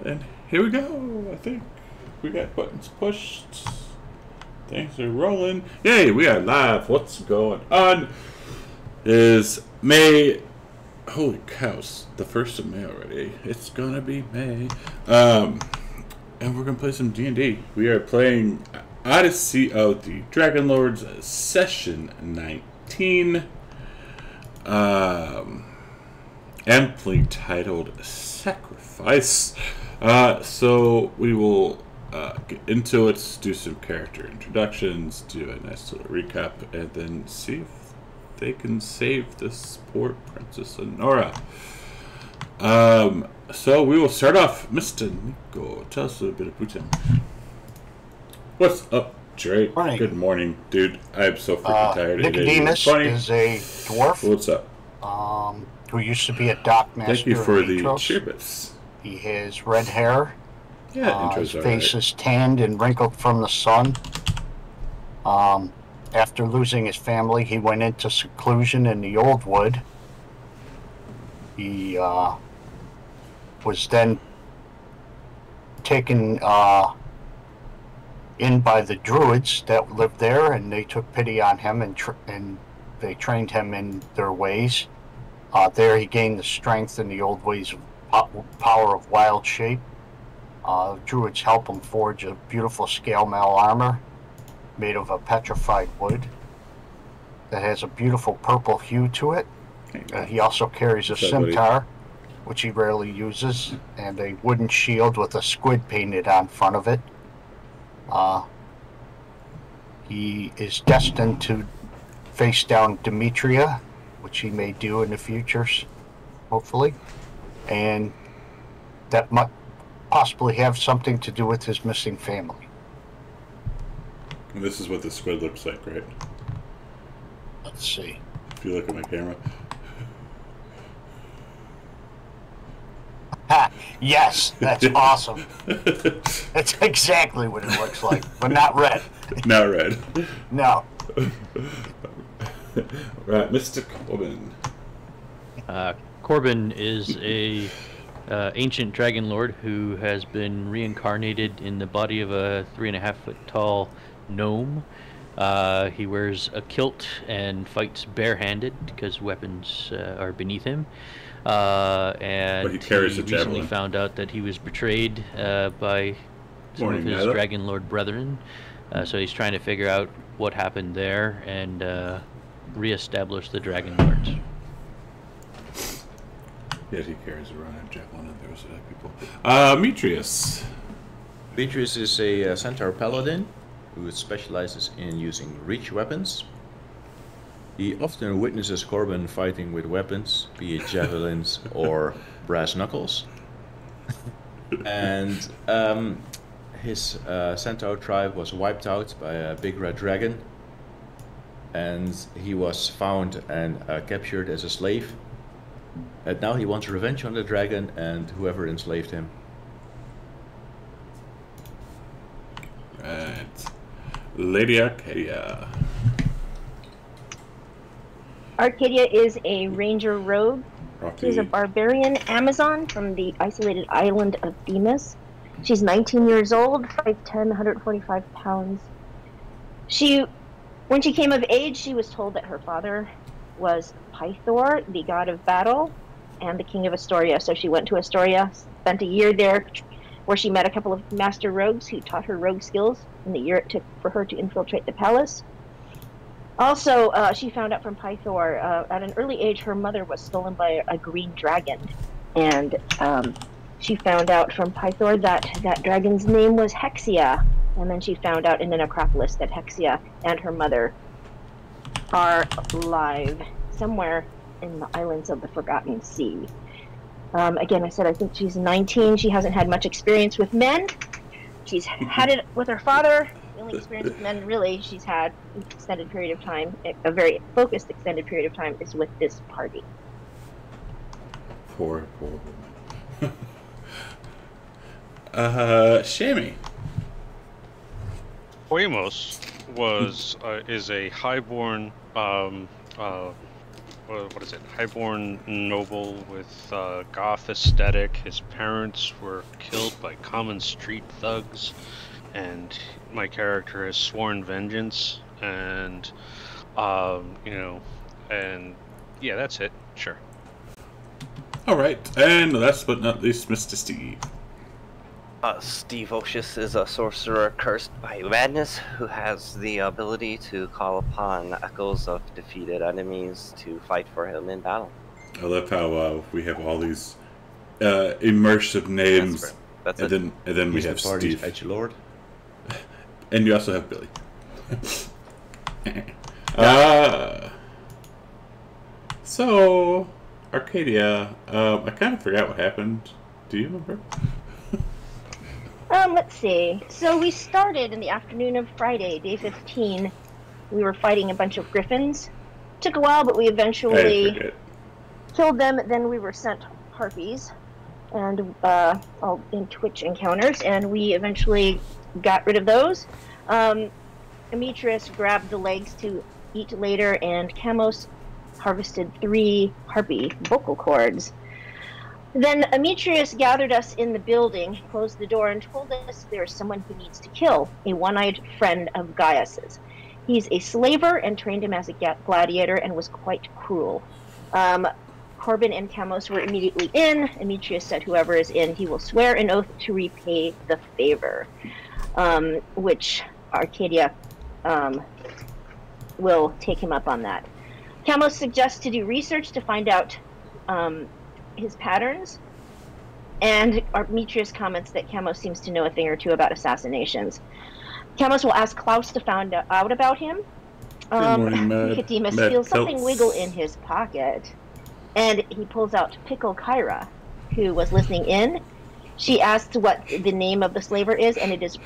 And here we go. I think we got buttons pushed. Things are rolling. Yay, we are live. What's going on? Is May. Holy cows, the 1st of May already. It's gonna be May. And we're gonna play some D&D. We are playing Odyssey of the Dragonlords, Session 19. Amply titled Sacrifice. So we will get into it, do some character introductions, do a nice little recap, and then see if they can save this poor Princess Honora. So we will start off. Mr. Nico, tell us a little bit about him. What's up, Drake? Morning. Good morning, dude. I'm so freaking tired. Nicodemus is a dwarf. What's up? Who used to be a dockmaster. Thank you for the Mitros. cheerbits. He has red hair. Yeah, his intro's face alright. is tanned and wrinkled from the sun. After losing his family, he went into seclusion in the Old Wood. He was then taken in by the druids that lived there, and they took pity on him and they trained him in their ways. There he gained the strength and the old ways of power of wild shape. Druids help him forge a beautiful scale mail armor made of a petrified wood that has a beautiful purple hue to it. He also carries a scimitar, which he rarely uses, and a wooden shield with a squid painted on front of it. He is destined to face down Demetria, which he may do in the futures, hopefully, and that might possibly have something to do with his missing family. And this is what the squid looks like, right? Let's see. If you look at my camera. Ha! Yes, that's awesome. That's exactly what it looks like, but not red. Not red. No. Right, Mr. Corbin. Corbin is a ancient dragon lord who has been reincarnated in the body of a 3.5-foot tall gnome. He wears a kilt and fights barehanded because weapons are beneath him. And But he carries a recently javelin. found out that he was betrayed by some Morning, of his Nyla. dragon lord brethren. So he's trying to figure out what happened there and reestablish the dragon lords. Yet he carries around a javelin and those people. Metreus. Beatrice is a centaur paladin who specializes in using reach weapons. He often witnesses Corbin fighting with weapons, be it javelins or brass knuckles. And his centaur tribe was wiped out by a big red dragon, and he was found and captured as a slave. And now he wants revenge on the dragon and whoever enslaved him. Right. Lady Arcadia. Arcadia is a ranger rogue. Rocky. She's a barbarian Amazon from the isolated island of Demas. She's 19 years old, 5'10", 145 pounds. When she came of age, she was told that her father was Pythor, the god of battle, and the king of Astoria. So she went to Astoria, spent a year there, where she met a couple of master rogues who taught her rogue skills in the year it took for her to infiltrate the palace. Also, she found out from Pythor, at an early age, her mother was stolen by a green dragon. And she found out from Pythor that that dragon's name was Hexia. And then she found out in the necropolis that Hexia and her mother are alive somewhere in the islands of the Forgotten Sea. Again, I said I think she's 19. She hasn't had much experience with men. She's had it with her father. The only experience with men really she's had an extended period of time, a very focused extended period of time, is with this party. Poor woman. Shammy. Oemos is a highborn what is it? Highborn noble with goth aesthetic. His parents were killed by common street thugs, and my character has sworn vengeance. And and yeah, that's it. Sure. All right, and last but not least, Mr. Steve. Steve Ocius is a sorcerer cursed by madness who has the ability to call upon echoes of defeated enemies to fight for him in battle. I love how we have all these immersive names, That's and then we He's have the party's Steve, edgelord. and you also have Billy. So Arcadia, I kind of forgot what happened. Do you remember? Let's see. So we started in the afternoon of Friday, day 15. We were fighting a bunch of griffins. Took a while, but we eventually killed them. Then we were sent harpies, and all in Twitch encounters, and we eventually got rid of those. Demetrius grabbed the legs to eat later, and Camos harvested 3 harpy vocal cords. Then Demetrius gathered us in the building, closed the door, and told us there is someone who needs to kill, a one-eyed friend of Gaius's. He's a slaver and trained him as a gladiator and was quite cruel. Corbin and Camos were immediately in. Demetrius said whoever is in, he will swear an oath to repay the favor, which Arcadia will take him up on that. Camos suggests to do research to find out his patterns, and Demetrius comments that Camos seems to know a thing or two about assassinations. Camos will ask Klaus to find out about him. Nicodemus feels something wiggle in his pocket, and he pulls out Pickle Kyra, who was listening in. She asks what the name of the slaver is, and it is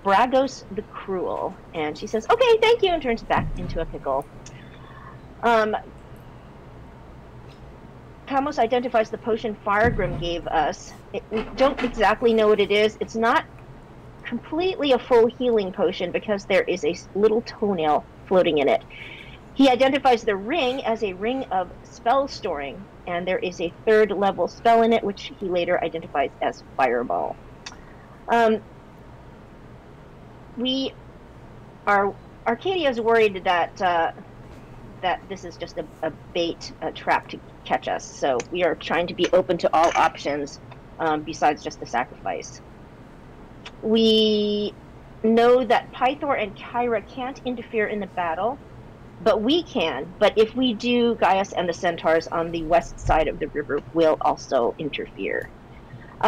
Bragos the Cruel. And she says, "Okay, thank you," and turns back into a pickle. Camos identifies the potion Firegrim gave us. We don't exactly know what it is. It's not completely a full healing potion because there is a little toenail floating in it. He identifies the ring as a ring of spell storing, and there is a 3rd level spell in it, which he later identifies as Fireball. Arcadia is worried that this is just a bait, a trap to catch us. So we are trying to be open to all options besides just the sacrifice. We know that Pythor and Kyra can't interfere in the battle, but we can. But if we do, Gaius and the centaurs on the west side of the river will also interfere.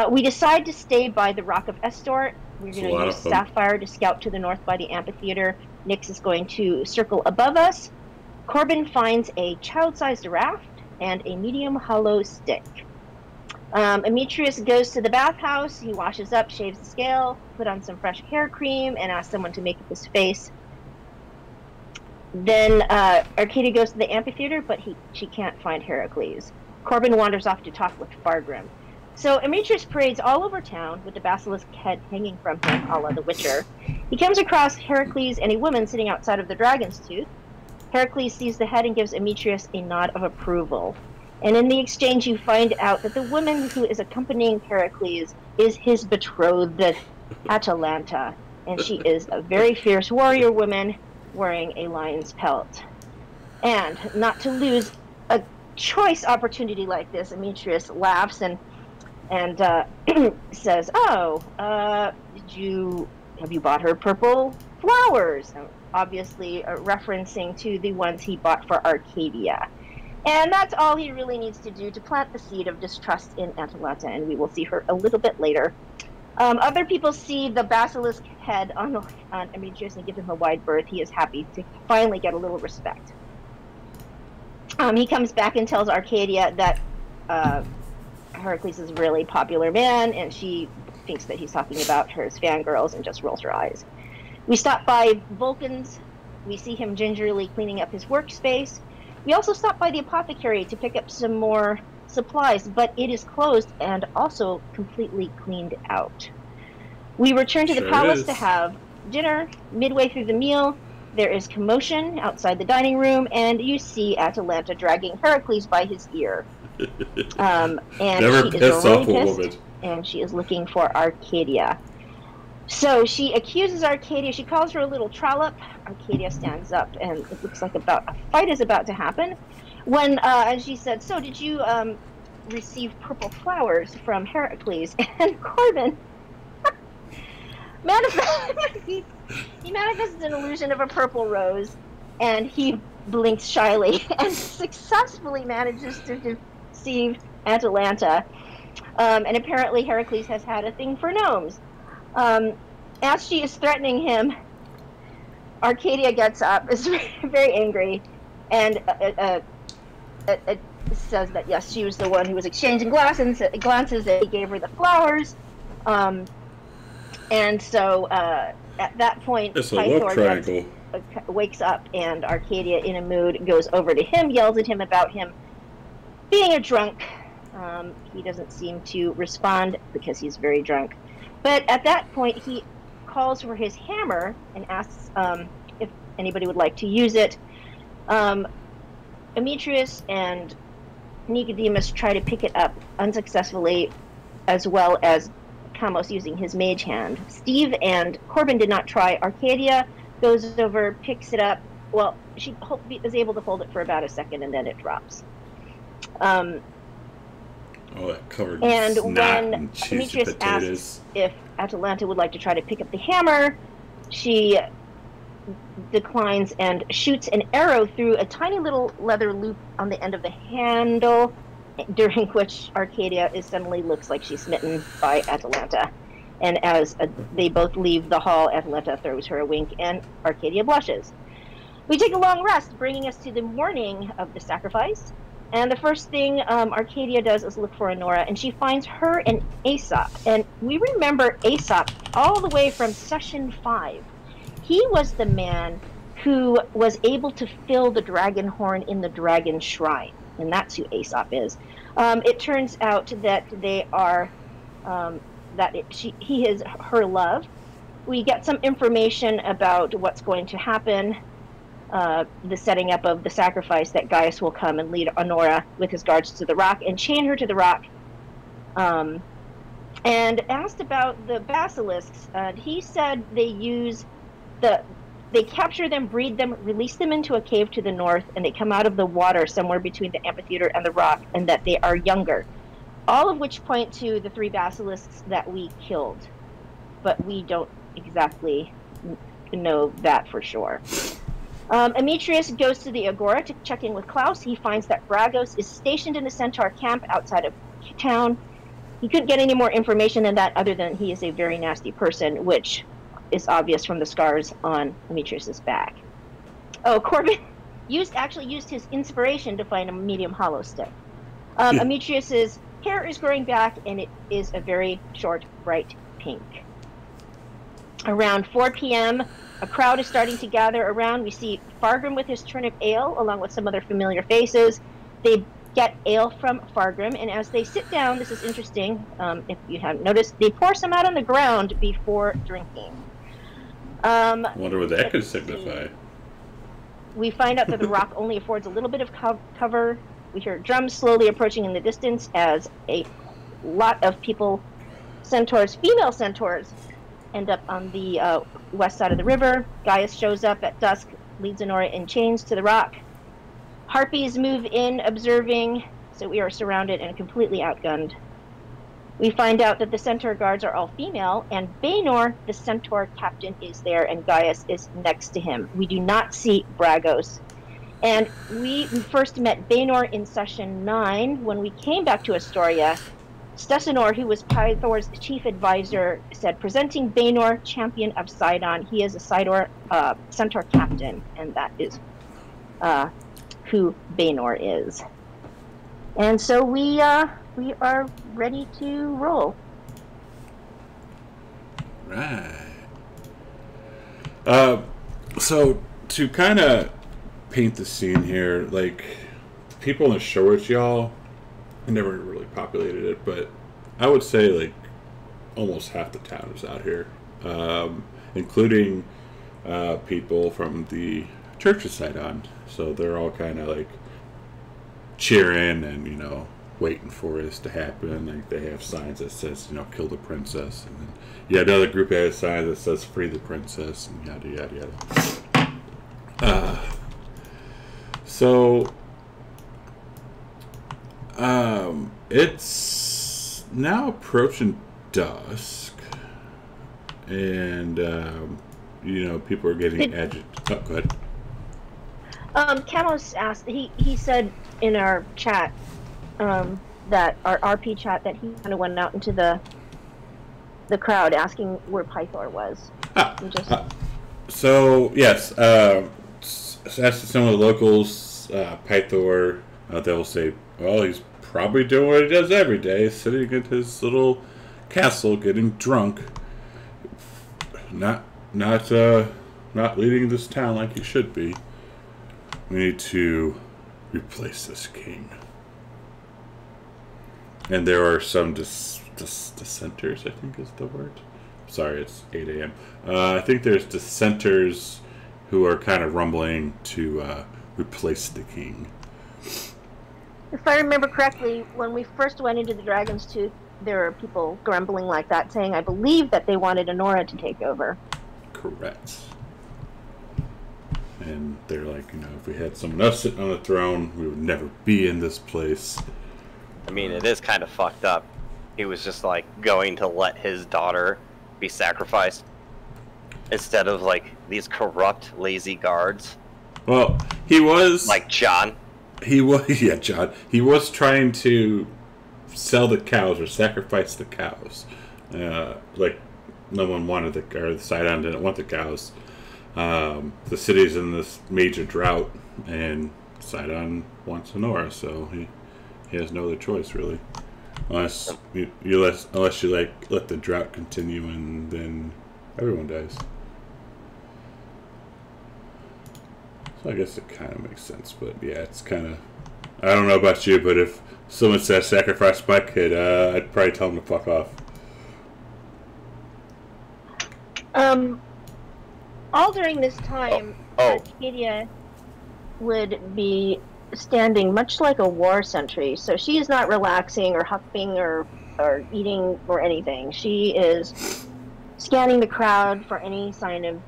We decide to stay by the Rock of Estor. We're going to use Sapphire to scout to the north by the amphitheater. Nyx is going to circle above us. Corbin finds a child-sized raft and a medium hollow stick. Demetrius goes to the bathhouse. He washes up, shaves the scale, put on some fresh hair cream, and asks someone to make up his face. Then Arcadia goes to the amphitheater, but she can't find Heracles. Corbin wanders off to talk with Fargrim. So Demetrius parades all over town with the basilisk head hanging from him, a la The Witcher. He comes across Heracles and a woman sitting outside of the Dragon's Tooth. Heracles sees the head and gives Demetrius a nod of approval. And in the exchange, you find out that the woman who is accompanying Heracles is his betrothed, Atalanta. And she is a very fierce warrior woman wearing a lion's pelt. And not to lose a choice opportunity like this, Demetrius laughs and says, "Oh, have you bought her purple flowers?" Obviously referencing to the ones he bought for Arcadia. And that's all he really needs to do to plant the seed of distrust in Atalanta, and we will see her a little bit later. Other people see the basilisk head on Demetrius and give him a wide berth. He is happy to finally get a little respect. He comes back and tells Arcadia that Heracles is a really popular man, and she thinks that he's talking about her as fangirls and just rolls her eyes. We stop by Vulcan's. We see him gingerly cleaning up his workspace. We also stop by the apothecary to pick up some more supplies, but it is closed and also completely cleaned out. We return to the palace to have dinner. Midway through the meal, there is commotion outside the dining room, and you see Atalanta dragging Heracles by his ear. And Never she piss is really off a pissed, woman. and she is looking for Arcadia. So she accuses Arcadia. She calls her a little trollop. Arcadia stands up, and it looks like a fight is about to happen. When, and she said, "So did you receive purple flowers from Heracles?" And Corbin he manifests an illusion of a purple rose, and he blinks shyly and successfully manages to deceive Atalanta. And apparently Heracles has had a thing for gnomes. As she is threatening him, Arcadia gets up, is very angry, and says that yes, she was the one who was exchanging glances, that he gave her the flowers. And so at that point, It's a love triangle. Wakes up, and Arcadia, in a mood, goes over to him, yells at him about him being a drunk. He doesn't seem to respond because he's very drunk. But at that point, he calls for his hammer and asks if anybody would like to use it. Demetrius and Nicodemus try to pick it up unsuccessfully, as well as Kamos using his mage hand. Steve and Corbin did not try. Arcadia goes over, picks it up. Well, she is able to hold it for about a second, and then it drops. That covered and snot when and cheesy Demetrius potatoes. asks if Atalanta would like to try to pick up the hammer, she declines and shoots an arrow through a tiny little leather loop on the end of the handle, during which Arcadia suddenly looks like she's smitten by Atalanta. And as they both leave the hall, Atalanta throws her a wink, and Arcadia blushes. We take a long rest, bringing us to the morning of the sacrifice. And the first thing Arcadia does is look for Honora, and she finds her and Aesop. And we remember Aesop all the way from session 5. He was the man who was able to fill the dragon horn in the dragon shrine, and that's who Aesop is. It turns out that they are he is her love. We get some information about what's going to happen. The setting up of the sacrifice, that Gaius will come and lead Honora with his guards to the rock and chain her to the rock. And asked about the basilisks, he said they capture them, breed them, release them into a cave to the north, and they come out of the water somewhere between the amphitheater and the rock, and that they are younger. All of which point to the 3 basilisks that we killed, but we don't exactly know that for sure. Demetrius goes to the Agora to check in with Klaus. He finds that Bragos is stationed in the Centaur camp outside of town. He couldn't get any more information than that, other than he is a very nasty person, which is obvious from the scars on Demetrius's back. Oh, Corbin actually used his inspiration to find a medium hollow stick. Demetrius's hair is growing back, and it is a very short, bright pink. Around 4 p.m., a crowd is starting to gather around. We see Fargrim with his turnip ale, along with some other familiar faces. They get ale from Fargrim, and as they sit down, this is interesting, if you haven't noticed, they pour some out on the ground before drinking. I wonder what that could signify. We find out that the rock only affords a little bit of cover. We hear drums slowly approaching in the distance as a lot of people, female centaurs, end up on the west side of the river. Gaius shows up at dusk, leads Honora in chains to the rock. Harpies move in, observing, so we are surrounded and completely outgunned. We find out that the centaur guards are all female, and Baenor, the centaur captain, is there, and Gaius is next to him. We do not see Bragos. And we first met Baenor in session 9. When we came back to Astoria, Stesanor, who was Pythor's chief advisor, said, presenting Baenor, champion of Sidon. He is a centaur captain, and that is who Baenor is. And so we are ready to roll. Right. So to kind of paint the scene here, like, people in the shores, y'all, I never really populated it, but I would say like almost half the town is out here, including people from the church's side on. So they're all kind of like cheering and, you know, waiting for this to happen. Like they have signs that says, you know, kill the princess. And then you have another group that has signs that says free the princess and yada, yada, yada. So it's now approaching dusk. And, you know, people are getting agitated. Oh, go ahead. Camus asked, he said in our chat, that our RP chat, that he kind of went out into the crowd asking where Pythor was. So, yes, as to some of the locals, Pythor, they'll say, well, he's probably doing what he does every day, sitting in his little castle getting drunk. Not leading this town like he should be. We need to replace this king. And there are some dissenters, I think is the word. Sorry, it's 8 a.m. I think there's dissenters who are kind of rumbling to replace the king. If I remember correctly, when we first went into the Dragon's Tooth, there were people grumbling like that, saying, I believe, that they wanted Honora to take over. Correct. And they're like, you know, if we had someone else sitting on the throne, we would never be in this place. I mean, it is kind of fucked up. He was just, like, going to let his daughter be sacrificed instead of, like, these corrupt, lazy guards. Well, he was... Like John. He was, yeah, John. He was trying to sell the cows or sacrifice the cows. Like, no one wanted the Sidon didn't want the cows. The city's in this major drought, and Sidon wants Honora, so he has no other choice, really. Unless you let the drought continue, and then everyone dies. So I guess it kind of makes sense, but yeah, it's kind of... I don't know about you, but if someone says sacrifice my kid, I'd probably tell them to fuck off. All during this time, Arcadia would be standing much like a war sentry. So she is not relaxing or huffing or eating or anything. She is scanning the crowd for any sign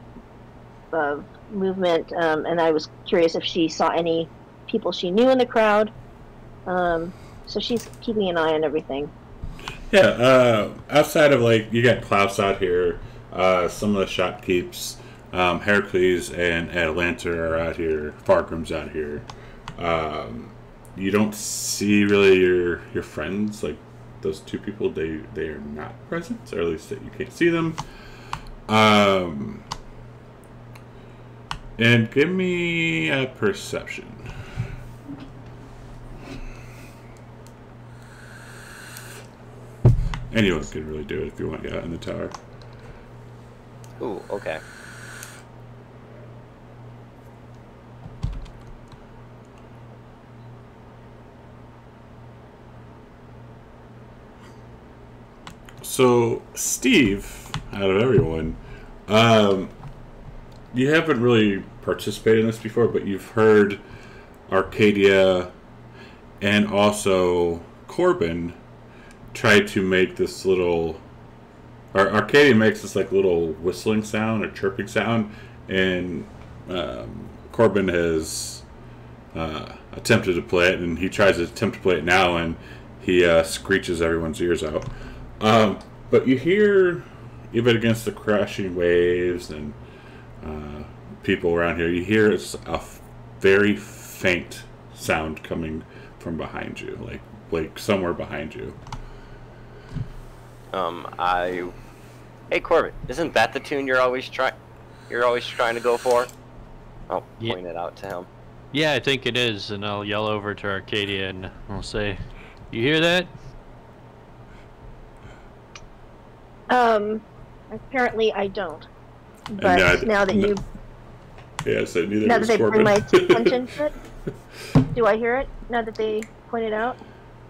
of movement. And I was curious if she saw any people she knew in the crowd. So she's keeping an eye on everything. Yeah, outside of, like, you got Klaus out here, some of the shopkeepers, Heracles and Atalanta are out here, Fargrim's out here. You don't see really your friends, like those two people, they are not present, or at least that you can't see them. And give me a perception. Anyone can really do it if you want to get out in the tower. Ooh, okay. So, Steve, out of everyone, you haven't really participated in this before, but you've heard Arcadia and also Corbin try to make this little... Arcadia makes this like little whistling sound or chirping sound, and Corbin has attempted to play it, and he tries to attempt to play it now, and he screeches everyone's ears out. But you hear, even against the crashing waves and people around here, you hear a very faint sound coming from behind you, like somewhere behind you. Hey Corbin, isn't that the tune you're always trying to go for? I'll point it out to him. Yeah, I think it is, and I'll yell over to Arcadia and I'll say, "You hear that?" Apparently I don't. But now that you... Yeah, so neither now that they Corbin. bring my attention to it, do I hear it now that they point it out?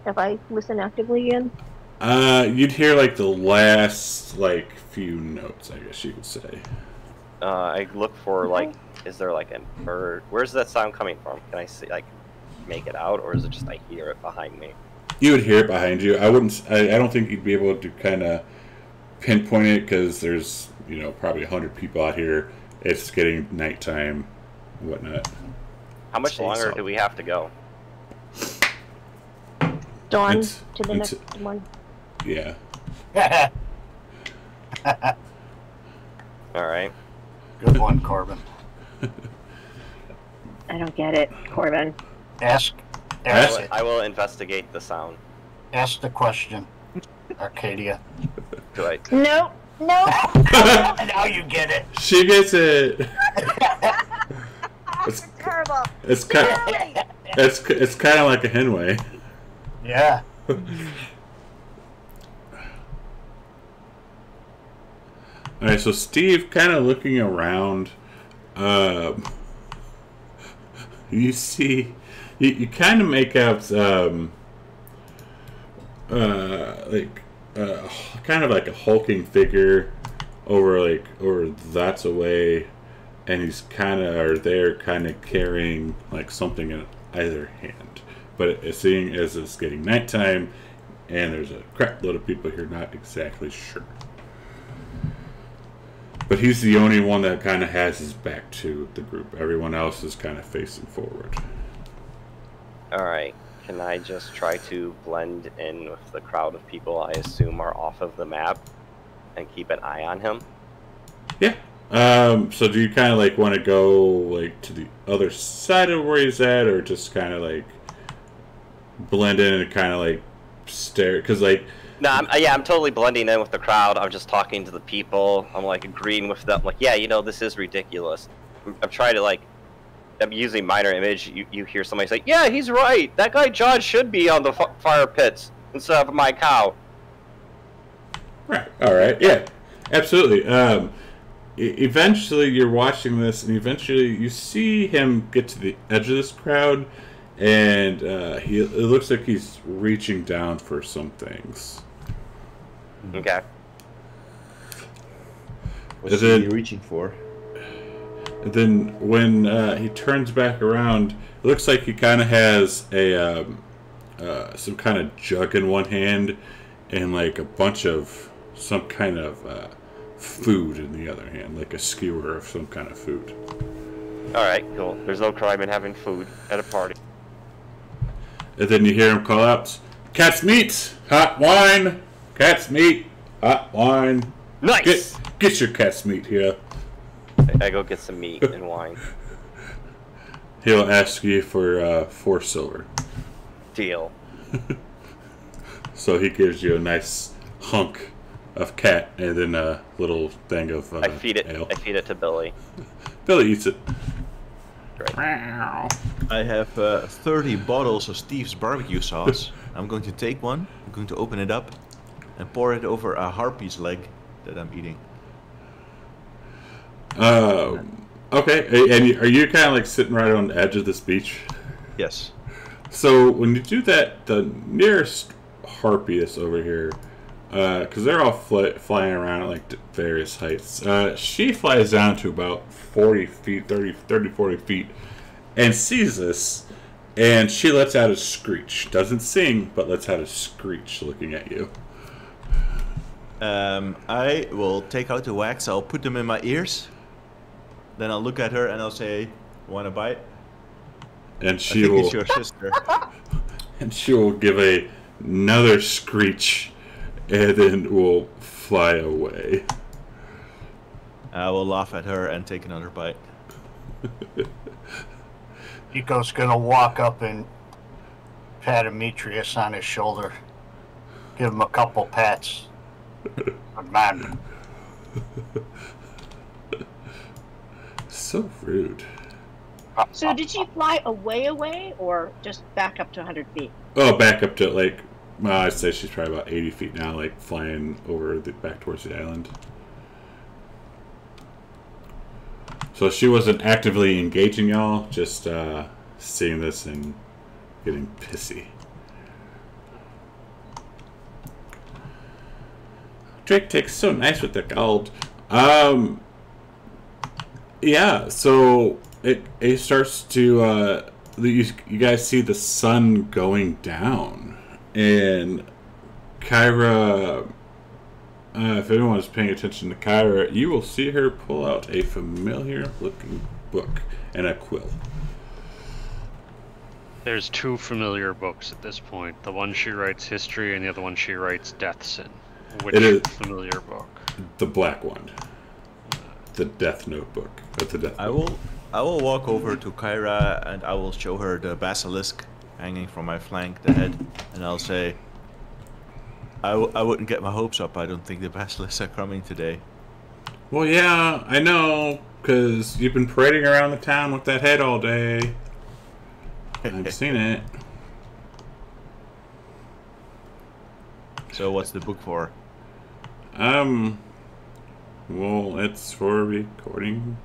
If I listen actively again? You'd hear like the last few notes, I guess you could say. I look for like, is there like a bird? Where's that sound coming from? Can I see like make it out, or is it just I hear it behind me? You would hear it behind you. I wouldn't. I don't think you'd be able to kind of pinpoint it because there's probably 100 people out here. It's getting nighttime, and whatnot. How much longer do we have to go? Dawn to the next one. Yeah. All right. Good one, Corbin. I don't get it, Corbin. Ask I will investigate the sound. Ask the question, Arcadia. Do I? No. Now you get it. She gets it. It's terrible. It's kind. It's kind of like a henway. Yeah. All right, so Steve, kind of looking around, you see, you kind of make out kind of like a hulking figure over that's away, and he's kind of kind of carrying like something in either hand. But seeing as it's getting nighttime, and there's a crap load of people here, not exactly sure. But he's the only one that kind of has his back to the group. Everyone else is kind of facing forward. Alright. Can I just try to blend in with the crowd of people I assume are off of the map and keep an eye on him? Yeah. So do you kind of like want to go like to the other side of where he's at, or just kind of like blend in and kind of like stare? Because like... No, I'm totally blending in with the crowd. I'm just talking to the people. I'm like agreeing with them. Like, yeah, this is ridiculous. I'm trying to like, I'm using minor image. You hear somebody say, yeah, he's right. That guy John should be on the fire pits instead of my cow. Right. All right. Yeah. Absolutely. Eventually, you're watching this, and eventually you see him get to the edge of this crowd, and it looks like he's reaching down for some things. Okay. What's he reaching for? And then when he turns back around, it looks like he kind of has a some kind of jug in one hand and like a bunch of some kind of food in the other hand, like a skewer of some kind of food. Alright, cool. There's no crime in having food at a party. And then you hear him call out, "Cat's meat, hot wine! Cat's meat, hot wine! Nice! Get your cat's meat here." I go get some meat and wine. He'll ask you for 4 silver. Deal. So he gives you a nice hunk of cat and then a little thing of I feed it. ale. I feed it to Billy. Billy eats it. Great. I have 30 bottles of Steve's barbecue sauce. I'm going to take one. I'm going to open it up and pour it over a harpy's leg that I'm eating. Okay, and are you kind of like sitting right on the edge of this beach? Yes. So when you do that, the nearest harpy is over here, because they're all flying around at like various heights. She flies down to about 40 feet, 30, 40 feet, and sees this, and she lets out a screech. Doesn't sing, but lets out a screech looking at you. I will take out the wax. I'll put them in my ears. Then I'll look at her and I'll say, "Want a bite?" And I think it's your sister. And she will give another screech, and then will fly away. I will laugh at her and take another bite. Nico's gonna walk up and pat Demetrius on his shoulder. Give him a couple pats. Good man. So rude. So did she fly away, or just back up to 100 feet? Oh, back up to like, I'd say she's probably about 80 feet now, like flying over back towards the island. So she wasn't actively engaging y'all, just seeing this and getting pissy. Drake takes so nice with the gold. Yeah, so it starts to you guys see the sun going down, and Kyra. If anyone is paying attention to Kyra, you will see her pull out a familiar-looking book and a quill. There's two familiar books at this point. The one she writes history, and the other one she writes deaths in. Which It is familiar book? the black one, the Death Notebook. That's the Death. I will walk over to Kyra and I will show her the basilisk hanging from my flank, the head, and I'll say, I wouldn't get my hopes up. I don't think the basilisks are coming today. Well, yeah, I know, because you've been parading around the town with that head all day. I've seen it. So what's the book for? Well, it's for recording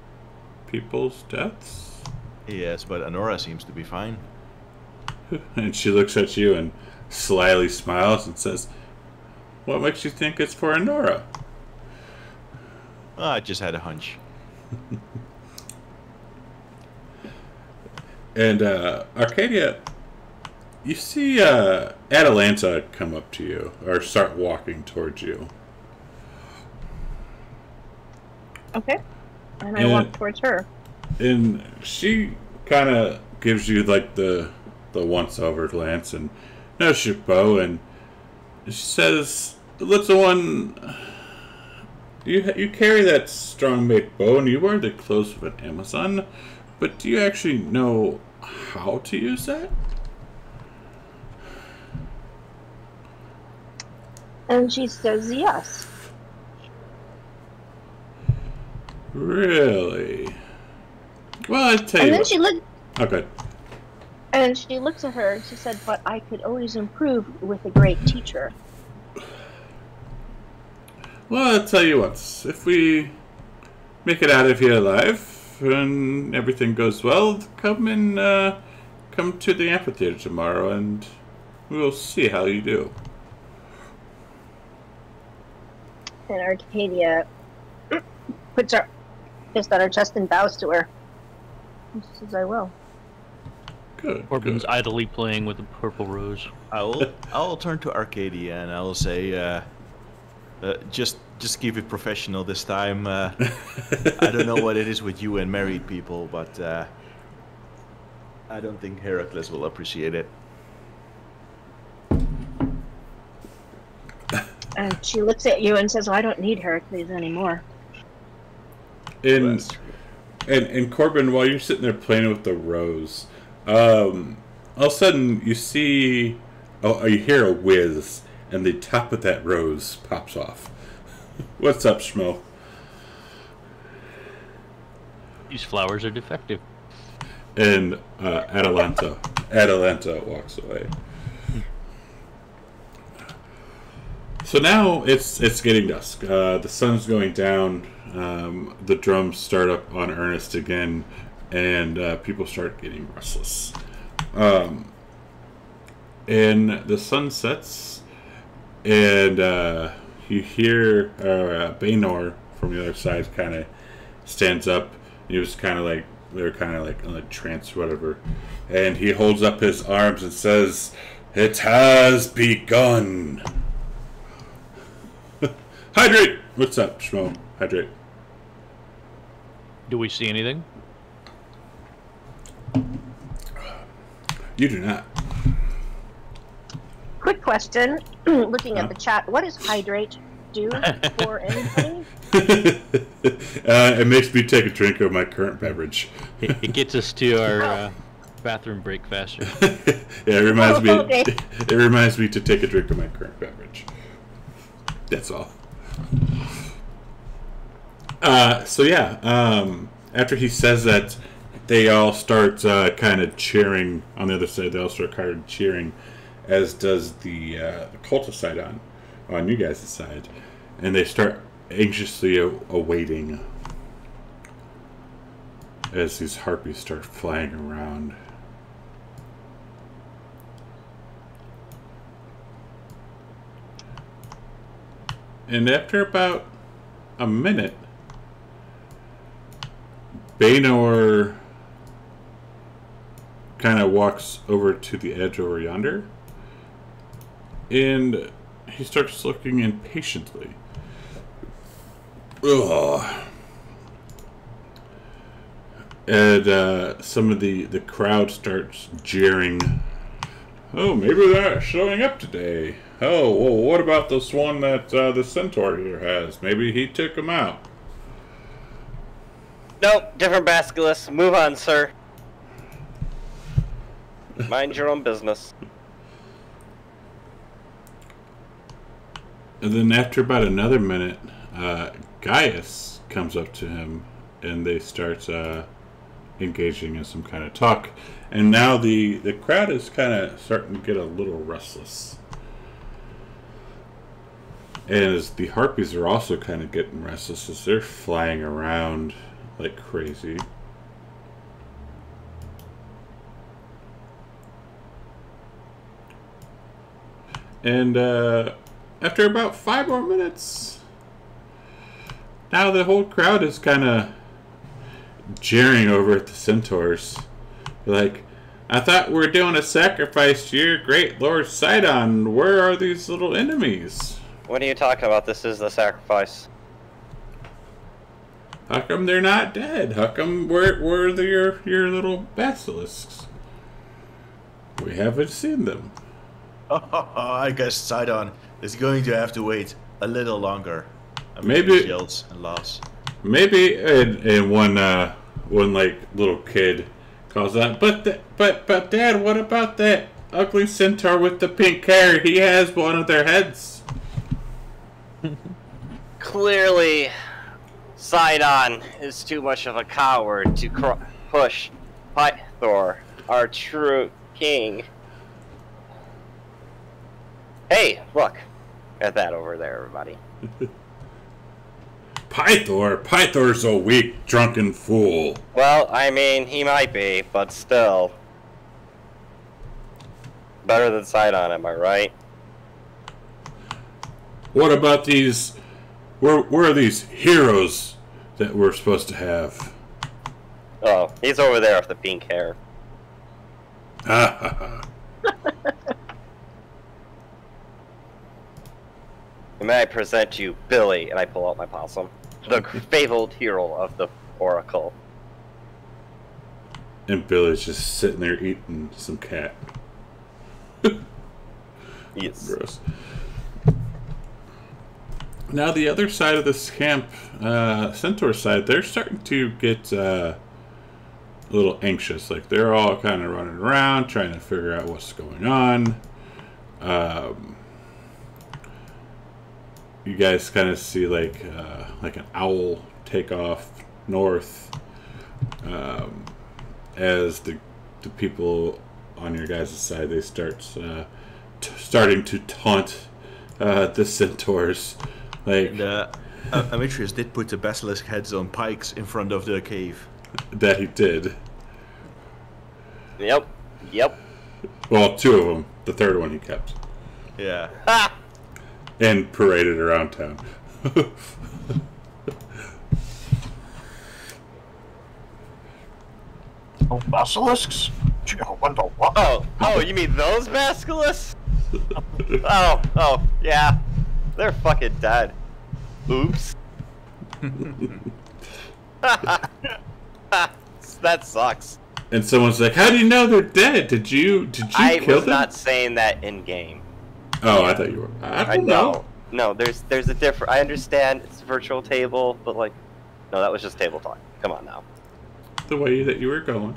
people's deaths. Yes, but Honora seems to be fine. And she looks at you and slyly smiles and says, "What makes you think it's for Honora?" Oh, I just had a hunch. And, Arcadia, you see, Atalanta come up to you, or start walking towards you. Okay. And I walk towards her. And she kind of gives you, like, the once-over glance and notices your bow, and she says, "Little one, you carry that strong-made bow, and you wear the clothes of an Amazon, but do you actually know how to use that?" And she says yes. Really? Well, I tell And you then what. she looked. Okay. And she looks at her and she said, "But I could always improve with a great teacher." Well, I'll tell you what. If we make it out of here alive and everything goes well, come to the amphitheater tomorrow, and we'll see how you do. And Arcadia puts her fist on her chest and bows to her. And she says, "I will." Good. Corbin's Good. idly playing with a purple rose. I will turn to Arcadia and I will say, just keep it professional this time. I don't know what it is with you and married people, but I don't think Heracles will appreciate it. And she looks at you and says, "Well, I don't need Heracles anymore." And Corbin, while you're sitting there playing with the rose, all of a sudden you see, you hear a whiz, and the top of that rose pops off. What's up, Schmo? These flowers are defective. And Atalanta walks away. So now it's getting dusk. The sun's going down. The drums start up on earnest again, and people start getting restless. And the sun sets, and you hear Baynor from the other side kind of stands up. He was kind of like, they're kind of like in a trance or whatever, and he holds up his arms and says, "It has begun." Hydrate! What's up, Schmo? Hydrate. Do we see anything? You do not. Quick question. Looking at the chat, what does hydrate do for anybody? It makes me take a drink of my current beverage. It gets us to our bathroom break faster. Yeah, it reminds me. Okay. It reminds me to take a drink of my current beverage. That's all. So yeah, after he says that, they all start kind of cheering on the other side. They all start kind of cheering, as does the cultist side on you guys' side, and they start anxiously awaiting as these harpies start flying around. And after about a minute, Baynor kind of walks over to the edge over yonder, and he starts looking impatiently. Ugh. And some of the crowd starts jeering. Oh, maybe they're showing up today. Oh, well, what about this one that the centaur here has? Maybe he took him out. Nope, different basilisk. Move on, sir. Mind your own business. And then after about another minute, Gaius comes up to him, and they start engaging in some kind of talk. And now the crowd is kind of starting to get a little restless. And as the harpies are also kind of getting restless as they're flying around like crazy. And after about 5 more minutes, now the whole crowd is kind of jeering over at the centaurs. They're like, I thought we were doing a sacrifice to your great Lord Sidon. Where are these little enemies? What are you talking about? This is the sacrifice. How come they're not dead? How come where are your little basilisks? We haven't seen them. I guess Sidon is going to have to wait a little longer. Maybe yells and laughs. Maybe and one like little kid calls out, but Dad, what about that ugly centaur with the pink hair? He has one of their heads. Clearly, Sidon is too much of a coward to push Pythor, our true king. Hey, look at that over there, everybody. Pythor's a weak, drunken fool. Well, I mean, he might be, but still. Better than Sidon, am I right? What about these? Where are these heroes that we're supposed to have? Oh, he's over there with the pink hair. Ha ha ha. May I present to you Billy, and I pull out my possum, the fabled hero of the Oracle. And Billy's just sitting there eating some cat. Yes. Gross. Now the other side of this camp, Centaur side, they're starting to get a little anxious. Like they're all kind of running around trying to figure out what's going on. You guys kind of see like an owl take off north as the people on your guys' side, they start starting to taunt the centaurs. Like Amitrius did put the basilisk heads on pikes in front of the cave. That he did. Yep. Well, 2 of them. The third one he kept. Yeah. Ha! And paraded around town. Oh, basilisks? Gee, I wonder what. Oh, you mean those basilisks? oh, yeah. They're fucking dead. Oops. That sucks. And someone's like, "How do you know they're dead? Did you kill them?" I was not saying that in game. Oh, I thought you were. I don't know. No, there's a different. I understand it's a virtual table, but like, no, that was just table talk. Come on now. The way that you were going.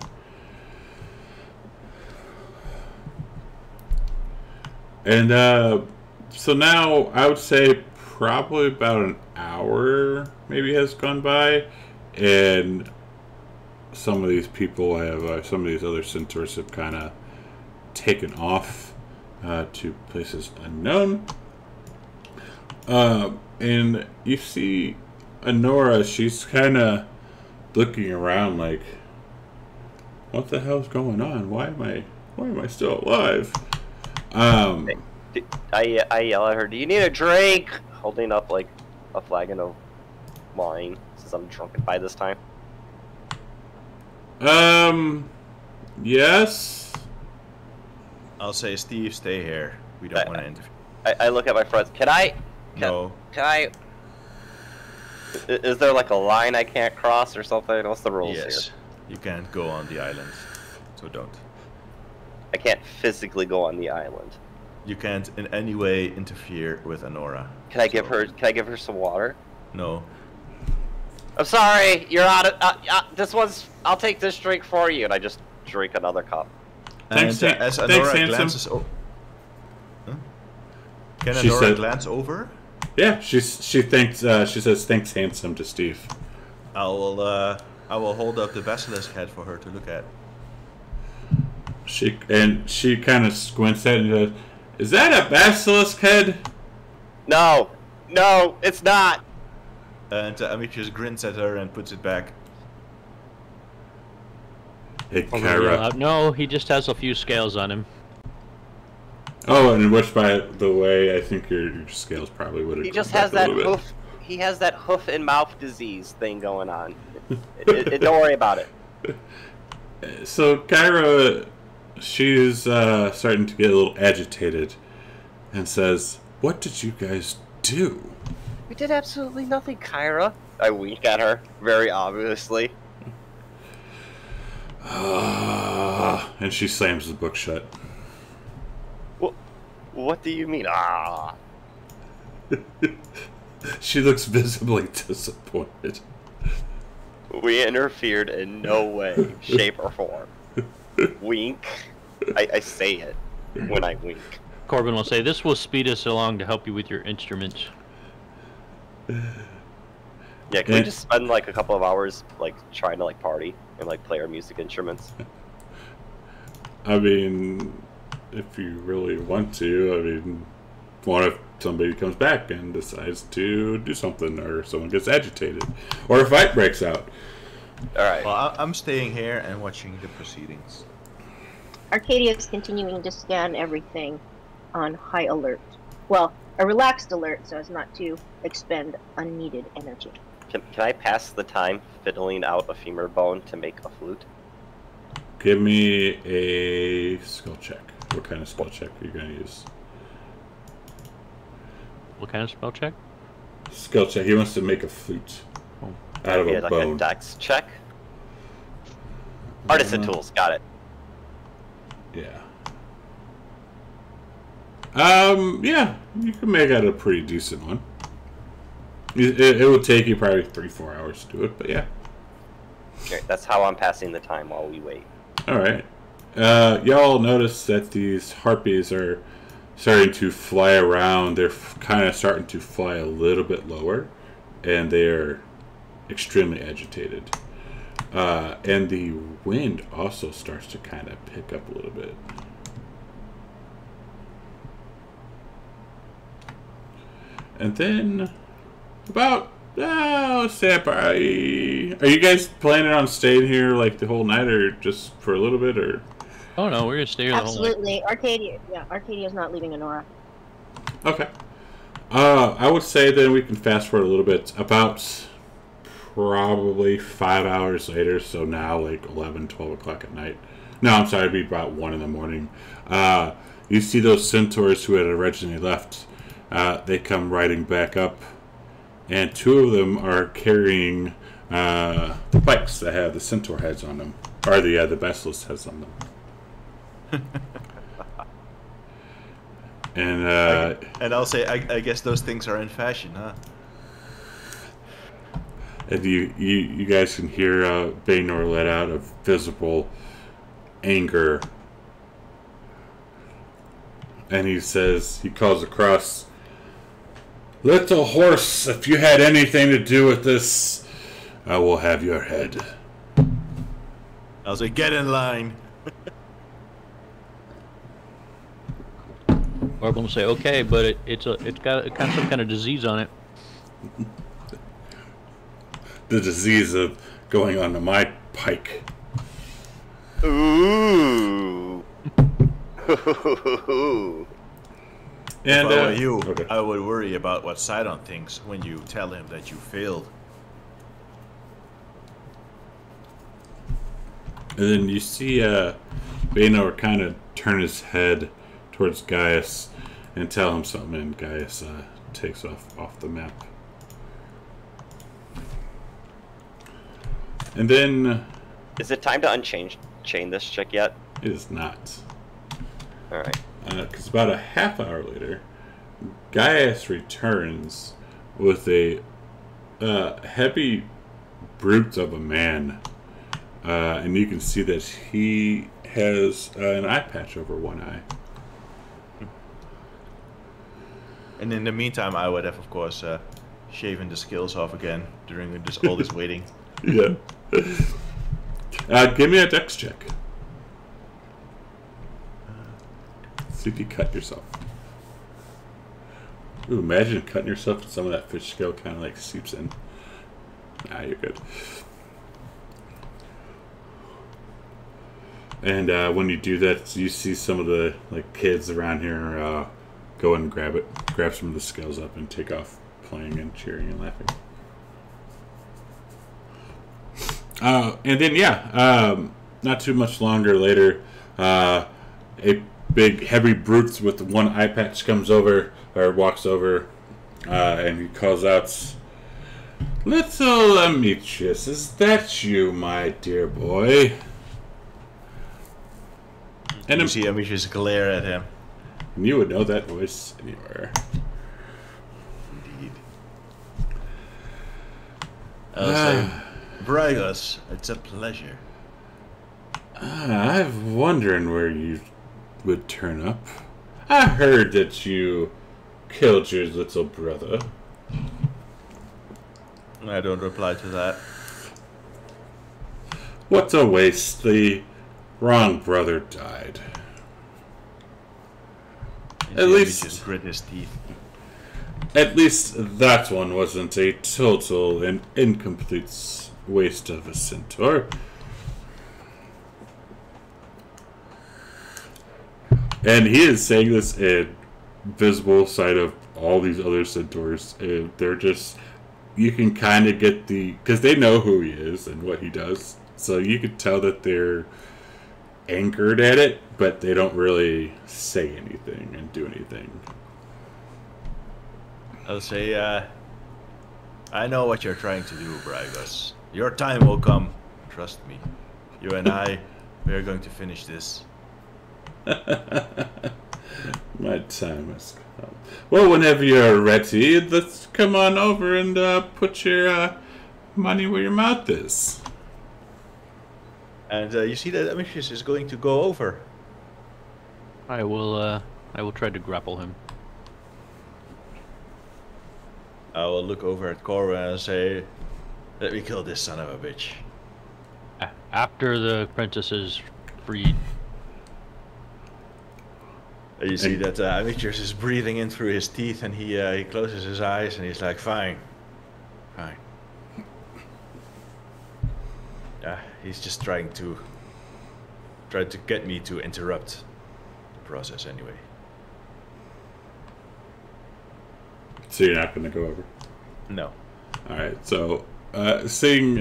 And so now I would say probably about an hour maybe has gone by, and some of these people have, some of these other centaurs have kind of taken off to places unknown. And you see Honora, she's kind of looking around like, what the hell's going on? Why am I still alive? I yell at her, "Do you need a drink?" Holding up like a flagon of wine, since I'm drunken by this time. Yes. I'll say, Steve, stay here. We don't want to interfere. I look at my friends. Can I? Is there like a line I can't cross or something? What's the rules Yes. here? You can't go on the island, so don't. I can't physically go on the island. You can't in any way interfere with Anora. Can I give her some water? No. I'm sorry, you're out of. This one's. I'll take this drink for you, and I just drink another cup. Thanks, And as thanks, Anora handsome. glances over, can She Anora said- glance over? Yeah, she thinks she says thanks, handsome, to Steve. I will hold up the basilisk head for her to look at. She kind of squints at it and goes, "Is that a basilisk head?" No, it's not. And Amitrius grins at her and puts it back. Hey, Over to yell Kyra. out, no, he just has a few scales on him. Oh, and which, by the way, I think your scales probably would have. He just has that hoof. He has that hoof and mouth disease thing going on. Don't worry about it. So Kyra, she's starting to get a little agitated, and says, "What did you guys do?" We did absolutely nothing, Kyra. I wink at her, very obviously. And she slams the book shut. What do you mean? Ah. She looks visibly disappointed. We interfered in no way, shape, or form. Wink. I say it when I wink. Corbin will say, this will speed us along to help you with your instruments. Yeah, can we just spend like a couple of hours like trying to like party and like play our music instruments? I mean, if you really want to, I mean, what if somebody comes back and decides to do something, or someone gets agitated, or a fight breaks out? Alright. Well, I'm staying here and watching the proceedings. Arcadia is continuing to scan everything on high alert. Well, a relaxed alert so as not to expend unneeded energy. Can I pass the time fiddling out a femur bone to make a flute? Give me a skill check. What kind of skill check are you going to use? What kind of spell check? Skill check. He wants to make a flute out of Yeah, a like bone. a dex check. Artisan tools, got it. Yeah. Yeah, you can make that a pretty decent one. It would take you probably 3-4 hours to do it, but yeah. Okay, that's how I'm passing the time while we wait. Alright. Y'all notice that these harpies are starting to fly around. They're kind of starting to fly a little bit lower, and they're extremely agitated. And the wind also starts to kind of pick up a little bit. And then, about, let's say, are you guys planning on staying here like the whole night, or just for a little bit, or? Oh no, we're gonna stay here the whole night. Absolutely. Arcadia's not leaving Anora. Okay. I would say then we can fast forward a little bit. About probably 5 hours later, so now like 11, 12 o'clock at night. No, I'm sorry, it'd be about 1 in the morning. You see those centaurs who had originally left. They come riding back up, and 2 of them are carrying the pikes that have the centaur heads on them, or the basilisk heads on them. And I'll say, I guess those things are in fashion, huh? And you guys can hear Baynor let out a visible anger. And he says, he calls across, "Little horse, if you had anything to do with this, I will have your head." I'll say, get in line. Corbin will say, okay, but it's got some kind of disease on it. The disease of going onto my pike. Ooh. And If I were you, okay. I would worry about what Sidon thinks when you tell him that you failed. And then you see Baynor kind of turn his head towards Gaius and tell him something, and Gaius takes off the map. And then... Is it time to chain this chick yet? It is not. Alright. Because about a half hour later, Gaius returns with a heavy brute of a man. And you can see that he has an eye patch over one eye. And in the meantime, I would have, of course, shaven the scales off again during all this waiting. Yeah. Give me a dex check. See if you cut yourself. Ooh, imagine cutting yourself and some of that fish scale kind of like seeps in. Nah, you're good. And when you do that, you see some of the kids around here go and grab some of the scales up and take off playing and cheering and laughing. And then not too much longer later, a big heavy brute with one eye patch comes over or walks over, and he calls out, "Little Amitrus, is that you, my dear boy?" And you see Amitrus glare at him. And you would know that voice anywhere. Indeed. I'll say, Brygos, it's a pleasure. I'm wondering where you would turn up. I heard that you killed your little brother. I don't reply to that. What a waste. The wrong brother died. At least just grit his teeth. At least that one wasn't a total and incomplete waste of a centaur. And he is saying this in visible sight of all these other centaurs. And they're just, you can kind of get because they know who he is and what he does. So you could tell that they're anchored at it, but they don't really say anything and do anything. I'll say, I know what you're trying to do, Brygos. Your time will come. Trust me. You and I, we are going to finish this. My time has come. Well, whenever you're ready, let's come on over and put your money where your mouth is. And you see that Amitrus is going to go over. I will try to grapple him. I will look over at Corwin and say, let me kill this son of a bitch. After the princess is freed. You see that Amitrus is breathing in through his teeth, and he closes his eyes and he's like, fine. Fine. He's just trying to get me to interrupt the process anyway. So you're not going to go over? No. Alright, so seeing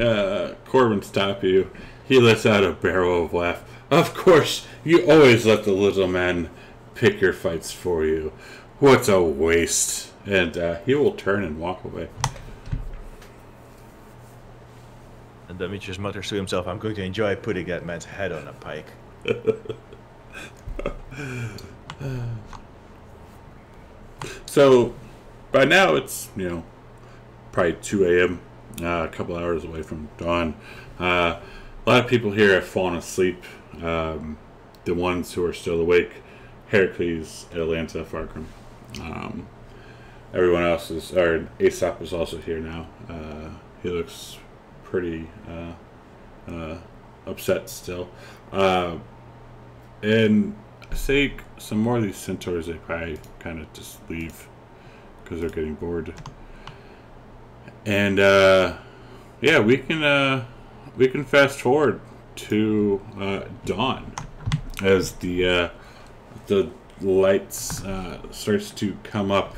Corbin stop you, he lets out a barrel of laugh. Of course, you always let the little man pick your fights for you. What a waste. And he will turn and walk away. And Demetrius mutters to himself, I'm going to enjoy putting that man's head on a pike. So, by now it's, probably 2 a.m., a couple hours away from dawn. A lot of people here have fallen asleep. The ones who are still awake, Heracles, Atlanta, Farkram. Everyone else Aesop is also here now. He looks pretty upset still. And say some more of these centaurs, they probably kind of just leave because they're getting bored. And we can fast forward to dawn as the lights starts to come up.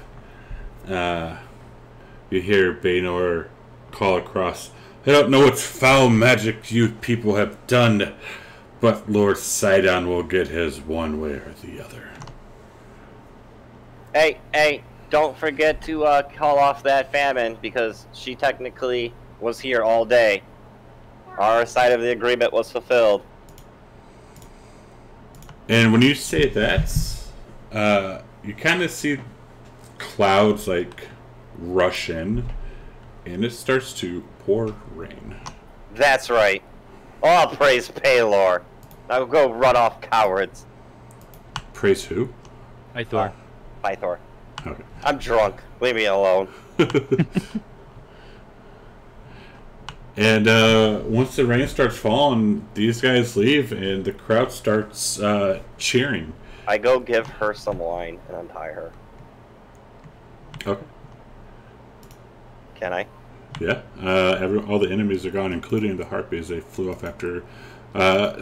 You hear Baynor call across, I don't know what foul magic you people have done, But Lord Sidon will get his one way or the other. Hey, don't forget to call off that famine, because she technically was here all day. Our side of the agreement was fulfilled. And when you say that, you kind of see clouds like rush in, and it starts to pour rain. That's right. All praise Paylor. Now go run off, cowards. Praise who? Pythor. Pythor. Okay. I'm drunk. Leave me alone. And once the rain starts falling, these guys leave, and the crowd starts cheering. I go give her some wine and untie her. Okay. Can I? Yeah. All the enemies are gone, including the harpies. They flew off after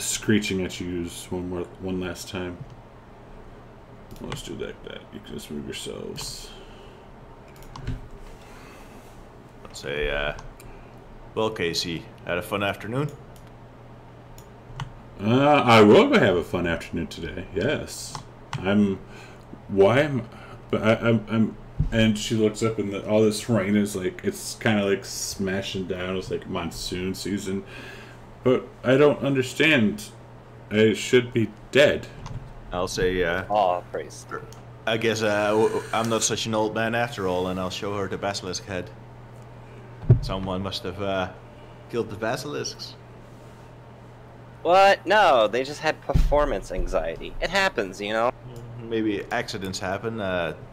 screeching at you one last time. Let's do that. You can just move yourselves. Let's say, well, Casey, had a fun afternoon? I will go have a fun afternoon today. Yes. I'm. And she looks up, and all this rain is like, it's kind of like smashing down. It's like monsoon season. But I don't understand. I should be dead. I'll say, Oh, praise. I guess I'm not such an old man after all, and I'll show her the basilisk head. Someone must have killed the basilisks. What? No, they just had performance anxiety. It happens, you know? Maybe accidents happen.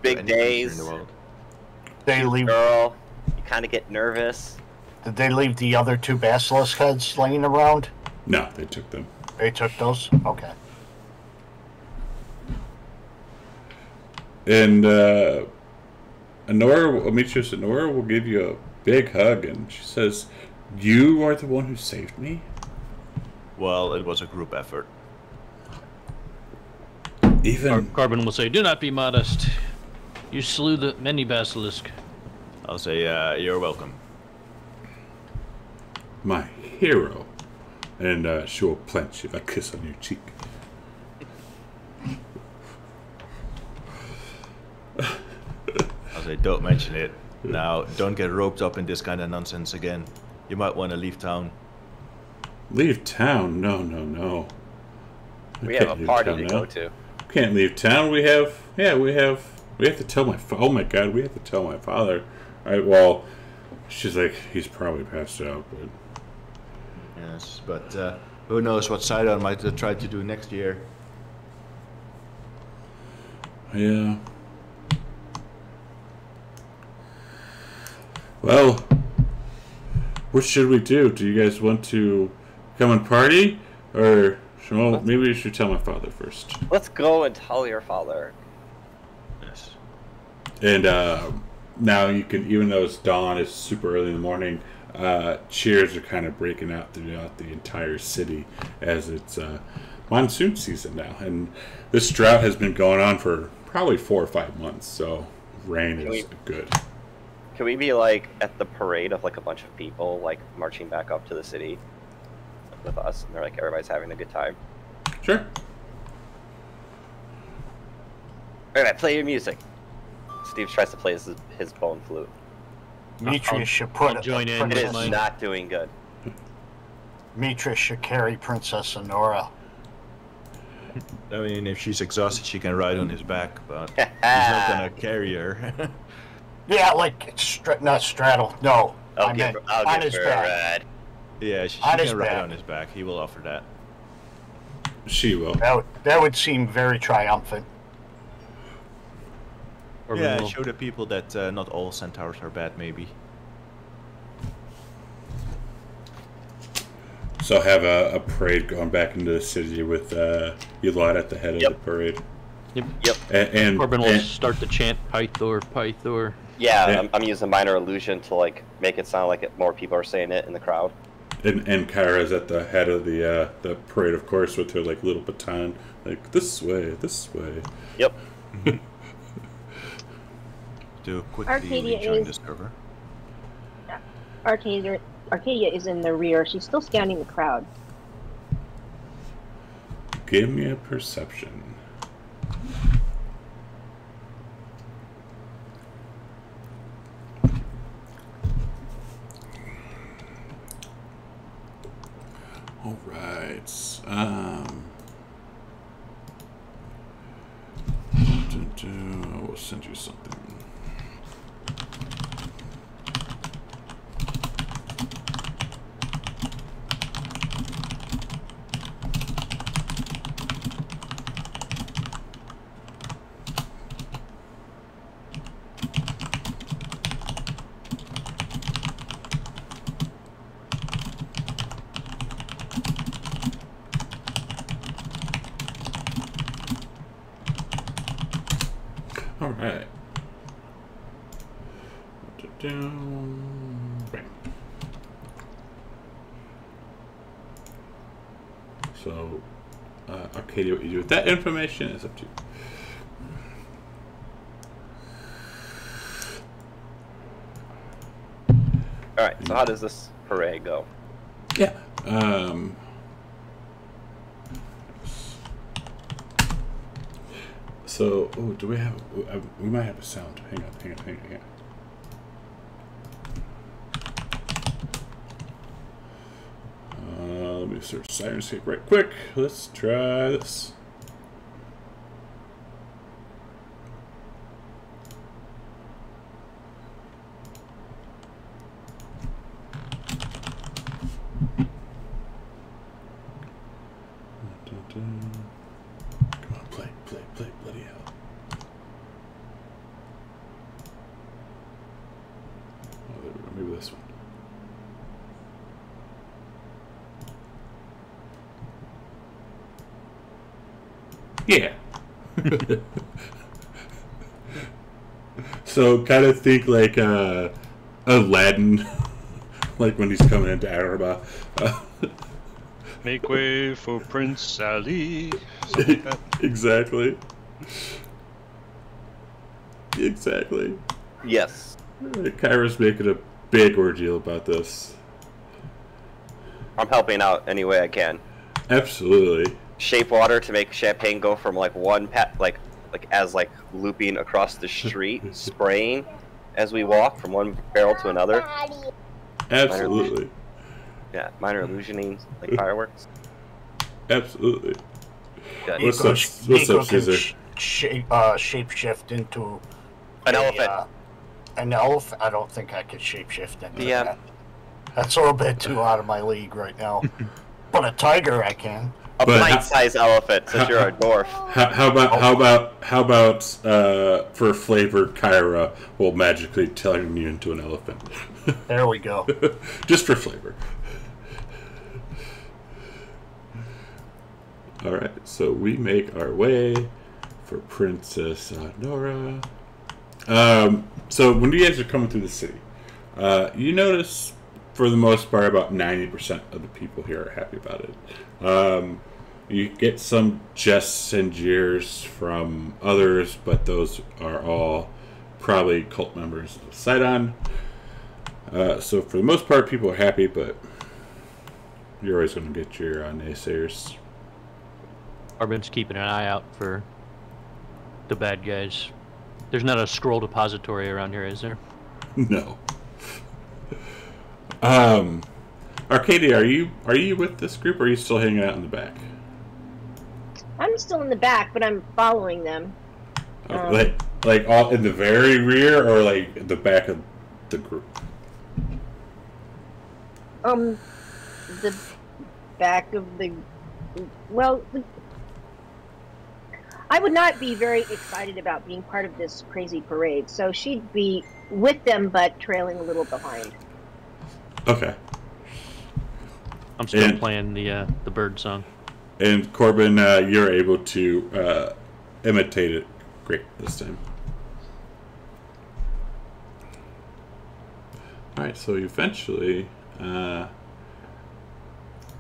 Big to any creature days. in the world. They leave. Girl, you kind of get nervous. Did they leave the other 2 basilisk heads laying around? No, they took them. They took those? Okay. And Amitrius Honora will give you a big hug, and she says, "You are the one who saved me?" Well, it was a group effort. Even Carbon will say, "Do not be modest. You slew the many basilisk." I'll say, you're welcome. my hero. And she will plant you a kiss on your cheek. I'll say, don't mention it. Now, don't get roped up in this kind of nonsense again. You might want to leave town. Leave town? No, no, no. We have a party to go to. Can't leave town. We have to tell my oh my god, we have to tell my father. Alright, well, she's like, he's probably passed out, but yes, but who knows what Sidon might try to do next year. yeah. Well, what should we do? Do you guys want to come and party? Or, well, maybe we should tell my father first. Let's go and tell your father. Yes. And now you can, even though it's dawn, it's super early in the morning, cheers are kind of breaking out throughout the entire city as it's monsoon season now. And this drought has been going on for probably 4 or 5 months, so rain is good. Can we be like at the parade of like a bunch of people like marching back up to the city with us, and they're like everybody's having a good time? Sure. Alright, play your music. Steve tries to play his bone flute. Demetrius should put I'll join in. It is Mine. not doing good. Demetrius should carry Princess Honora. I mean, if she's exhausted, she can ride on his back, but he's not gonna carry her. Yeah, like not straddle. No, I'll meant give on his her a back. ride. Yeah, she On his can ride back. on his back. He will offer that. She will. That would seem very triumphant. Or Yeah, we'll- show the people that not all centaurs are bad, maybe. So have a parade going back into the city with Elot at the head of the parade. Yep. Yep. And Corbin will start to chant Pythor, Pythor. Yeah, Yeah. I'm using minor illusion to like make it sound like more people are saying it in the crowd. And Kyra's at the head of the parade, of course, with her like little baton, like this way. Yep. To quickly Arcadia rejoin is- the server. Arcadia is in the rear. She's still scanning the crowd. give me a perception. All right. I will send you something. All right. Bam. So, Arcadia, what you do with that information is up to you. All right. So how does this parade go? Yeah. So, oh, do we have? We might have a sound. Hang on. Let me search Sirenscape right quick. Let's try this. Come on, play, bloody hell. Oh, there we go, maybe this one. Yeah. So kind of think like Aladdin, like when he's coming into Araba. Make way for Prince Ali. Something like that. Exactly. Exactly. Yes. Kyra's making a big ordeal about this. I'm helping out any way I can. Absolutely. Shape water to make champagne go from like one as looping across the street, spraying as we walk from one barrel to another. Absolutely. Minor illusioning, like fireworks. Absolutely. Good. What's up, Caesar? Shapeshift into An elephant. An elephant? I don't think I could shapeshift into Yeah. that. That's a little bit too out of my league right now. But a tiger, I can. A pint-sized elephant, since you're a dwarf. How about for flavor, Kyra will magically turn you into an elephant. There we go. Just for flavor. All right, so we make our way for Princess Nora. So when you guys are coming through the city, you notice, for the most part, about 90% of the people here are happy about it. You get some jests and jeers from others, but those are all probably cult members of Sidon. So for the most part, people are happy, but you're always going to get your naysayers. Arbin's keeping an eye out for the bad guys. There's not a scroll depository around here, is there? No. Arcadia, are you with this group, or are you still hanging out in the back? I'm still in the back, but I'm following them. Like all in the very rear, or like in the back of the group? The back of the... Well, I would not be very excited about being part of this crazy parade, so she'd be with them, but trailing a little behind. Okay. I'm still playing the bird song. And Corbin, you're able to imitate it great this time. Alright, so eventually,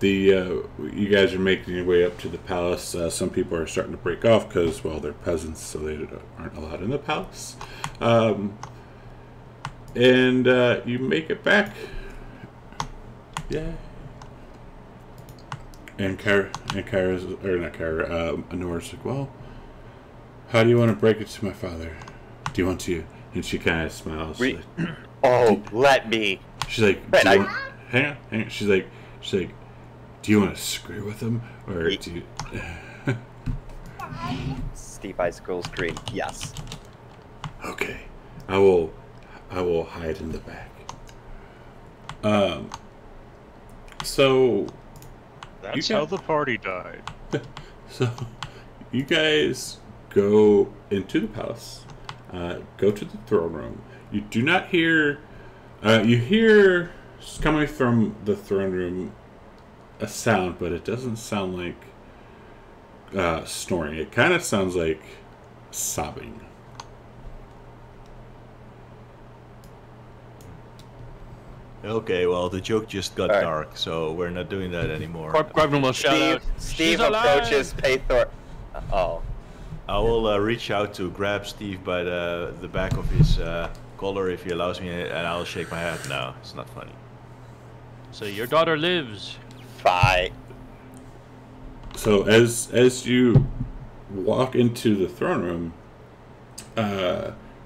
you guys are making your way up to the palace. Some people are starting to break off because, well, they're peasants, so they aren't allowed in the palace. And you make it back. Yeah. And Kyra's, or not Kyra, Honora's like, well, how do you want to break it to my father? Do you want to? And she kind of smiles. Let me. She's like, hang on. She's like, do you want to screw with him, or do you? Steve Eyes Girls Green. Yes. Okay, I will hide in the back. So. That's how the party died. So, you guys go into the palace. Go to the throne room. You do not hear. You hear coming from the throne room a sound, but it doesn't sound like snoring. It kind of sounds like sobbing. Okay, well, the joke just got dark, so we're not doing that anymore. Grabman will shout out. Steve approaches Paythor. Oh. I will reach out to grab Steve by the back of his collar if he allows me, and I'll shake my head. No, it's not funny. So your daughter lives. Bye. So as you walk into the throne room,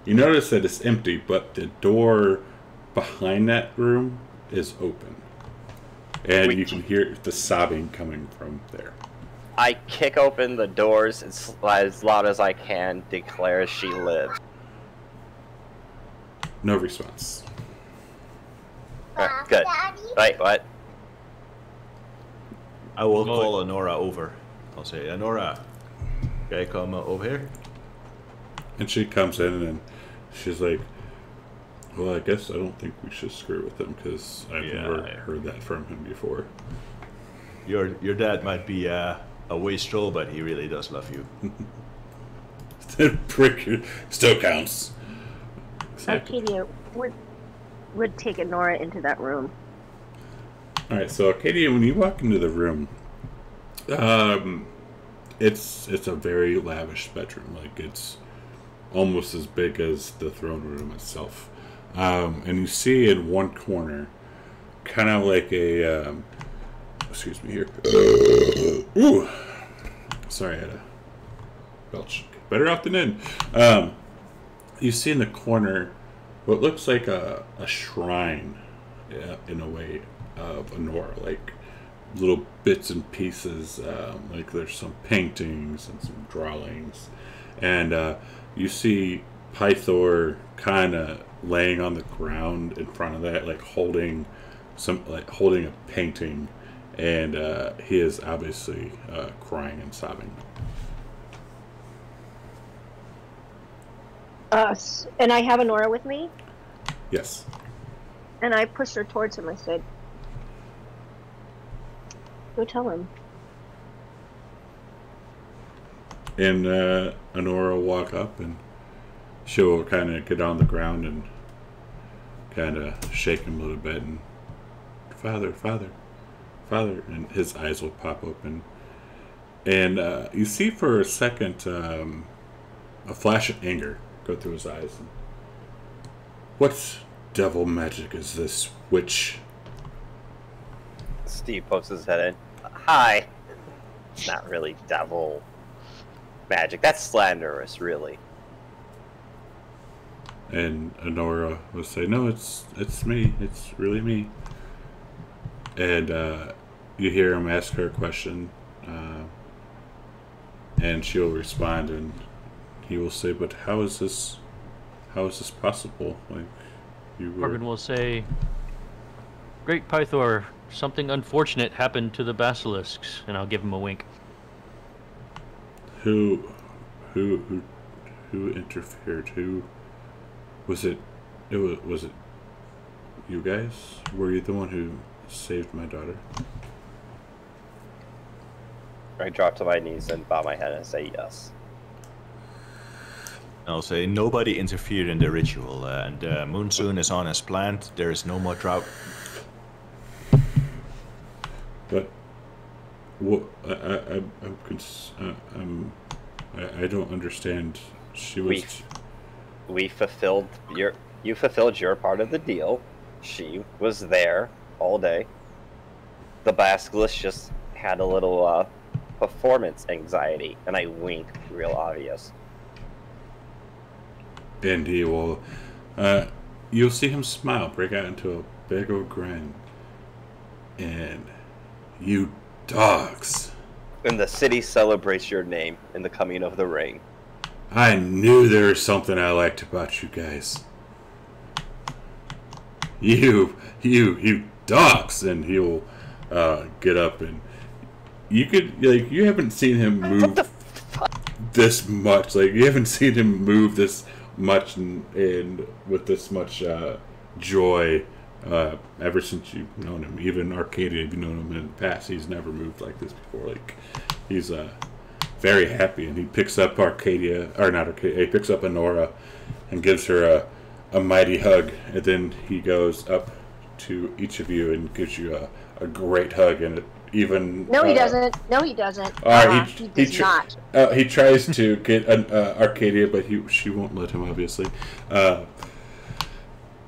you notice that it's empty, but the door behind that room is open, and you can hear the sobbing coming from there. I kick open the doors as loud as I can, declare she lives. No response. Good. Wait, what? I will call Honora over. I'll say, Honora, can I come over here? And she comes in and she's like, well, I guess I don't think we should screw with him because I've never heard that from him before. Your dad might be a wastrel, but he really does love you. That prick still counts. Arcadia would take Nora into that room. Alright, so Arcadia, when you walk into the room, it's a very lavish bedroom. Like, it's almost as big as the throne room itself. And you see in one corner, kind of like a, excuse me here. Ooh, sorry, I had a belch. Better out than in. You see in the corner what looks like a shrine, in a way, of Honora, like little bits and pieces. Like there's some paintings and some drawings, and you see Pythor kind of laying on the ground in front of that, like holding a painting, and he is obviously crying and sobbing. And I have Honora with me, Yes. and I pushed her towards him. I said, "Go tell him." And Honora will walk up and she'll kind of get on the ground and kind of shake him a little bit, and Father, and his eyes will pop open. And you see for a second a flash of anger go through his eyes. And, what devil magic is this, witch? Steve pokes his head in. Hi. It's not really devil magic. That's slanderous, really. And Honora will say, no, it's me. It's really me. And you hear him ask her a question, and she'll respond, and he will say, but how is this possible? Like, you were... Corbin will say, Great Pythor, something unfortunate happened to the basilisks, and I'll give him a wink. Who interfered? Who was it? Was it you guys? Were you the one who saved my daughter? I drop to my knees and bow my head and say yes. I'll say nobody interfered in the ritual, and monsoon is on as planned. There is no more drought. But what? I don't understand. She was. You fulfilled your part of the deal. She was there all day. The basilisk just had a little performance anxiety, and I wink, real obvious. And he will, you'll see him smile, break out into a big old grin. And you dogs. And the city celebrates your name in the coming of the ring. I knew there was something I liked about you guys. You dogs. And he'll get up, and you could, like, you haven't seen him move this much. Like, you haven't seen him move this much and with this much joy ever since you've known him. Even Arcadia, you've known him in the past, he's never moved like this before. Like, he's very happy, and he picks up Arcadia, or not Arcadia, he picks up Honora and gives her a mighty hug, and then he goes up to each of you and gives you a great hug, and even... No, he doesn't. No, he doesn't. He does not. He tries to get Arcadia, but she won't let him, obviously.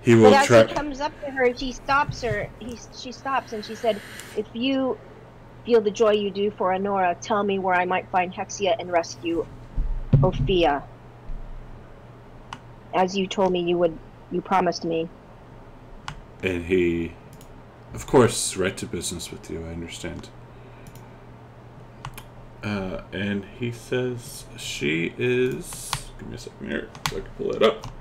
He will but as try... he comes up to her, she stops her. She stops, and she said, "If you feel the joy you do for Honora, tell me where I might find Hexia and rescue Ophia. As you told me you would, you promised me." And he, of course, right to business with you, I understand. And he says she is... Give me a second here so I can pull it up.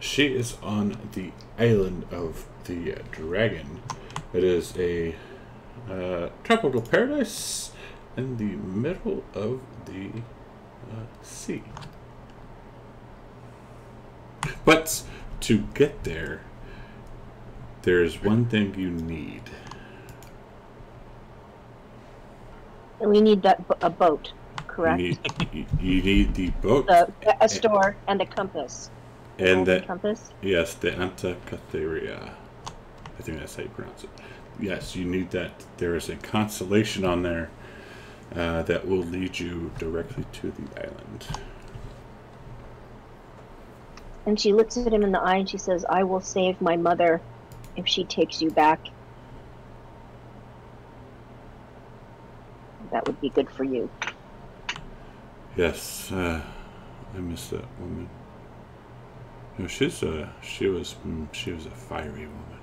She is on the island of the dragon. It is a tropical paradise in the middle of the sea. But to get there, there's one thing you need. And we need a boat, correct? You need the boat. A store and a compass. And that compass? Yes, the Antikythera. I think that's how you pronounce it. Yes, you need that. There is a constellation on there that will lead you directly to the island. And she looks at him in the eye and she says, "I will save my mother if she takes you back. That would be good for you." Yes, I miss that woman. You know, she was a fiery woman.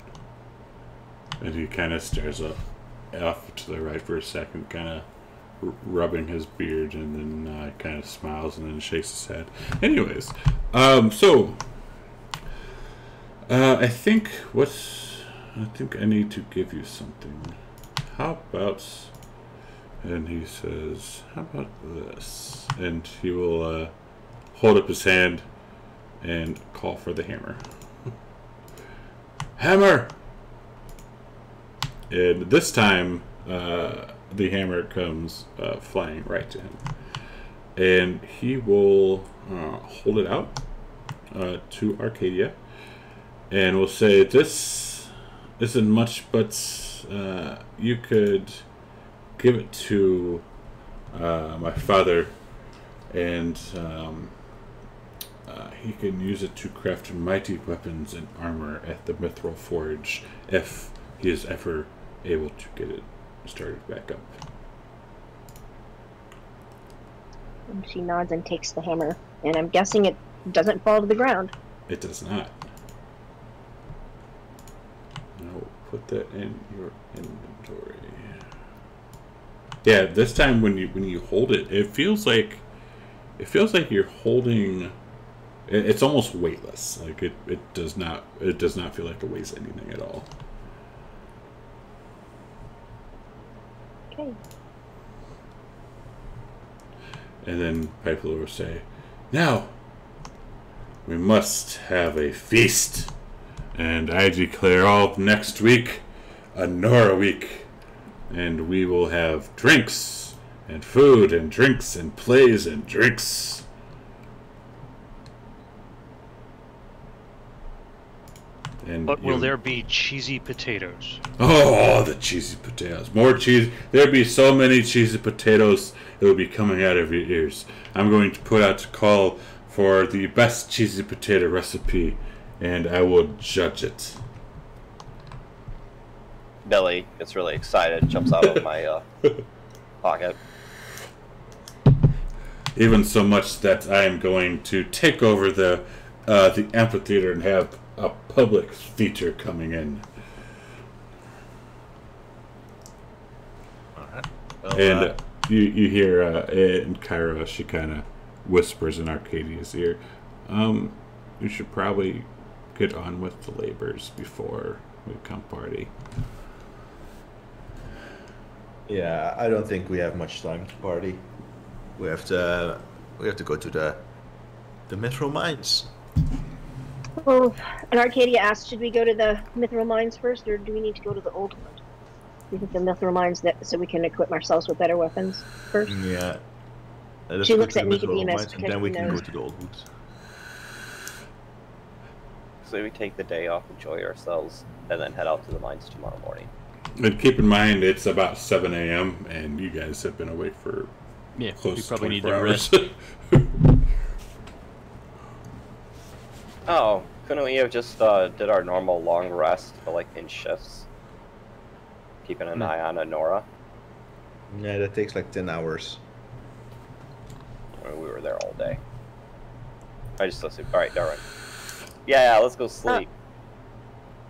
And he kind of stares up off to the right for a second, kind of rubbing his beard, and then kind of smiles and then shakes his head. Anyways, so I think I need to give you something. How about? And he says, "How about this?" And he will hold up his hand and call for the hammer. Hammer! And this time, the hammer comes flying right to him. And he will hold it out to Arcadia. And will say, "This isn't much, but you could give it to my father, and he can use it to craft mighty weapons and armor at the Mithril Forge if he is ever able to get it started back up." And she nods and takes the hammer. And I'm guessing it doesn't fall to the ground. It does not. No, put that in your inventory. Yeah, this time when you hold it, it feels like you're holding. It's almost weightless. Like it does not feel like it weighs anything at all. Okay. And then Piper will say, "Now we must have a feast, and I declare all next week a Nora week, and we will have drinks and food and drinks and plays and drinks." And But will there be cheesy potatoes? Oh, the cheesy potatoes. More cheese. There'd be so many cheesy potatoes, it would be coming out of your ears. I'm going to put out a call for the best cheesy potato recipe, and I will judge it. Billy gets really excited, jumps out of my pocket. Even so much that I am going to take over the amphitheater and have a public theater coming in. Alright. Well, And you hear in Kyra, she kind of whispers in Arcadia's ear, you should probably get on with the labors before we come party. yeah, I don't think we have much time to party. We have to go to the Metro Mines. Well, and Arcadia asked, should we go to the Mithril Mines first, or do we need to go to the Old Wood? Do you think the Mithril Mines, so we can equip ourselves with better weapons first? Yeah. Let's She go looks to at the Metro Nicodemus Mines, and because then we he can go knows. to the Old Woods. So we take the day off, enjoy ourselves, and then head out to the mines tomorrow morning. And keep in mind, it's about 7 a.m., and you guys have been awake for Yeah, close we to probably need 24 to hours. rest. Oh, couldn't we have just did our normal long rest, but like in shifts? Keeping an eye on Honora. Yeah, that takes like 10 hours. I mean, we were there all day. I just assumed. Alright, alright. Yeah, let's go sleep.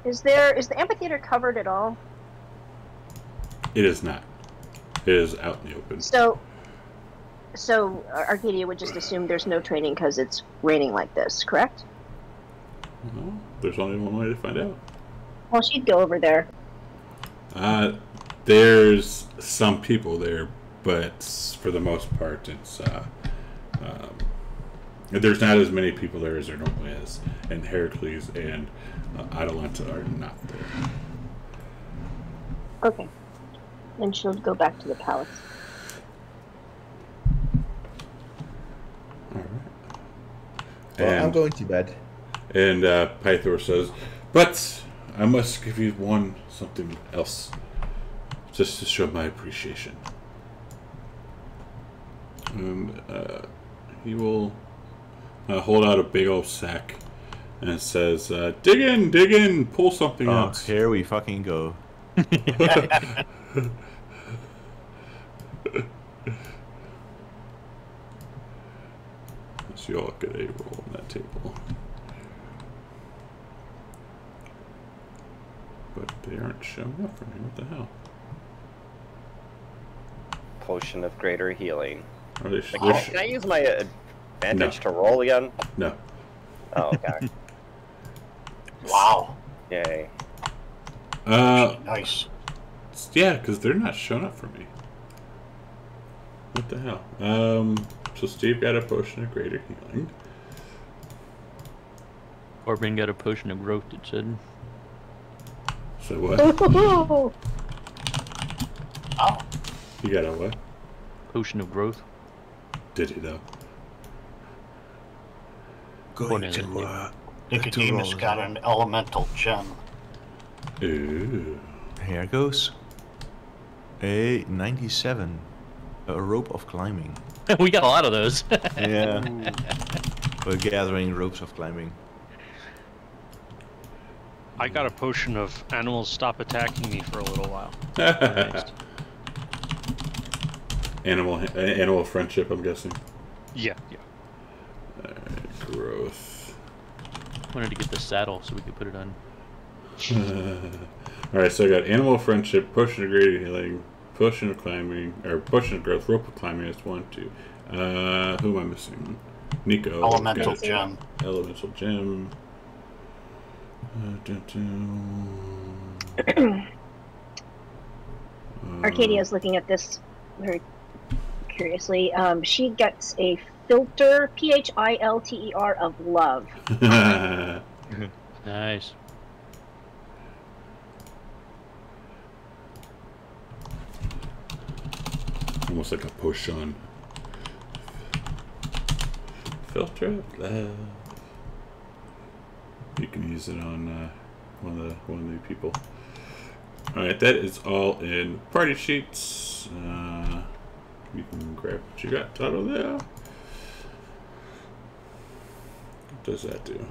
Is the amphitheater covered at all? It is not. It is out in the open. So Arcadia would just assume there's no training because it's raining like this, correct? Well, there's only one way to find out. Well, she'd go over there. There's some people there, but for the most part, it's there's not as many people there as there normally is, and Heracles and Atalanta are not there. Okay. Then she'll go back to the palace. All right. Well, I'm And, going to bed. and Pythor says, "But I must give you something else, just to show my appreciation." And he will hold out a big old sack, and it says, dig in, pull something Oh, out." here we fucking go. So you all get a roll on that table. But they aren't showing up for me. What the hell? Potion of greater healing. Are they Like, can I use my advantage to roll again? No. Oh, okay. Wow. Yay. Nice. Yeah, because they're not showing up for me. What the hell? So Steve got a potion of greater healing. Corbin got a potion of growth, it said. So what? Oh. You got a what? Potion of growth. Did he though? Going One to in Nicodemus got an elemental gem. Ooh. Here goes. A 97. A rope of climbing. We got a lot of those. Yeah. We're gathering ropes of climbing. I got a potion of animals stop attacking me for a little while. Nice. Animal friendship, I'm guessing. Yeah, yeah. Alright, growth. Wanted to get the saddle so we could put it on. Alright, so I got animal friendship, potion of greater healing, potion of climbing, or potion of growth, rope of climbing is 1, 2. Who am I missing? Nico. Elemental got gem. Elemental gem. Dun. Arcadia's looking at this very curiously. She gets a filter, Philter, of love. Nice. Almost like a potion. Filter of love. You can use it on one of the people. All right, that is all in party sheets. You can grab what you got out of there. What does that do?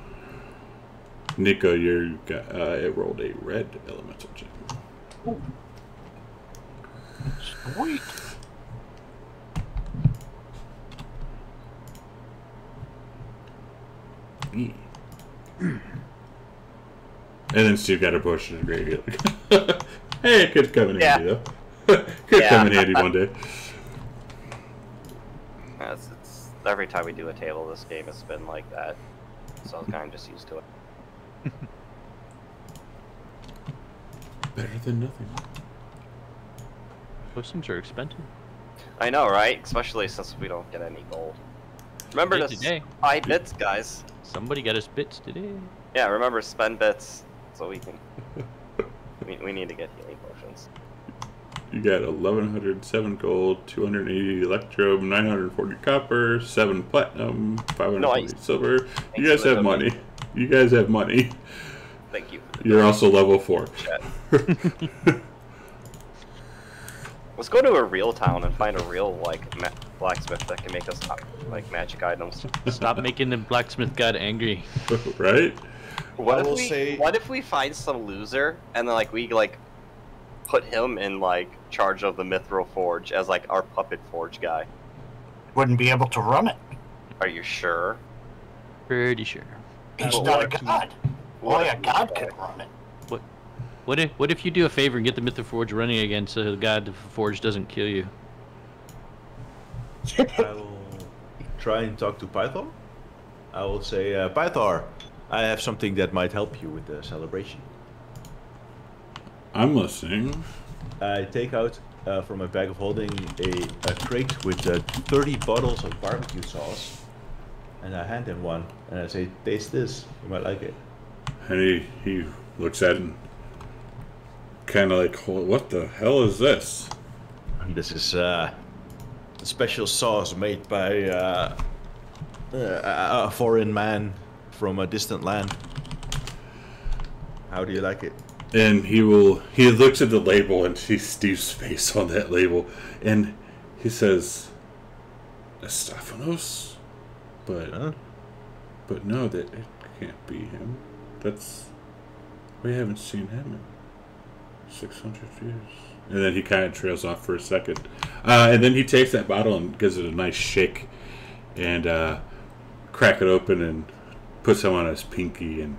Nico, it rolled a red elemental gem. Ooh. Sweet. And then Steve got a push to the graveyard. Hey, it could come in handy though. Could come in handy one day. It's every time we do a table, this game has been like that, so I'm kind of just used to it. Better than nothing. Potions are expensive. I know, right? Especially since we don't get any gold. Remember to Today. buy bits, guys. Somebody got us bits today. Yeah, remember spend bits so we can. we need to get healing potions. You got 1,107 gold, 280 electro, 940 copper, 7 platinum, 520 silver. You guys have money. You guys have money. Thank you. You're also level 4. Let's go to a real town and find a real blacksmith that can make us magic items. Stop making the blacksmith god angry. Right? What if we find some loser and then we put him in charge of the Mithril Forge as our puppet forge guy? Wouldn't be able to run it. Are you sure? Pretty sure. He's not a god. Only a god can run it. What if you do a favor and get the Mithril Forge running again so the god of the forge doesn't kill you? I will try and talk to Pythor. I will say, Pythor, I have something that might help you with the celebration. I'm listening. I take out from my bag of holding a crate with 30 bottles of barbecue sauce, and I hand him one, and I say, taste this, you might like it. And he looks at it and kind of what the hell is this? And this is a special sauce made by a foreign man from a distant land. How do you like it? And he looks at the label and sees Steve's face on that label, and he says, Estephanos? But no, that it can't be him. We haven't seen him in 600 years. And then he kind of trails off for a second. And then he takes that bottle and gives it a nice shake and crack it open and puts some on his pinky, and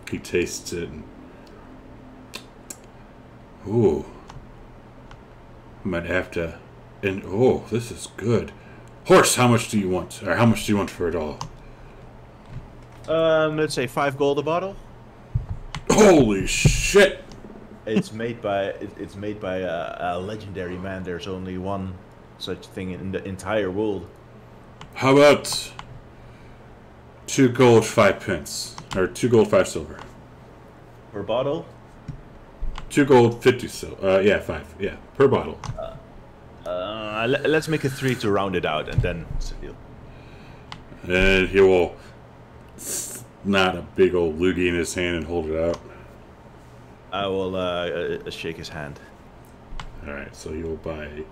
he tastes it. And, ooh. Might have to... And, oh, this is good. Horse, how much do you want? Or how much do you want for it all? Let's say 5 gold a bottle. Holy shit! It's made by a legendary man. There's only one such thing in the entire world. How about 2 gold 5 pence, or 2 gold 5 silver? Per bottle? 2 gold 50 silver. Yeah, 5. Yeah, per bottle. Let's make it 3 to round it out, and then it's a deal. And he will snot a big old loogie in his hand and hold it out. I will shake his hand. Alright, so you'll buy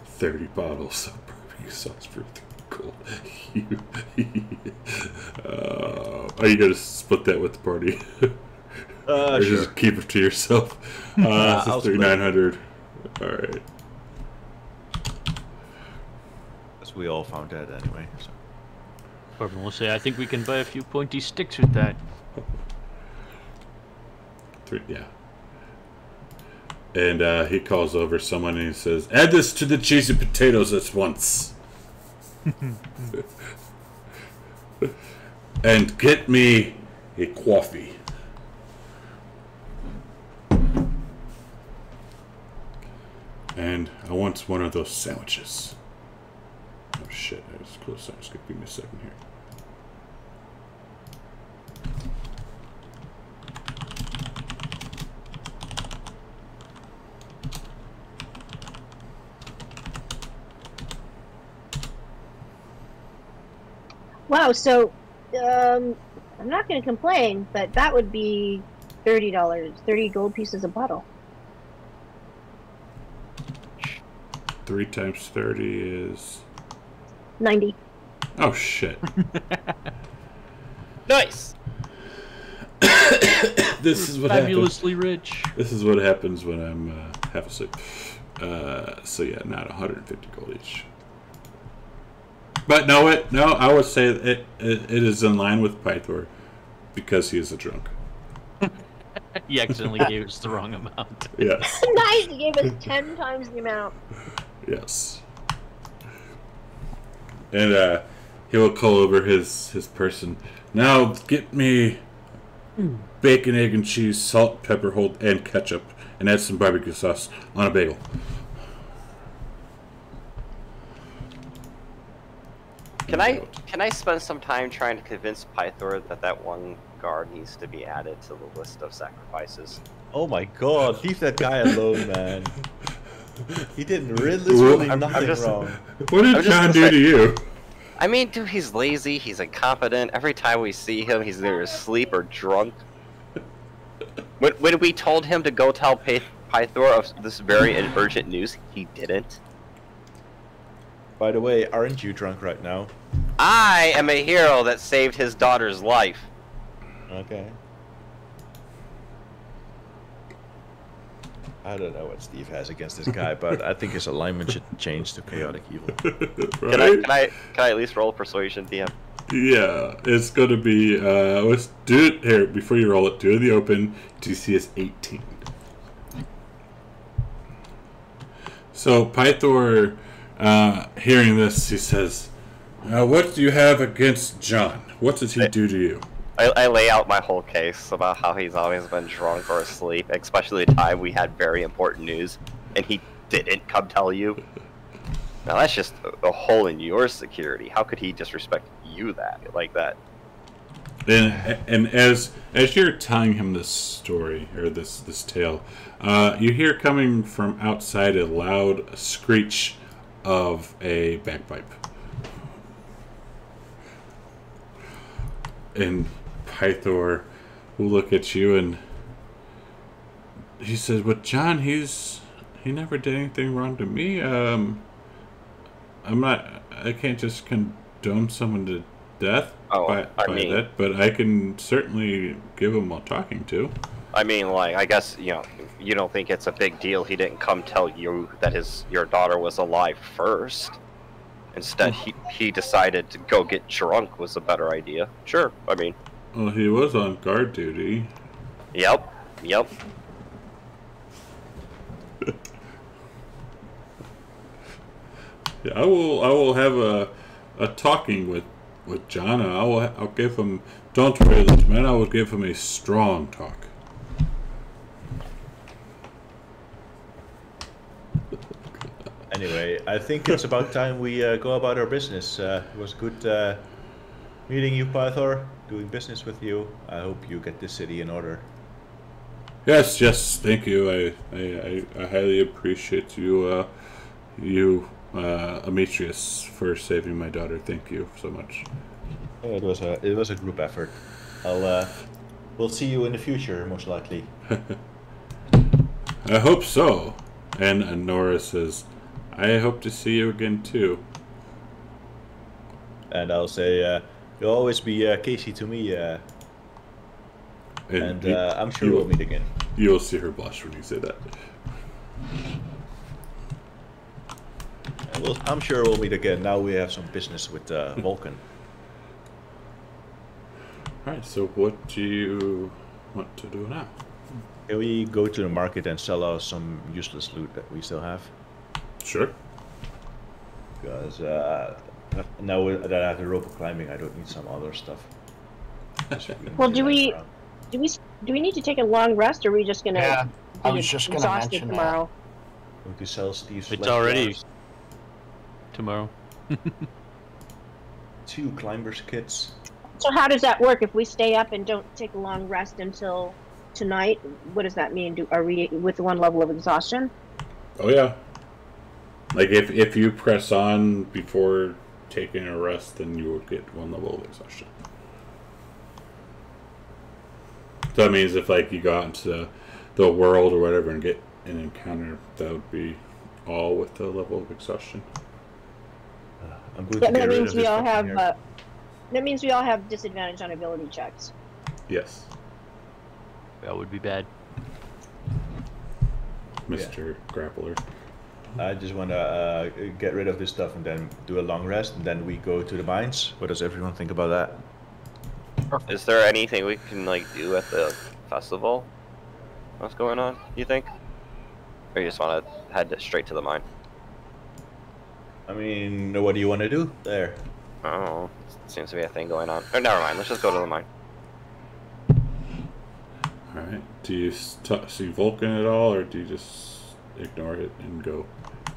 30 bottles of barbecue sauce for 3 gold. Are you going to split that with the party? Or Sure. just keep it to yourself? So 3,900. Alright. As we all found out anyway. So. Corbin will say, I think we can buy a few pointy sticks with that. 3, yeah. And he calls over someone and he says, add this to the cheesy potatoes at once. And get me a coffee. And I want one of those sandwiches. Oh shit, that was close. I'm just gonna give me a second here. Wow, so I'm not going to complain, but that would be $30, 30 gold pieces a bottle. 3 times 30 is 90. Oh shit. Nice. This is what fabulously rich. This is what happens when I'm half asleep. So yeah, not 150 gold each. But no, I would say it is in line with Pythor because he is a drunk. He accidentally gave us the wrong amount. Yes. Nice! He gave us 10 times the amount. Yes. And he will call over his person. Now get me bacon, egg, and cheese, salt, pepper, and ketchup, and add some barbecue sauce on a bagel. Can I spend some time trying to convince Pythor that one guard needs to be added to the list of sacrifices? Oh my god, leave that guy alone, man. He did literally nothing wrong. What did John do to you? I mean, dude, he's lazy, he's incompetent. Every time we see him, he's either asleep or drunk. When we told him to go tell Pythor of this very urgent news, he didn't. By the way, aren't you drunk right now? I am a hero that saved his daughter's life. Okay. I don't know what Steve has against this guy, but I think his alignment should change to chaotic evil. Right? Can I at least roll persuasion, DM? Yeah, it's gonna be. Let's do it here before you roll it. Do it in the open. DC is 18. So Pythor, hearing this, he says, "What do you have against John? What did he do to you?" I lay out my whole case about how he's always been drunk or asleep, especially the time we had very important news, and he didn't come tell you. Now that's just a hole in your security. How could he disrespect you like that? And as you're telling him this story or this tale, you hear coming from outside a loud screech of a bagpipe. And Pythor will look at you and he says, "But John, he never did anything wrong to me. I can't just condone someone to death by that, but I can certainly give him a talking to." I mean, like, I guess, you don't think it's a big deal he didn't come tell you that your daughter was alive first. Instead, he decided to go get drunk was a better idea. Sure, I mean. Well, he was on guard duty. Yep. Yeah, I will have a talking with John. I'll give him. Don't worry, man. I will give him a strong talk. Anyway, I think it's about time we go about our business. It was good meeting you, Pythor, doing business with you. I hope you get this city in order. Yes, thank you. I highly appreciate you, Amitrius, for saving my daughter. Thank you so much. It was a group effort. We'll see you in the future, most likely. I hope so. And Nora says, "I hope to see you again too." And I'll say, you'll always be Casey to me. And I'm sure we'll meet again. You'll see her blush when you say that. I'm sure we'll meet again. Now we have some business with Vulcan. Alright, so what do you want to do now? Can we go to the market and sell out some useless loot that we still have? Sure. Because now that I have the rope climbing, I don't need some other stuff. Well, do we need to take a long rest, or are we just gonna? Yeah, I was just gonna exhausted mention tomorrow? We could sell Steve's. It's already tomorrow. 2 climbers kits. So how does that work? If we stay up and don't take a long rest until tonight, what does that mean? Are we with 1 level of exhaustion? Oh yeah. Like if you press on before taking a rest, then you would get 1 level of exhaustion. So that means if like you go out into the world or whatever and get an encounter, that would be all with the level of exhaustion. I'm going Yeah, to get that rid means of we this all fucking have. hair. That means we all have disadvantage on ability checks. Yes, That would be bad. Mr. Grappler. I just want to get rid of this stuff and then do a long rest, and then we go to the mines. What does everyone think about that? Is there anything we can like do at the festival? What's going on? You think? Or you just want to head straight to the mine? I mean, what do you want to do there? Oh, seems to be a thing going on. Or never mind. Let's just go to the mine. All right. Do you see Vulcan at all, or do you just ignore it and go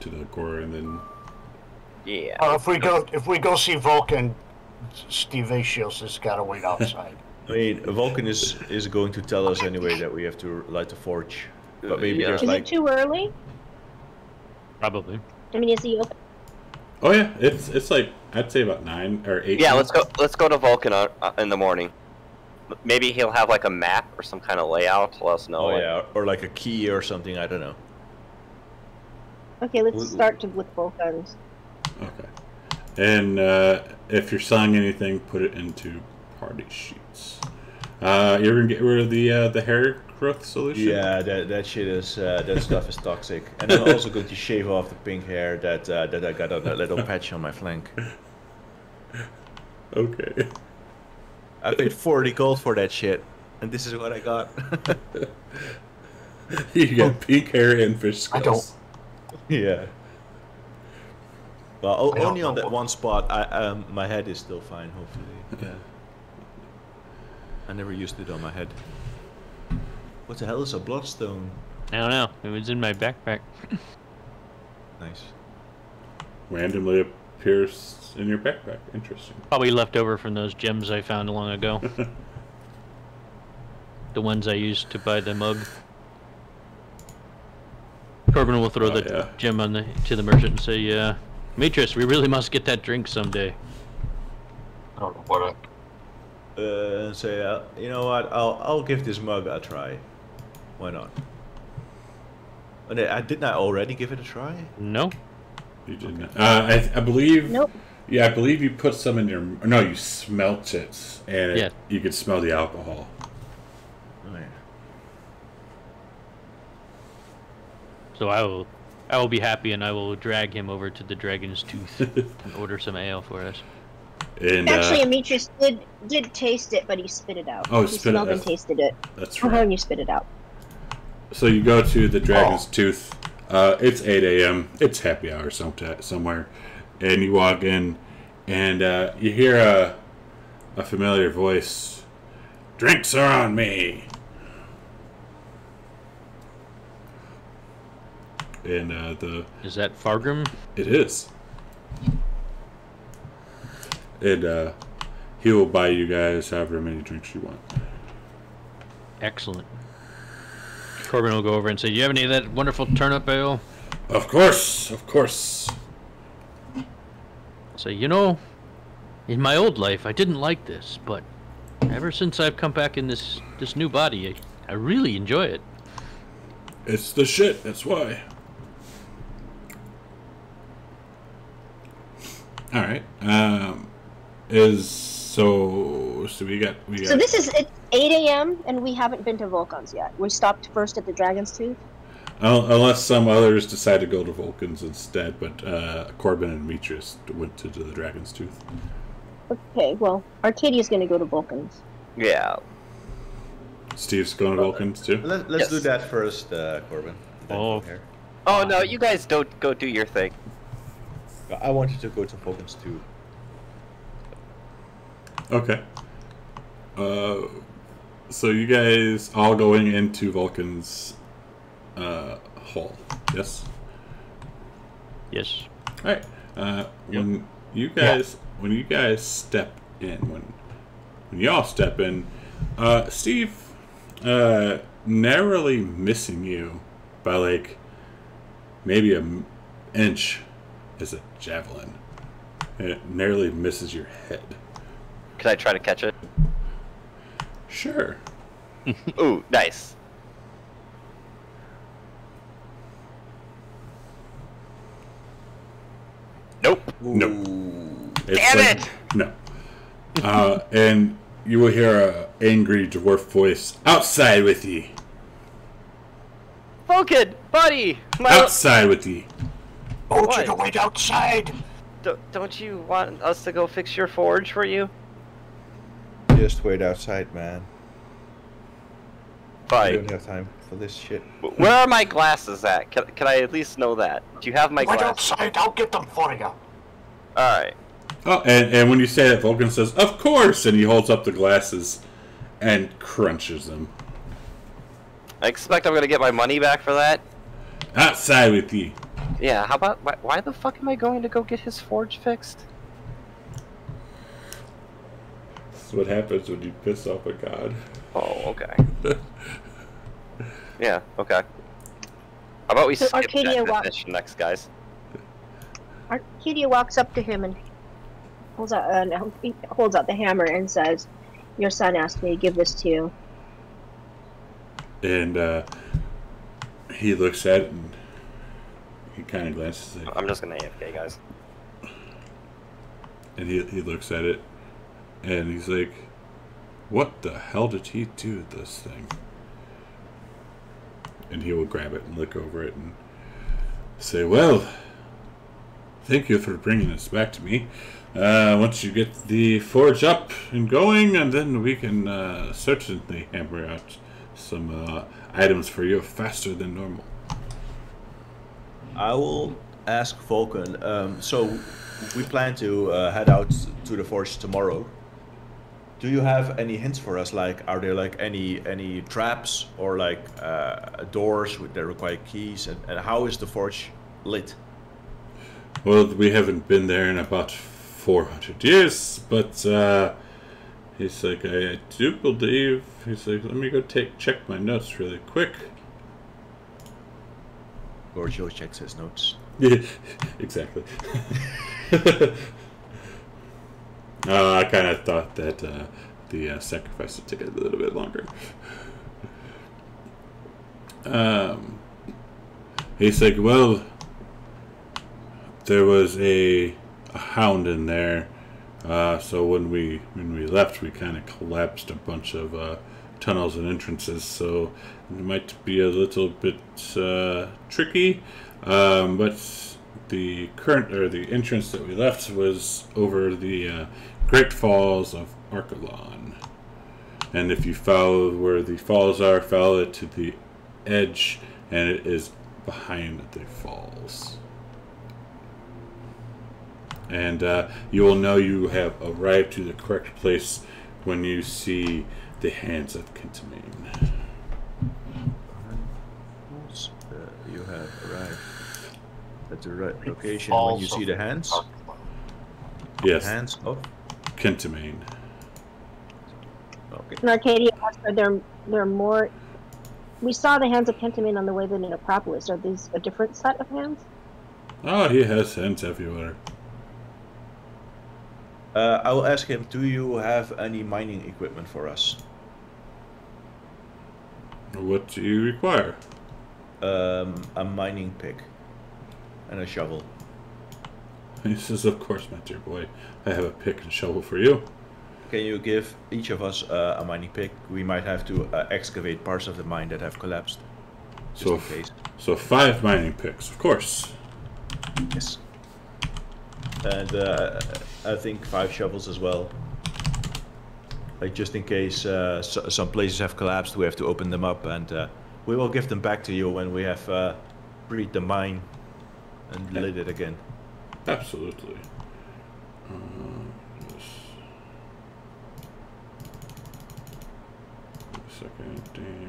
to the core and then? Yeah. If we go see Vulcan, Steve Ashios has got to wait outside. I mean, Vulcan is going to tell us anyway that we have to light the forge. But maybe Yeah. there's Is like... it too early? Probably. I mean, is he open? Oh yeah, it's like I'd say about 9 or 8. Yeah. Let's go to Vulcan in the morning. Maybe he'll have like a map or some kind of layout to let us know. Oh like- yeah, or like a key or something, I don't know. Okay, let's start with both guns. Okay. And if you're selling anything, put it into party sheets. You're gonna get rid of the hair growth solution. Yeah, that shit is that stuff is toxic. And I'm also going to shave off the pink hair that I got on that little patch on my flank. Okay. I paid 40 gold for that shit, and this is what I got. You got pink hair and fish I scales. Yeah. Well, I don't only on know. that one spot. My head is still fine, hopefully. Yeah. I never used it on my head. What the hell is a bloodstone? I don't know. It was in my backpack. Nice. Randomly appears in your backpack. Interesting. Probably left over from those gems I found long ago. The ones I used to buy the mug. Corbin will throw the gem to the merchant and say, Demetrius, we really must get that drink someday. I don't know what Say, you know what? I'll give this mug a try. Why not? And didn't I already give it a try? No. You didn't. I believe. Nope. Yeah, I believe you put some in your. No, you smelt it, and Yeah. you could smell the alcohol. Oh, yeah. So I will be happy, and I will drag him over to the Dragon's Tooth and order some ale for us. And Actually, Demetrius did taste it, but he spit it out. Oh, he spit it- smelled and that's- tasted it. that's Uh-huh, right. and you spit it out. So you go to the Dragon's Tooth. It's 8 a.m. It's happy hour somewhere, and you walk in, and you hear a familiar voice. Drinks are on me. And Is that Fargrim? it is. And he will buy you guys however many drinks you want. Excellent. Corbin will go over and say, "Do you have any of that wonderful turnip ale?" Of course, of course. Say, in my old life, I didn't like this, but ever since I've come back in this new body, I really enjoy it. It's the shit. That's why. All right. So we got. So it's 8 a.m. and we haven't been to Vulcan's yet. We stopped first at the Dragon's Tooth. Unless some others decide to go to Vulcan's instead, but Corbin and Demetrius went to the Dragon's Tooth. Okay, well, Arcadia's going to go to Vulcan's. Yeah. Steve's going to Vulcan's too. Let's Yes. do that first, Corbin. Then Oh. go here. Oh no, you guys don't go do your thing. I wanted to go to Vulcan's too. Okay. So you guys all going into Vulcan's hall? Yes. Yes. All right. When you guys step in, when y'all step in, Steve, narrowly missing you by like maybe an inch is a javelin. And it narrowly misses your head. Can I try to catch it? Sure. Ooh, nice. Nope. No. Ooh. Damn it! No. And you will hear a angry dwarf voice. Outside with ye. Vulcan, buddy! Outside with ye. Told you What? to wait outside. Don't you want us to go fix your forge for you? Just wait outside, man. I Fine. don't have time for this shit. Where are my glasses at? Can I at least know that? Do you have my Wait glasses? outside. I'll get them for you. Alright. Oh, and when you say that, Vulcan says, "Of course!" and he holds up the glasses and crunches them. I expect I'm gonna get my money back for that. Outside with ye. Yeah, how about... Why the fuck am I going to go get his forge fixed? That's what happens when you piss off a god. Oh, okay. Yeah, okay. How about we So skip Arcadia that walk- mission next, guys? Arcadia walks up to him and holds out the hammer and says, "Your son asked me to give this to you." And he looks at it and he kind of glances at it. I'm just gonna AFK, guys. And he looks at it and he's like, "What the hell did he do with this thing?" And he will grab it and look over it and say, "Well, thank you for bringing this back to me. Once you get the forge up and going, and then we can certainly hammer out some items for you faster than normal." I will ask Vulcan. So we plan to head out to the forge tomorrow. Do you have any hints for us? Like, are there like any traps or like doors that require keys? And how is the forge lit? Well, we haven't been there in about 400 years, but he's like, I do believe. He's like, let me go check my notes really quick. Gorgio checks his notes. Yeah, exactly. I kind of thought that the sacrifice would take a little bit longer. He's like, well, there was a hound in there, so when we left, we kind of collapsed a bunch of tunnels and entrances, so it might be a little bit tricky, but the entrance that we left was over the Great Falls of Archelon. And if you follow where the falls are, follow it to the edge, and it is behind the falls. And you will know you have arrived to the correct place when you see the hands of Kintamine. You have arrived at the right location when you see the hands. Yes, Hands of. Kintamine. Okay. And Arcadia asked, "Are there more? We saw the hands of Pentamine on the way to the necropolis. Are these a different set of hands?" Oh, he has hands everywhere. I will ask him, do you have any mining equipment for us? What do you require? A mining pick and a shovel. He says, of course, my dear boy. I have a pick and shovel for you. Can you give each of us a mining pick? We might have to excavate parts of the mine that have collapsed. Just in case. So 5 mining picks, of course. Yes. And I think 5 shovels as well. Like just in case some places have collapsed, we have to open them up, and we will give them back to you when we have freed the mine and lit it again. Absolutely. Second,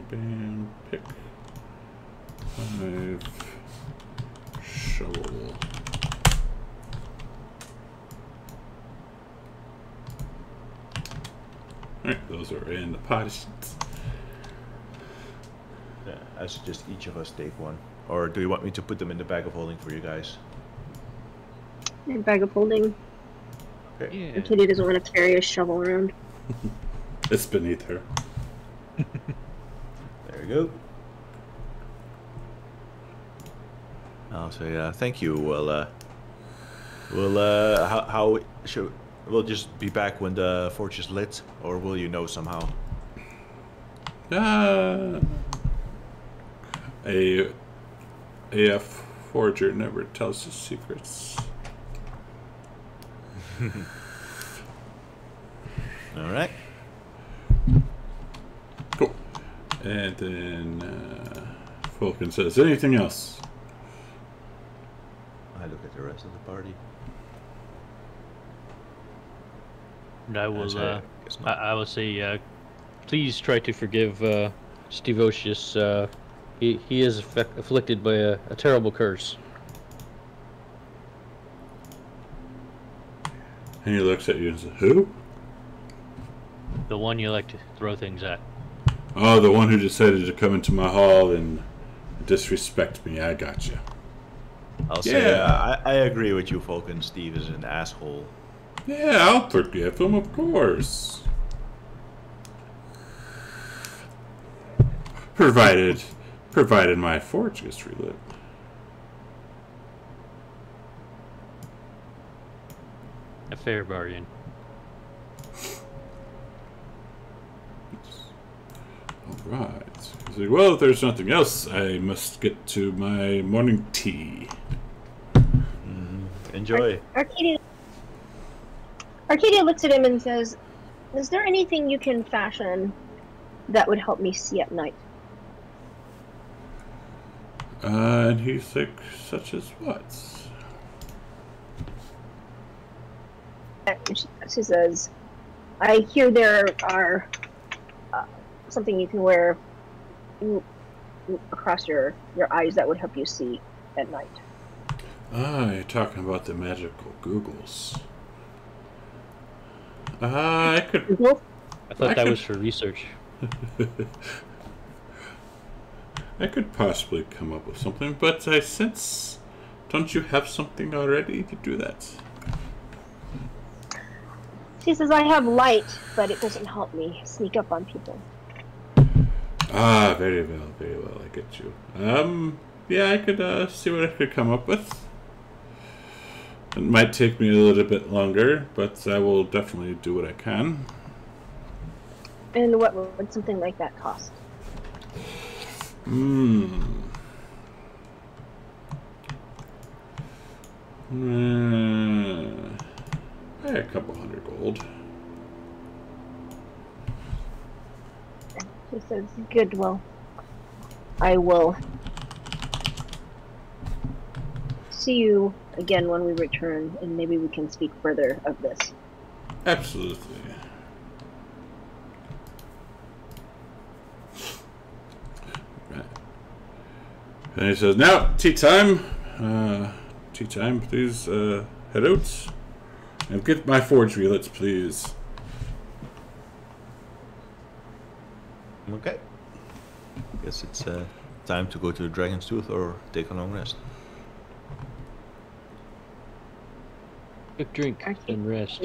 bam, pick. 5 shovel. Alright, those are in the pot. Yeah, I suggest each of us take one. Or do you want me to put them in the bag of holding for you guys? A bag of holding. Okay. Yeah. Arcadia doesn't want to carry a shovel around. It's beneath her. There we go. I'll say thank you. How should we'll just be back when the forge is lit, or will you know somehow? A forger never tells his secrets. All right. Cool. And then Falcon says, anything else? I look at the rest of the party. And I will. Guess not. I will say, please try to forgive Stevocius. He is afflicted by a terrible curse. And he looks at you and says, who? The one you like to throw things at. Oh, the one who decided to come into my hall and disrespect me. I got you. I'll say I agree with you, Falcon. Steve is an asshole. Yeah, I'll forgive him, of course. Provided my forge gets relit. A fair bargain. Alright. He's like, well, if there's nothing else, I must get to my morning tea. Enjoy. Arcadia looks at him and says, is there anything you can fashion that would help me see at night? And he's like, such as what? She says, I hear there are something you can wear across your eyes that would help you see at night. Ah, you're talking about the magical googles. I could... I thought that was for research. I could possibly come up with something, but I sense... Don't you have something already to do that? She says, I have light, but it doesn't help me sneak up on people. Ah, very well, I get you. Yeah, I could see what I could come up with. It might take me a little bit longer, but I will definitely do what I can. And what would something like that cost? A couple hundred gold. She says, good, well, I will see you again when we return, and maybe we can speak further of this. Absolutely. Right. And he says, now, tea time. Please head out. And get my forge relets, please. Okay. Guess it's time to go to the Dragon's Tooth or take a long rest. Quick drink and rest.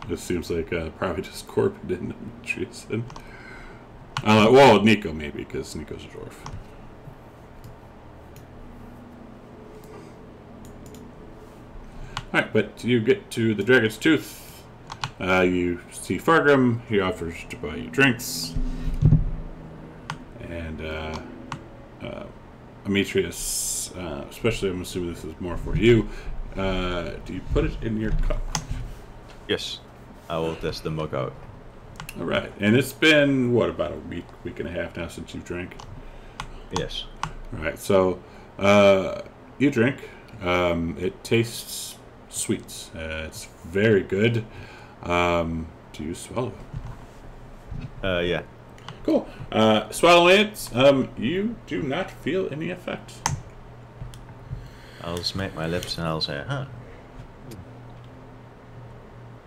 This seems like probably just Corbin and Treason. Well, Nico maybe, because Nico's a dwarf. Alright, but you get to the Dragon's Tooth. You see Fargrim. He offers to buy you drinks. And Demetrius, especially I'm assuming this is more for you. Do you put it in your cup? Yes. I will test the mug out. Alright, and it's been, what, about a week and a half now since you drank? Yes. Alright, so you drink. It tastes sweet. It's very good. Do you swallow it? Yeah. Cool. Swallowing it, you do not feel any effect. I'll smack my lips and I'll say, huh.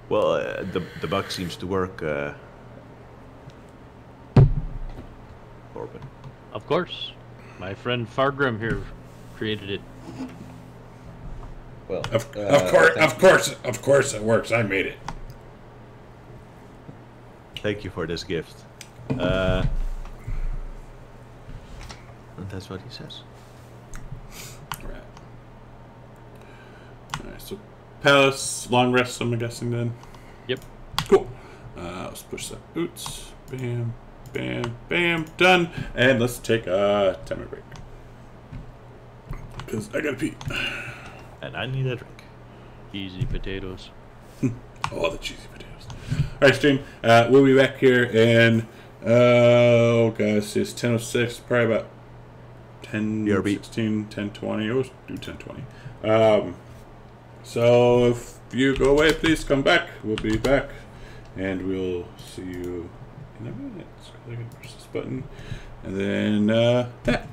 Well, the bug seems to work, Corbin. Of course. My friend Fargrim here created it. Well, Of course it works. I made it. Thank you for this gift. And that's what he says. Alright. Alright, so Palace, long rest, I'm guessing then. Yep. Cool. Let's push that. Oots. Bam, bam, bam. Done. And let's take a 10-minute break. Because I gotta pee. And I need a drink. Easy potatoes. Oh, the cheesy potatoes. Alright, stream. We'll be back here in, oh gosh, it's 10:06. Probably about 10:16, 10:20. Let's do 10:20. So if you go away, please come back. We'll be back. And we'll see you in a minute. So I can push this button. And then, that.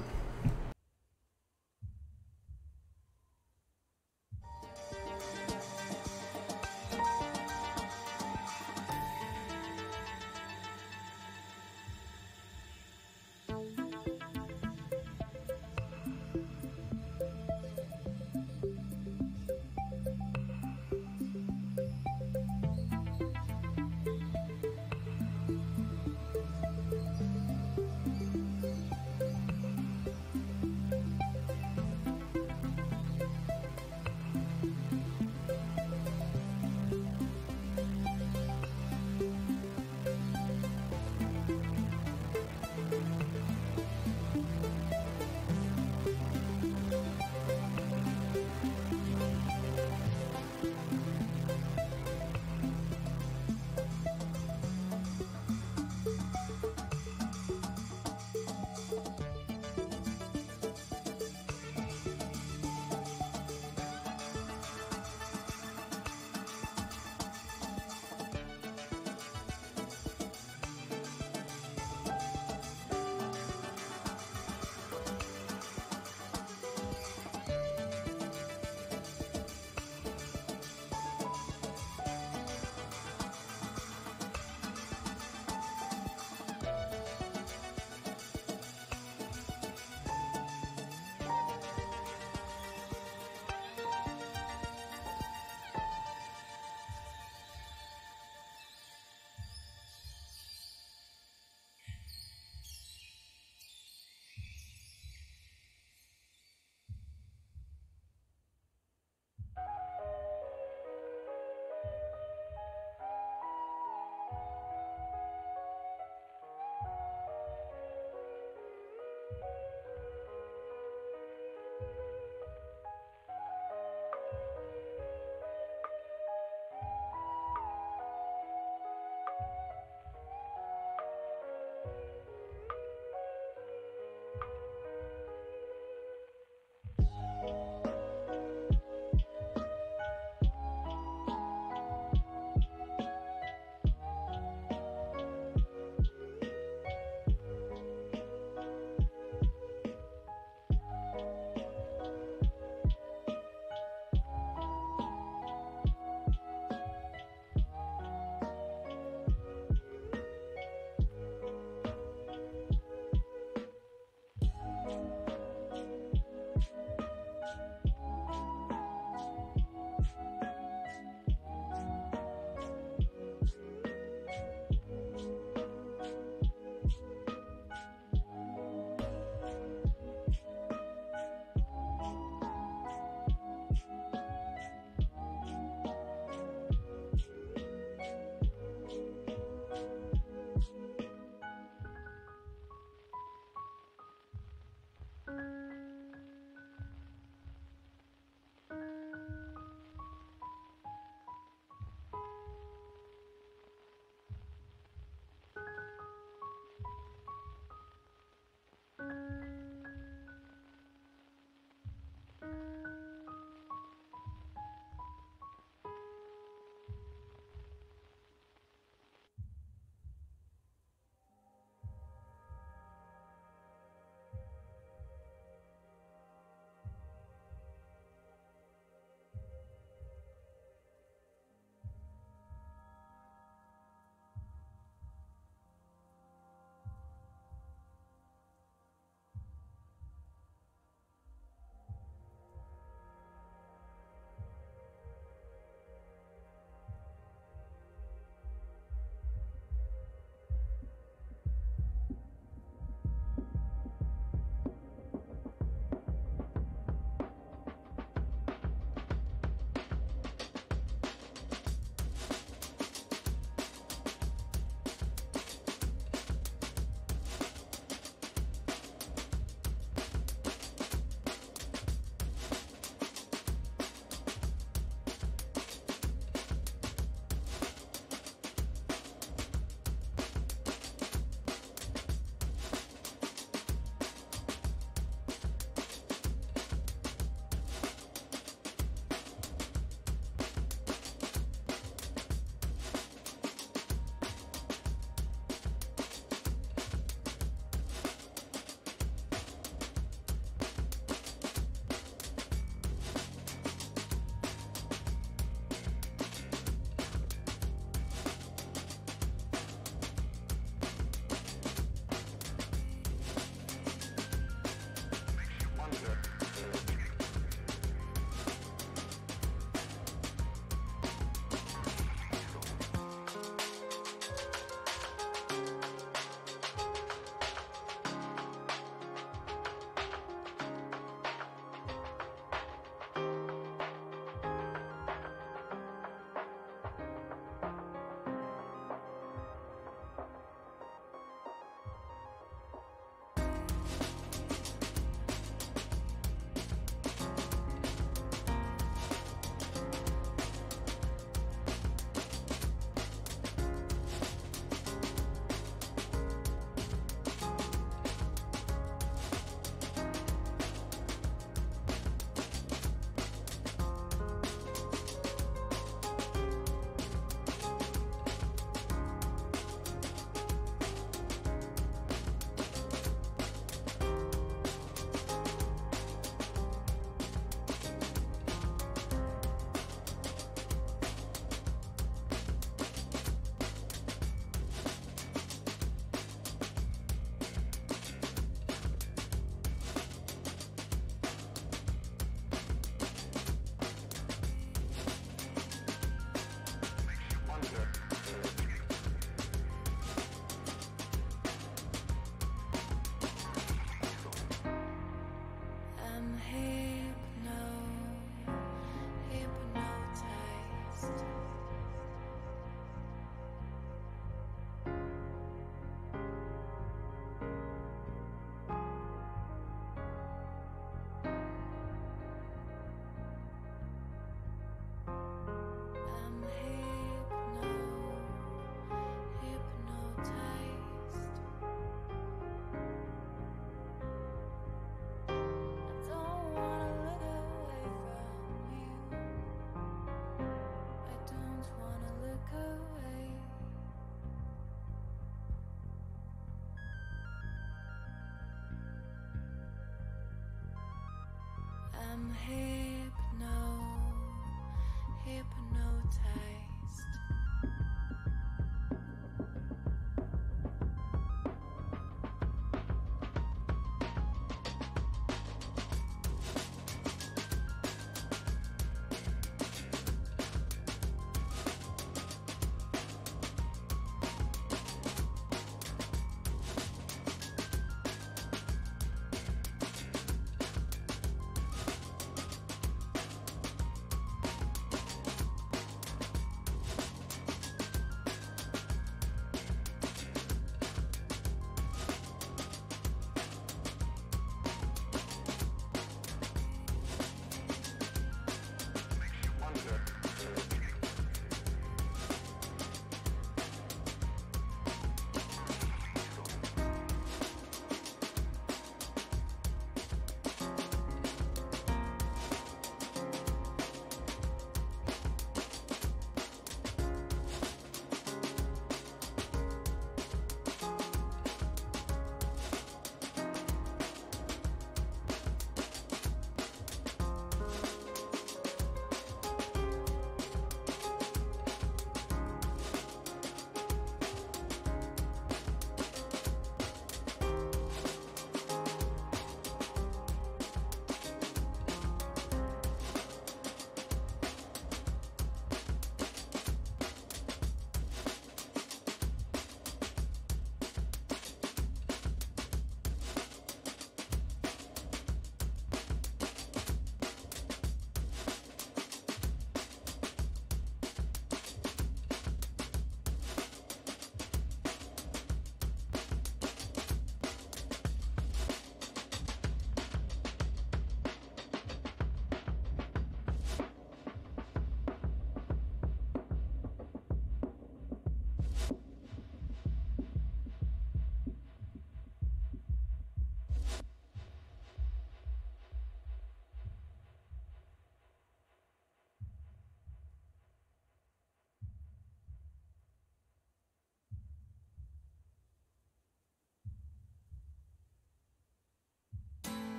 hypnotized.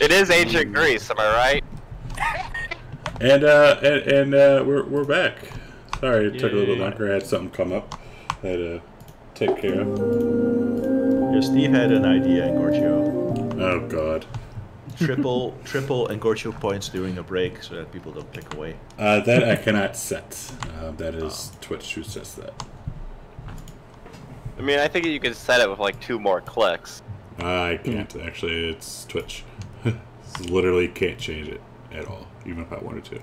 It is ancient Greece, am I right? And we're back. Sorry, it took a little bit longer. I had something come up. I had to take care of. Yeah, Steve had an idea, Engorgio. Oh God. Triple Engorgio points during a break so that people don't click away. That I cannot set. That is Twitch who sets that. I mean, I think you could set it with like 2 more clicks. I can't actually. It's Twitch. Literally can't change it at all, even if I wanted to.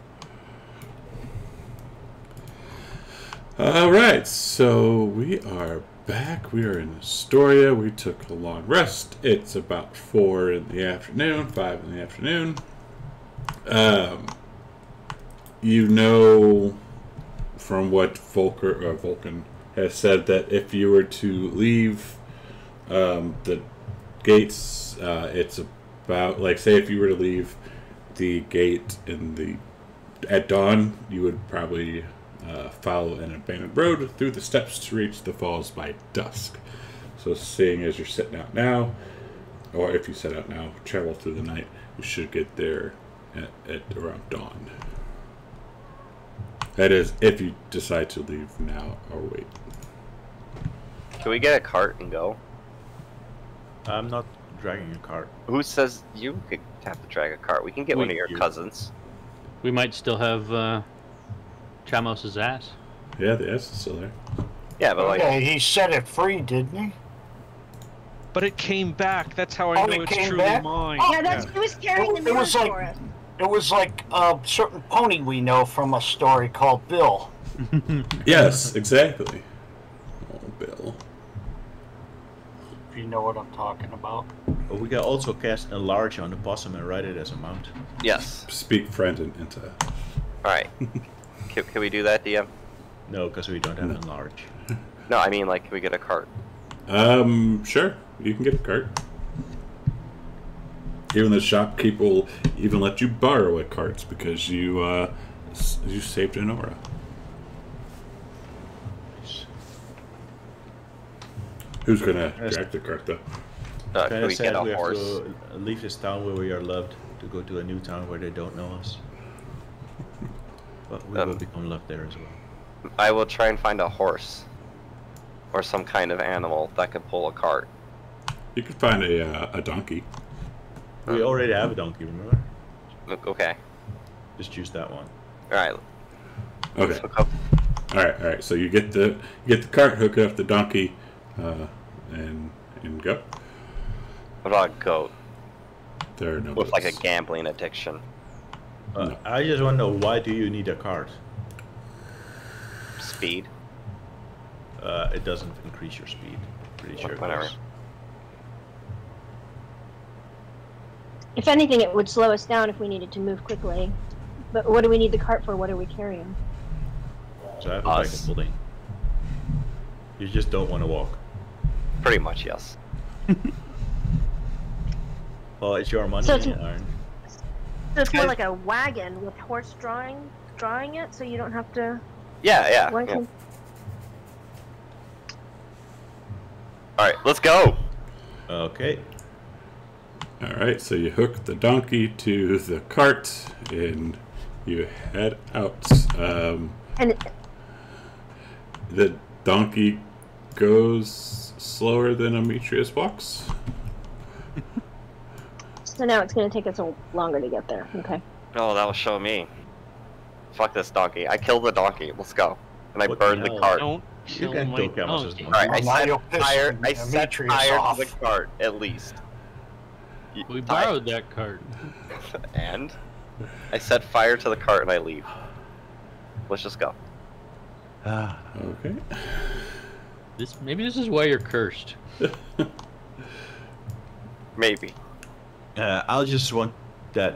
Alright, so we are back. We are in Astoria. We took a long rest. It's about 4 in the afternoon, 5 in the afternoon. You know from what Vulcan has said that if you were to leave the gates, it's about, like, say if you were to leave the gate at dawn, you would probably follow an abandoned road through the steps to reach the falls by dusk. So seeing as you're setting out now, or if you set out now, travel through the night, you should get there at around dawn. That is, if you decide to leave now or wait. Can we get a cart and go? I'm not dragging a cart. Who says you could have to drag a cart? We can get one of your cousins. We might still have Chamos's ass. Yeah, the S is still there. Yeah, but like... Yeah, he set it free, didn't he? But it came back. That's how I Oh, know it it's came truly back? mine. Yeah, that's it was carrying the It mirror was like- for us. It was like a certain pony we know from a story called Bill. Yes, exactly. Oh, Bill. If you know what I'm talking about. But we can also cast Enlarge on the possum and ride it as a mount. Yes. Speak friend into. Alright. Can we do that, DM? No, because we don't have Enlarge. No, I mean, like, can we get a cart? Sure. You can get a cart. Even the shopkeeper will even let you borrow a cart because you saved an aura. Who's gonna drag the cart though? Can Kinda we sad get a we have horse? to leave this town where we are loved to go to a new town where they don't know us. But we will become loved there as well. I will try and find a horse. Or some kind of animal that could pull a cart. You could find a donkey. We already have a donkey, remember? Okay. Just choose that one. Alright. Okay. All right. So you get the cart, hook up the donkey, and go. What about a goat? There are no With like a goats. gambling addiction. No. I just want to know, why do you need a cart? Speed. It doesn't increase your speed. Pretty sure. it Whatever. does. If anything, it would slow us down if we needed to move quickly. But what do we need the cart for? What are we carrying? So I have a Us. backup building. You just don't want to walk. Pretty much, yes. Well, it's your money, So it's- Iron. So it's more like a wagon with horse drawing it, so you don't have to. Yeah. Alright, let's go! Okay. All right. So you hook the donkey to the cart, and you head out. And The donkey goes slower than Ametrius walks. so now it's going to take us longer to get there. Okay. Oh, that will show me. Fuck this donkey. I killed the donkey. Let's go. And I What the burned the hell? cart. Don't You kill can my kill Camus's donkey. donkey. Alright, Now you'll piss I set Demetrius fire off. to the cart, at least. We borrowed that cart. And? I set fire to the cart and I leave. Let's just go. Okay. Maybe this is why you're cursed. Maybe. I'll just want that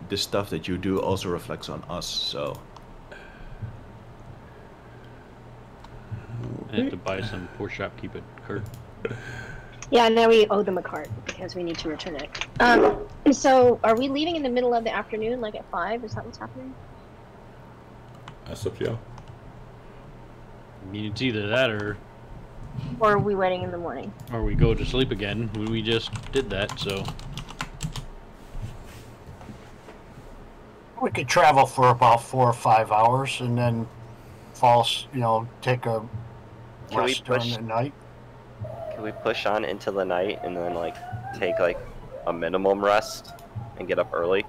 the stuff that you do also reflects on us, so... I have to buy some poor shopkeeper cart. Yeah, now we owe them a cart because we need to return it. So are we leaving in the middle of the afternoon, like at 5? Is that what's happening? That's up to y'all. I mean, it's either that or Or are we waiting in the morning? we go to sleep again. We just did that, so we could travel for about 4 or 5 hours and then take a Can we rest during push? the night. Can we push on into the night and then like take like a minimum rest and get up early?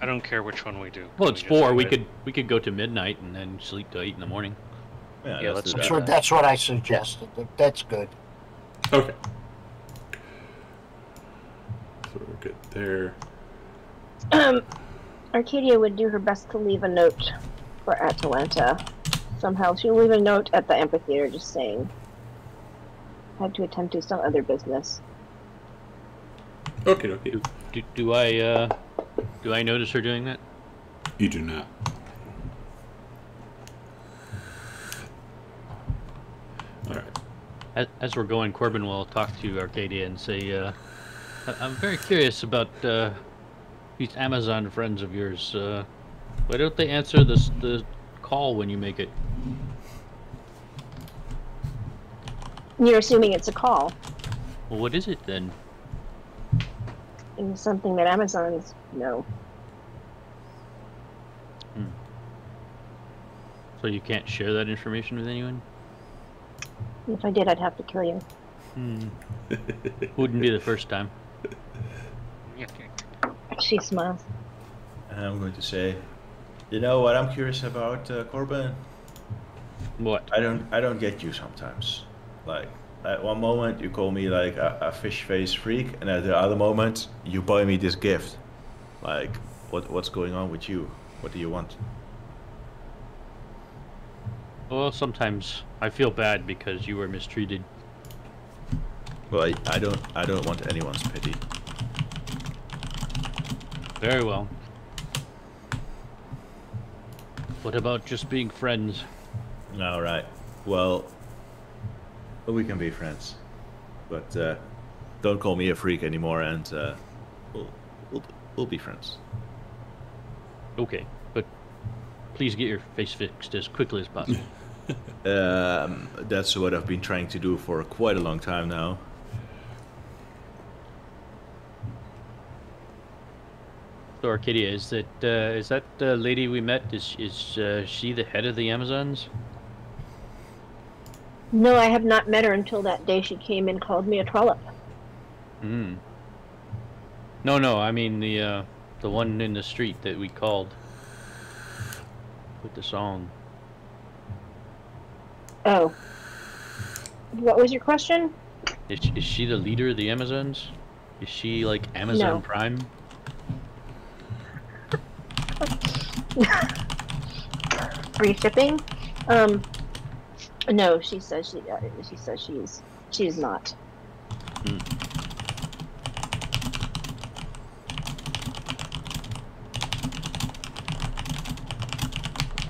I don't care which one we do. Well, Can it's we just 4. do We it? could go to midnight and then sleep till 8 in the morning. Yeah, let's do do that. that. That's what I suggested. That's good. Okay. So we're good there. Arcadia would do her best to leave a note for Atalanta. Somehow she'll leave a note at the amphitheater just saying, had to attend to some other business. Okay, okay. Do I notice her doing that? You do not. Alright. As we're going, Corbin will talk to Arcadia and say, I'm very curious about these Amazon friends of yours. Why don't they answer the call when you make it? You're assuming it's a call. Well, what is it then? And something that Amazons know. So you can't share that information with anyone? If I did, I'd have to kill you. Wouldn't be the first time. She smiles. I'm going to say, you know what I'm curious about, Corbin? What? I don't get you sometimes. Like, at one moment you call me like a fish face freak, and at the other moment you buy me this gift. Like, what's going on with you? What do you want? Well, sometimes I feel bad because you were mistreated. Well, I don't want anyone's pity. Very well. What about just being friends? All right. Well, we can be friends, but don't call me a freak anymore, and we'll be friends. Okay, but please get your face fixed as quickly as possible. That's what I've been trying to do for quite a long time now. So Arcadia, is that the lady we met? Is she the head of the Amazons? No, I have not met her until that day she came and called me a trollop. Hmm. No, I mean the one in the street that we called with the song. Oh. What was your question? Is she the leader of the Amazons? Is she like Amazon No. Prime? Free shipping? No, she says she is not.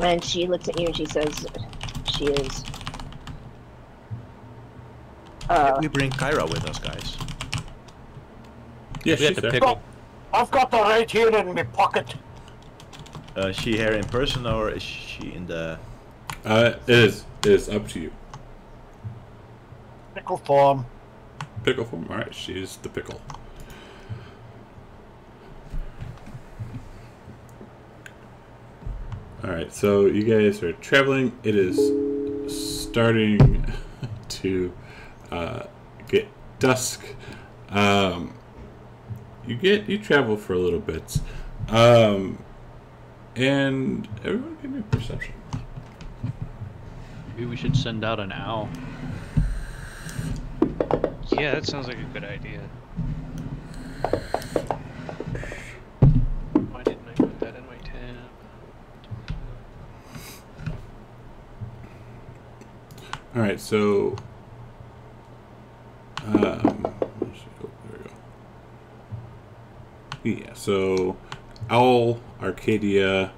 And she looks at you and she says she is. We bring Kyra with us, guys. Yeah, We had she's to there. pickle. I've got that right here in my pocket. Is she here in person, or is she in the... It is up to you. Pickle form. Pickle form? Alright, she is the pickle. Alright, so you guys are traveling. It is starting to get dusk. You travel for a little bit. And everyone give me a perception. Maybe we should send out an owl. Yeah, that sounds like a good idea. Why didn't I put that in my tab? Alright, so there we go. Yeah, so Owl, Arcadia,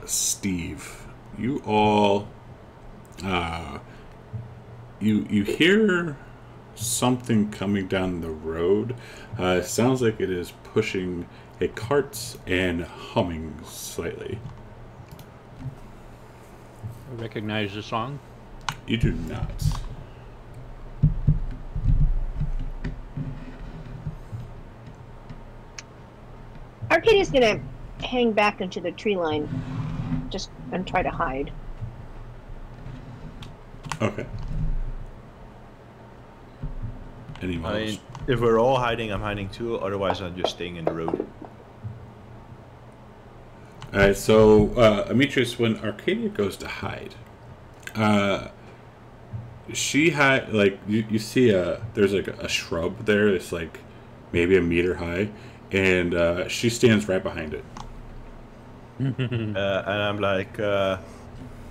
Steve, you all you hear something coming down the road. It sounds like it is pushing a cart and humming slightly. Recognize the song? You do not. Arcadia's gonna hang back into the tree line, just and try to hide. Okay. Any I more? mean, if we're all hiding, I'm hiding too. Otherwise, I'm just staying in the road. Alright, so, Amitrius, when Arcadia goes to hide, she had, like, you see there's like a shrub there that's like maybe a meter high, and she stands right behind it. And I'm like,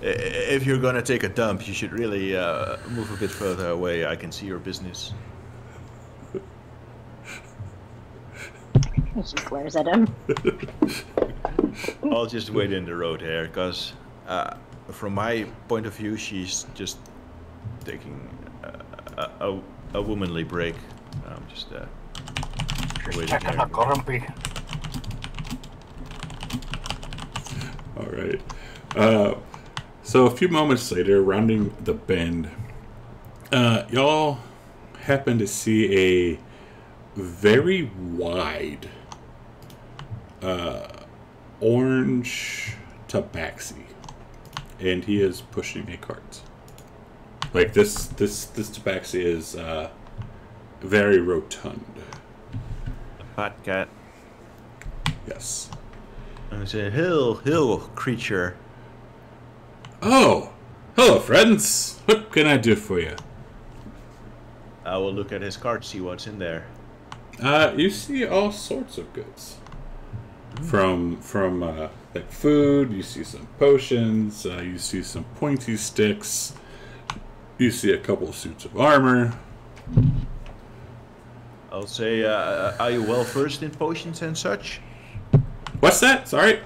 if you're gonna take a dump, you should really move a bit further away. I can see your business. She glares at him. I'll just wait in the road here, because from my point of view, she's just taking a womanly break. I'm just waiting Checking here. a grumpy. Alright. So a few moments later, rounding the bend, y'all happen to see a very wide orange tabaxi, and he is pushing a cart. Like this tabaxi is very rotund. Fat cat. Yes. It's a hill creature. Oh, hello, friends. What can I do for you? I will look at his cart, see what's in there. You see all sorts of goods. From like food, you see some potions, you see some pointy sticks, you see a couple of suits of armor. I'll say, are you well versed in potions and such? What's that? Sorry?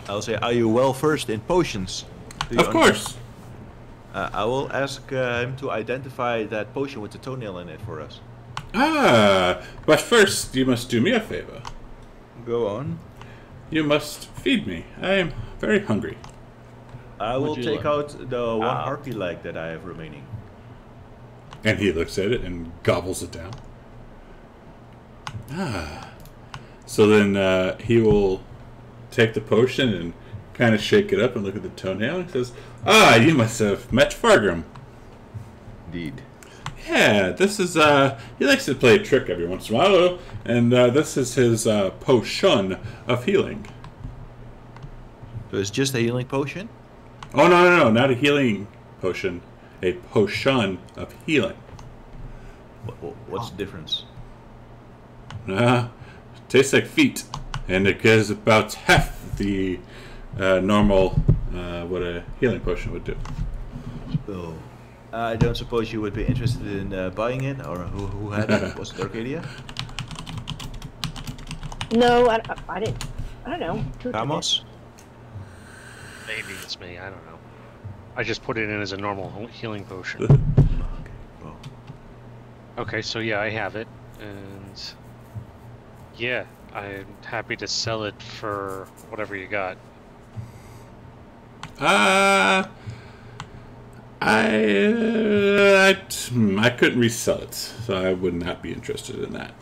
I'll say, are you well versed in potions? Do you Of course. I will ask him to identify that potion with the toenail in it for us. But first you must do me a favor. Go on. You must feed me. I am very hungry. I will Would you take like- out the one harpy leg that I have remaining. And he looks at it and gobbles it down. So then he will take the potion and kind of shake it up and look at the toenail. He says, you must have met Fargrim. Indeed. Yeah, this is, he likes to play a trick every once in a while, and this is his potion of healing. So it's just a healing potion? Oh, no, not a healing potion. A potion of healing. What's the difference? Tastes like feet, and it gives about half the normal, what a healing potion would do. Oh. I don't suppose you would be interested in buying it, or who had it? Was it Arcadia? No, I didn't. I don't know. Who did Ramos? Maybe it's me. I don't know. I just put it in as a normal healing potion. Okay, well. Okay, so yeah, I have it, and yeah, I'm happy to sell it for whatever you got. I couldn't resell it, so I would not be interested in that.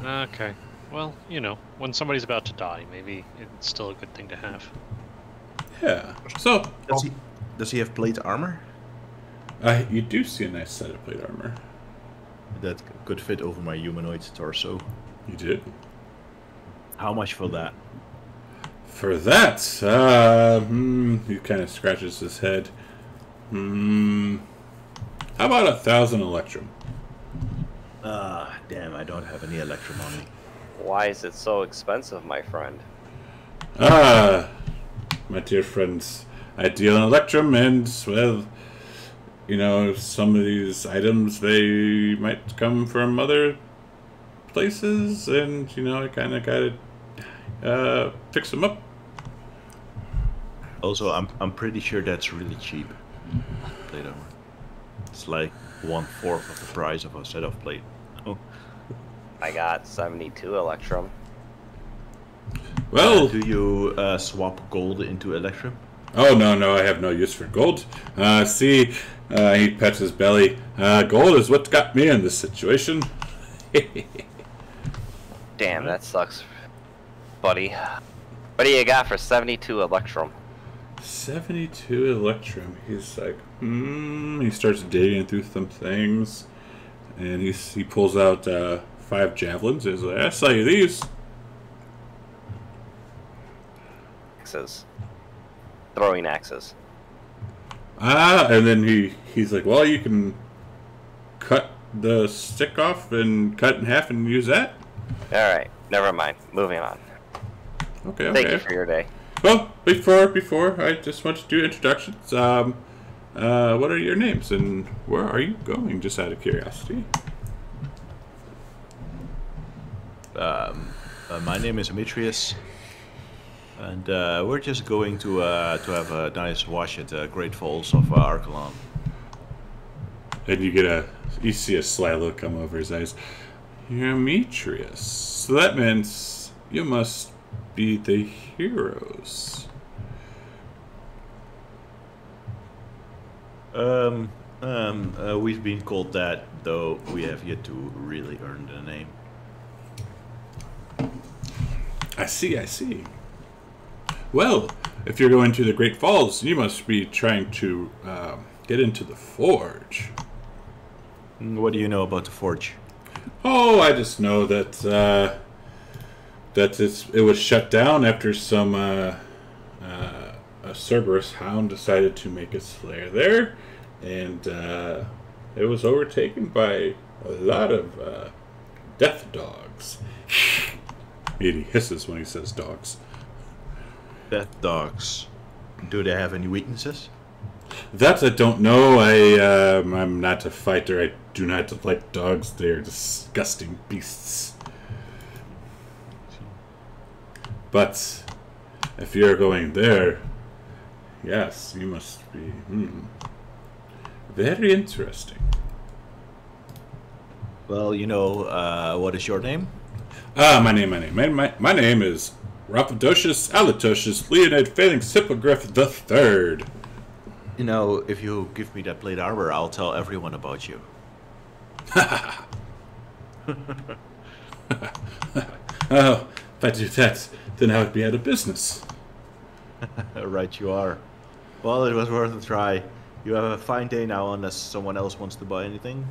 Okay. Well, you know, when somebody's about to die, maybe it's still a good thing to have. Yeah. So, Does he have plate armor? you do see a nice set of plate armor. That could fit over my humanoid torso. You did. How much for that? For that, he kind of scratches his head. How about 1,000 electrum? Damn, I don't have any electrum on me. Why is it so expensive, my friend? My dear friends, I deal in electrum, and, well, you know, some of these items, they might come from other places, and, you know, I kind of gotta fix them up. Also, I'm pretty sure that's really cheap. Plate armor. It's like 1/4 of the price of a set of plate. Oh. I got 72 electrum. Well, Do you swap gold into electrum? oh, no, I have no use for gold. See, he pets his belly. Gold is what got me in this situation. Damn, that sucks. buddy. What do you got for 72 Electrum? 72 Electrum. He's like, He starts digging through some things, and he pulls out 5 javelins. He's like, I saw you these. Axes. Throwing axes. And then he's like, well, you can cut the stick off and cut it in half and use that. All right, never mind. Moving on. Okay. Thank you for your day. Well, before I just want to do introductions. What are your names and where are you going? Just out of curiosity. My name is Demetrius, and we're just going to have a nice wash at the Great Falls of Arkalon. And you see a sly look come over his eyes. You're Demetrius. So that means you must be the heroes. We've been called that, though we have yet to really earn the name. I see. Well, if you're going to the Great Falls, you must be trying to get into the Forge. What do you know about the Forge? Oh, I just know that it was shut down after some a Cerberus hound decided to make its lair there, and it was overtaken by a lot of death dogs. He hisses when he says dogs. Death dogs. Do they have any weaknesses? That I don't know. I'm not a fighter. I do not like dogs. They are disgusting beasts. But if you're going there, yes, you must be very interesting. Well, what is your name? My name is Rapidocious Alatocious Leonid Phalanx Hippogriff the Third. If you give me that plate armor, I'll tell everyone about you. Oh, if I do that, then I would be out of business. Right, you are. Well, it was worth a try. You have a fine day now, unless someone else wants to buy anything.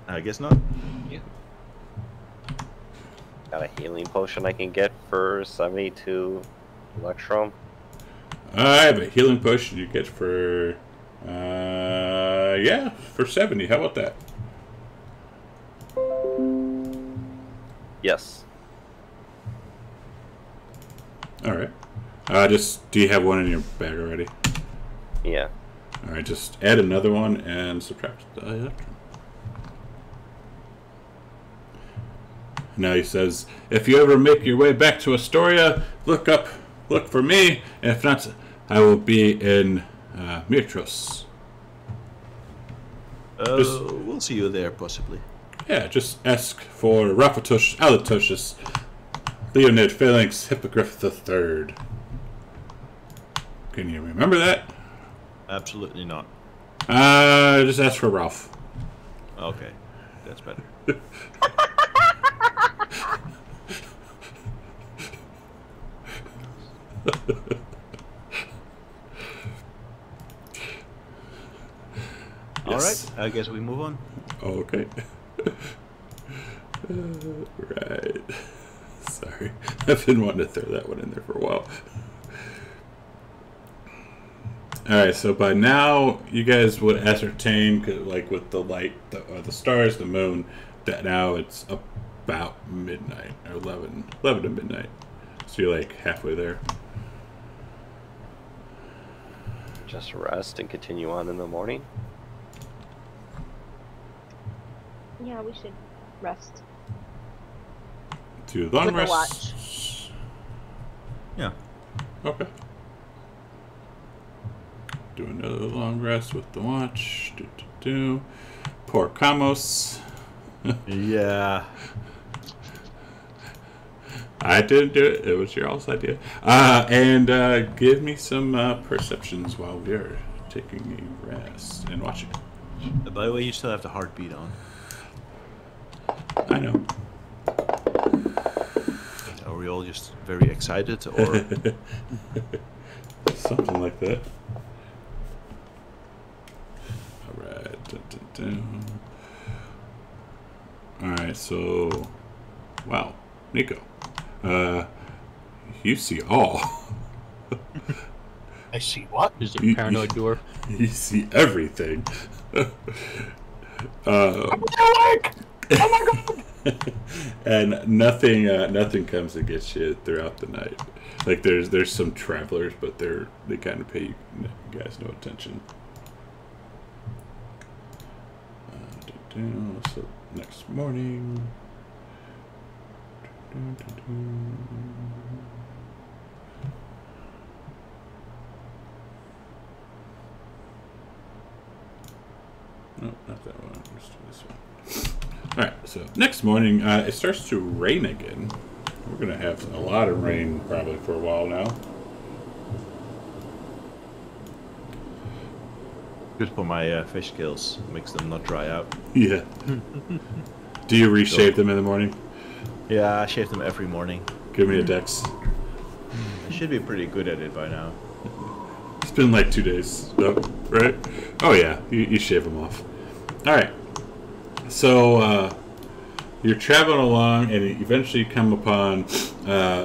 I guess not. Yeah. Got a healing potion I can get for 72 Electrum. I have a healing potion you get for, for 70. How about that? Yes. All right. Do you have one in your bag already? Yeah. All right, just add another one and subtract the electrum. Now he says, if you ever make your way back to Astoria, look for me. If not, I will be in Mirtros. We'll see you there, possibly. Yeah, just ask for Rapatush Alatocious Leonid Phalanx Hippogriff III. Can you remember that? Absolutely not. Just ask for Ralph. Okay, that's better. Yes. All right, I guess we move on. Okay. Right. Sorry. I've been wanting to throw that one in there for a while. Alright, so by now, you guys would ascertain, like with the light, the stars, the moon, that now it's about midnight, or 11 to midnight. So you're like halfway there. Just rest and continue on in the morning. Yeah, we should rest. Do the long With a rest. watch. Yeah. Okay. Do another long rest with the watch. Poor Kamos. Yeah. I didn't do it. It was your all's idea. And give me some perceptions while we're taking a rest and watching. By the way, you still have the heartbeat on. I know. Are we all just very excited, or Something like that. Alright. Alright, so... Wow. Nico. You see all. I see what? Is it paranoid dwarf? You see everything. I'm awake! Oh my god! And nothing comes to get you throughout the night. Like there's some travelers, but they kind of pay you guys no attention. So next morning. No, not that one. Let's do this one. Alright, so next morning, it starts to rain again. We're going to have a lot of rain probably for a while now. good for my fish scales? Makes them not dry out. Yeah. Do you reshave them in the morning? Yeah, I shave them every morning. Give me a dex. I should be pretty good at it by now. It's been like 2 days, though, right? Oh yeah, you shave them off. Alright. So, you're traveling along and you eventually come upon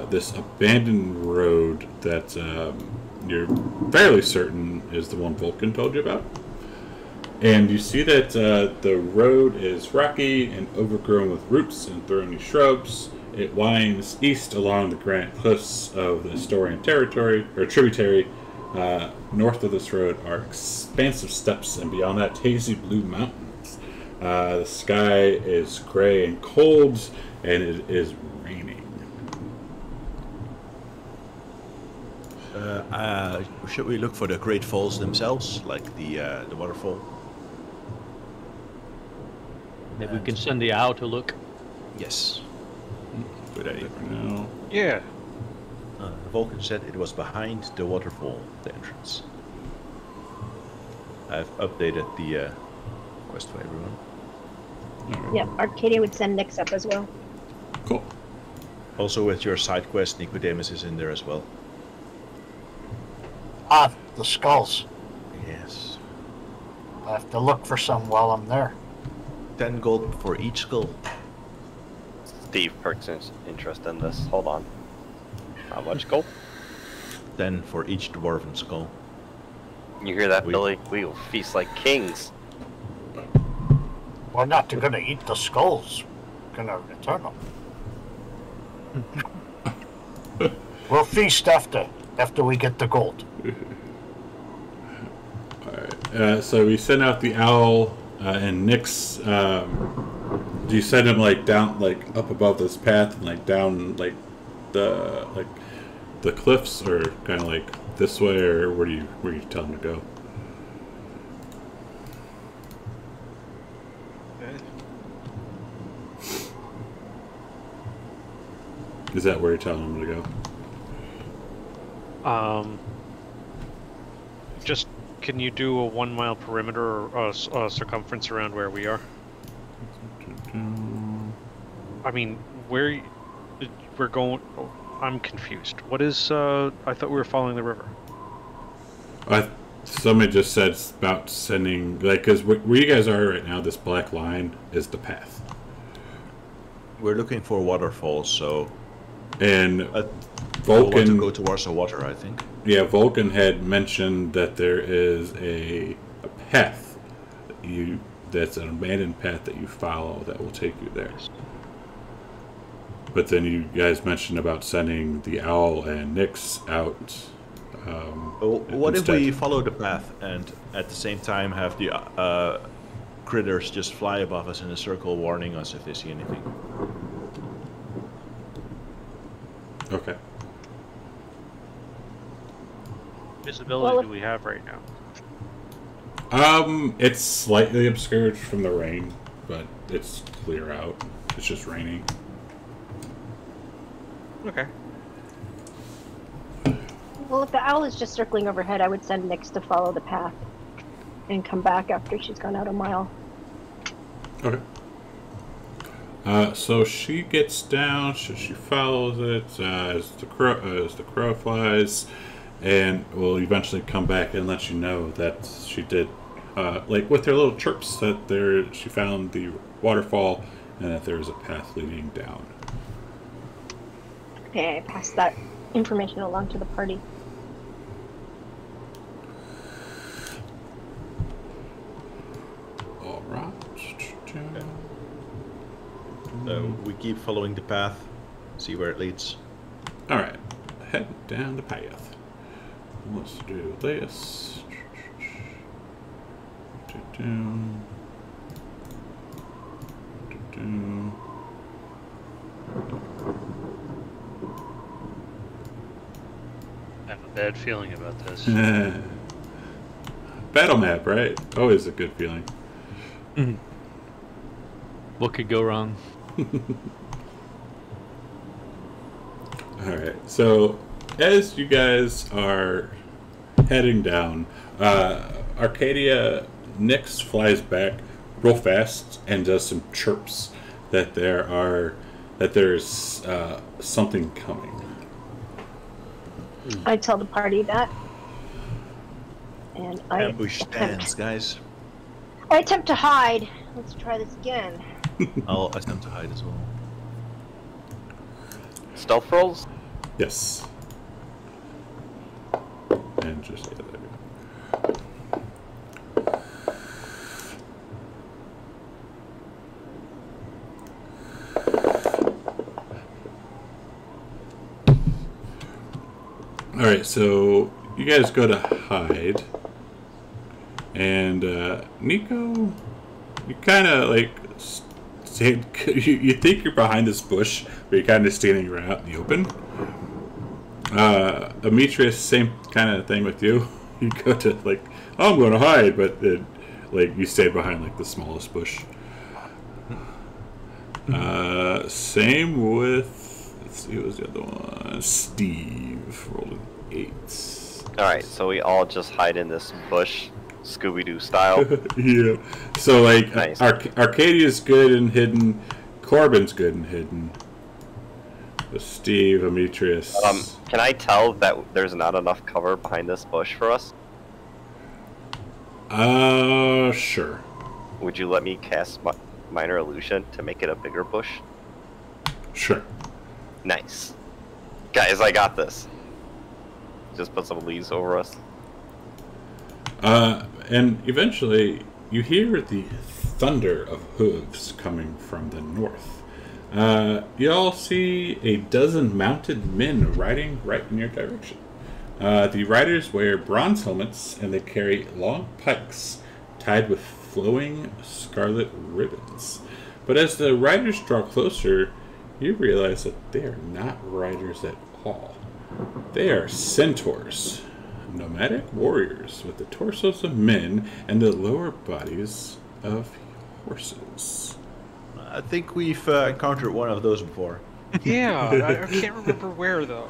this abandoned road that you're fairly certain is the one Vulcan told you about. And you see that the road is rocky and overgrown with roots and thorny shrubs. It winds east along the granite cliffs of the Astorian territory, or tributary. North of this road are expansive steppes, and beyond that, hazy blue mountains. The sky is gray and cold, and it is raining. Should we look for the Great Falls themselves, like the waterfall? Maybe we can send the owl to look. Yes. Good idea for now. Yeah. Vulcan said it was behind the waterfall, the entrance. I've updated the quest for everyone. Right. Yep, Arcadia would send Nyx up as well. Cool. Also with your side quest, Nicodemus is in there as well. Ah, the skulls. Yes. I have to look for some while I'm there. 10 gold for each skull. Steve perks interest in this. Hold on. How much gold? 10 for each dwarven skull. You hear that, Billy? We will feast like kings. We're not gonna eat the skulls. We're gonna return them. We'll feast after we get the gold. Alright, so we send out the owl and Nyx. Do you send him like down, like up above this path and like down like the cliffs, or kind of like this way, or where do you tell him to go? Is that where you're telling him to go? Just can you do a 1 mile perimeter or circumference around where we are? I mean, where we're going? Oh, I'm confused. What is? I thought we were following the river. Somebody just said about sending, like, because where you guys are right now, this black line is the path. We're looking for waterfalls, so... And Vulcan... Vulcan... want to go towards the water, I think. Yeah, Vulcan had mentioned that there is a path that's an abandoned path that you follow that will take you there. But then you guys mentioned about sending the owl and Nyx out. What instead. if we follow the path and at the same time have the critters just fly above us in a circle, warning us if they see anything? Okay. Visibility Well, do we have right now? It's slightly obscured from the rain, but it's clear out. It's just raining. Okay. Well, if the owl is just circling overhead, I would send Nyx to follow the path and come back after she's gone out a mile. Okay. So she gets down. She follows it as the crow flies, and will eventually come back and let you know that she did, like with her little chirps, that she found the waterfall and that there is a path leading down. Okay, I pass that information along to the party. All right. So we keep following the path, see where it leads. All right, head down the path. Let's do this. I have a bad feeling about this. Battle map, right? Always a good feeling. Mhm. What could go wrong? Alright, so as you guys are heading down, Arcadia Nyx flies back real fast and does some chirps that there's something coming. I tell the party that. And I Ambush stands, guys. attempt to hide. Let's try this again. I'll attempt to hide as well. Stealth rolls? Yes. And just there we go. Alright, so you guys go to hide. And Nico, you kind of like you think you're behind this bush, but you're kind of standing around out in the open. Demetrius, same kind of thing with you. You go to like, oh, I'm going to hide, but then, like you stay behind like the smallest bush. Same with, let's see, what was the other one? Steve rolled an 8. Alright, so we all just hide in this bush, Scooby-Doo style. Yeah. So like, Nice. Arcadia's good and hidden. Corbin's good and hidden. But Steve, Demetrius. Can I tell that there's not enough cover behind this bush for us? Sure. Would you let me cast Minor Illusion to make it a bigger bush? Sure. Nice. Guys, I got this. Just put some leaves over us. And eventually, you hear the thunder of hooves coming from the north. You all see a dozen mounted men riding right in your direction. The riders wear bronze helmets and they carry long pikes tied with flowing scarlet ribbons. But as the riders draw closer, you realize that they are not riders at all. They are centaurs, nomadic warriors with the torsos of men and the lower bodies of horses. I think we've encountered one of those before. Yeah, I can't remember where though.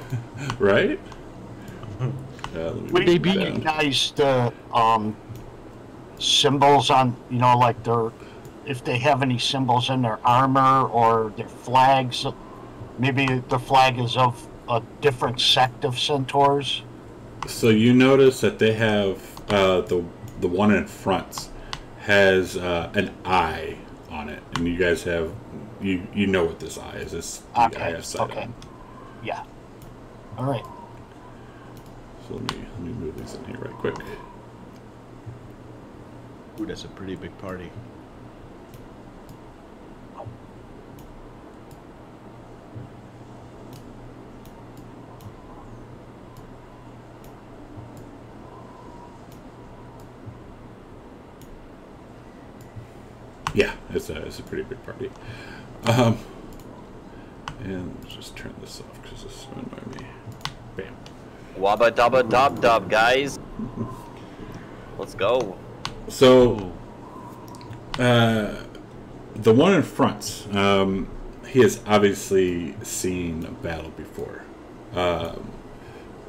Right? Would they recognize the symbols on, like if they have any symbols in their armor or their flags? Maybe the flag is of a different sect of centaurs. So you notice that they have the one in front has an eye on it, and you guys have you know what this eye is. It's the eye of Sidon. Okay. Yeah. All right. So let me move these in here right quick. Ooh, that's a pretty big party. Yeah, it's a pretty big party. And let's just turn this off because this is going to annoy me. Bam. Wabba dabba dub dub, guys. Let's go. So, the one in front, he has obviously seen a battle before.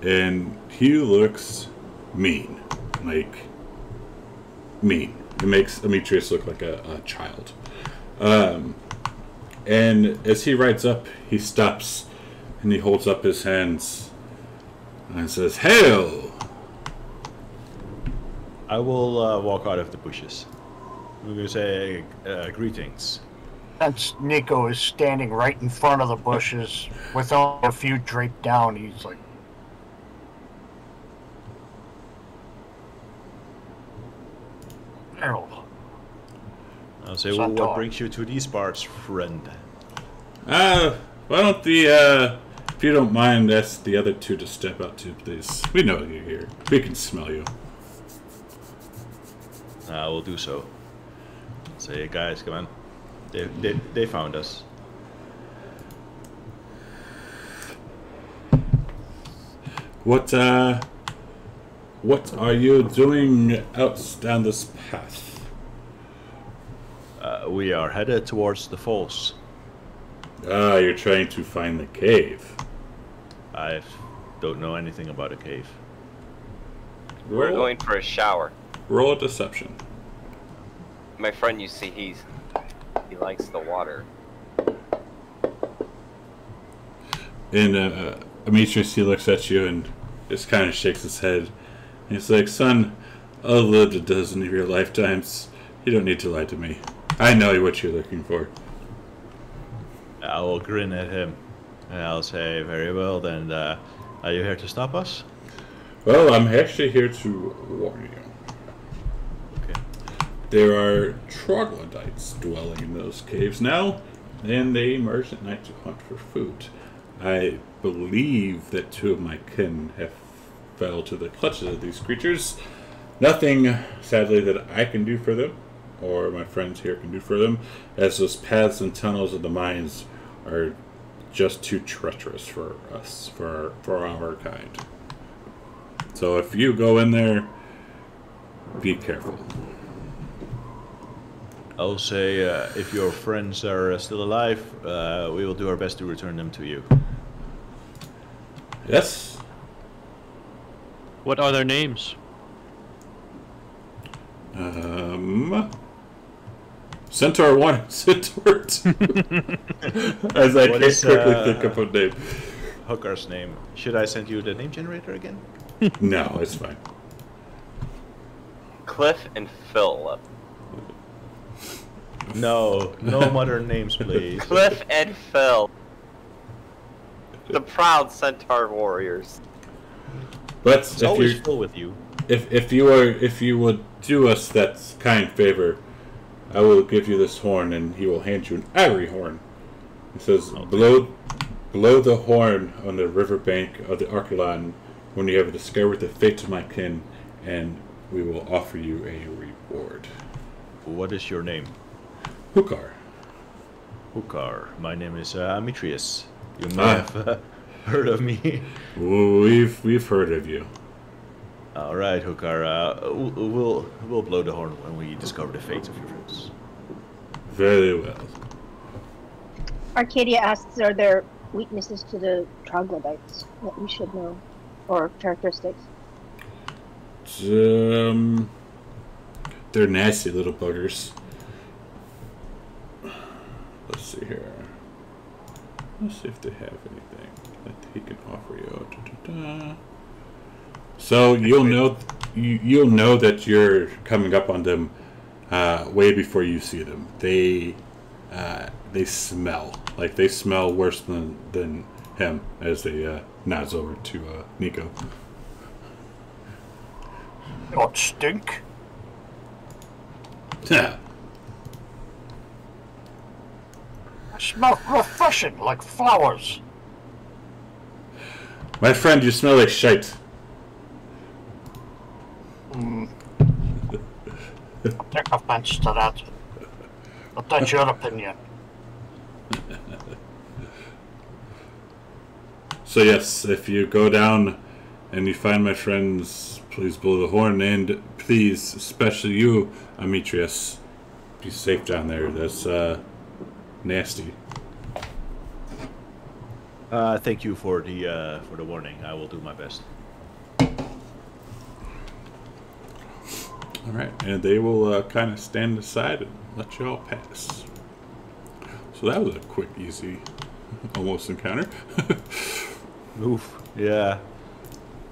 And he looks mean. Like, mean. It makes Demetrius look like a child. And as he rides up, he stops and he holds up his hands and says, "Hail!" I will walk out of the bushes. I'm going to say greetings. Since Nico is standing right in front of the bushes with only a few draped down, he's like, Harold. I'll say, well, what brings you to these parts, friend? Why don't if you don't mind, ask the other two to step out too, please. We know you're here. We can smell you. I will do so. Say, guys, come on. They found us. What are you doing out down this path? We are headed towards the falls. Ah, you're trying to find the cave. I don't know anything about a cave. We're going for a shower. Roll a deception. My friend, you see, he likes the water. And Demetrius, he looks at you and just kind of shakes his head. And he's like, "Son, I've lived a dozen of your lifetimes. You don't need to lie to me. I know what you're looking for." I will grin at him. And I'll say, very well, then, are you here to stop us? Well, I'm actually here to warn you. Okay. There are troglodytes dwelling in those caves now, and they emerge at night to hunt for food. I believe that two of my kin have fell to the clutches of these creatures. Nothing, sadly, that I can do for them, or my friends here can do for them, as those paths and tunnels of the mines are just too treacherous for us, for our kind. So if you go in there, be careful. I'll say, if your friends are still alive, we will do our best to return them to you. Yes? What are their names? Centaur 1 and Centaur 2. As I What can't is, quickly think of a name. Hooker's name. Should I send you the name generator again? No, it's fine. Cliff and Phil. No modern names, please. Cliff and Phil. The proud Centaur warriors. But It's if always you Phil with you. if you would do us that kind favor, I will give you this horn, and he will hand you an ivory horn. It says, blow the horn on the riverbank of the Archelon when you have discovered the fate of my kin, and we will offer you a reward. What is your name? Hukar. Hukar. My name is Demetrius. You may have heard of me. We've heard of you. All right, Hukar. We'll blow the horn when we discover the fate of your friends. Very well. Arcadia asks, are there weaknesses to the troglodytes that we should know? Or characteristics? They're nasty little buggers. Let's see here. Let's see if they have anything that he can offer you. So you'll know that you're coming up on them way before you see them. They smell worse than him as they nods over to Nico. Not stink. Yeah. I smell refreshing, like flowers. My friend, you smell like shite. I'll take offense to that. But that's your opinion. So yes, if you go down and you find my friends, please blow the horn, and please, especially you, Demetrius, be safe down there. That's nasty. Thank you for the warning. I will do my best. All right, and they will kind of stand aside and let you all pass. So So that was a quick, easy, almost encounter. Oof. Yeah.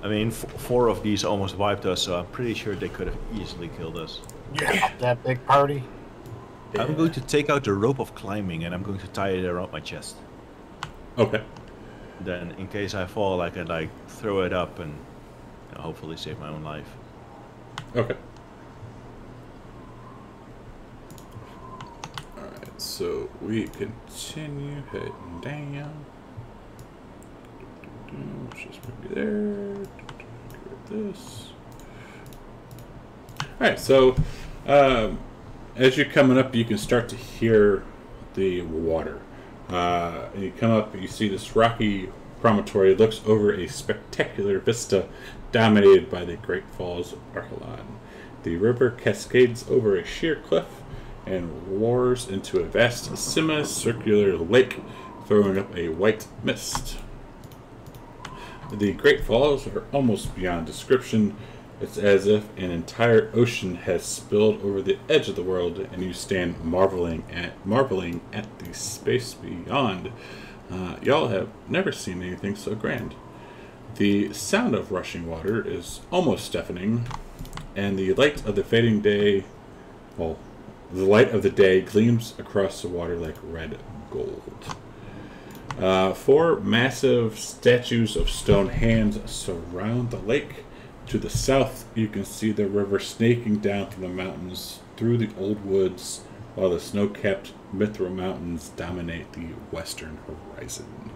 I mean, 4 of these almost wiped us, so I'm pretty sure they could have easily killed us. Yeah, that big party. I'm going to take out the rope of climbing and I'm going to tie it around my chest. Okay. Then, in case I fall, I can like throw it up and hopefully save my own life. Okay. Alright, so we continue heading down. Let's just maybe there. Get this. Alright, so as you're coming up, you can start to hear the water. And you come up, you see this rocky promontory. It looks over a spectacular vista dominated by the Great Falls of Archelon. The river cascades over a sheer cliff and roars into a vast semicircular lake, throwing up a white mist. The Great Falls are almost beyond description. It's as if an entire ocean has spilled over the edge of the world, and you stand marveling at the space beyond. Y'all have never seen anything so grand. The sound of rushing water is almost deafening, and the light of the fading day, well, the light of the day gleams across the water like red gold. 4 massive statues of stone hands surround the lake. To the south, you can see the river snaking down from the mountains through the old woods, while the snow-capped Mithril Mountains dominate the western horizon.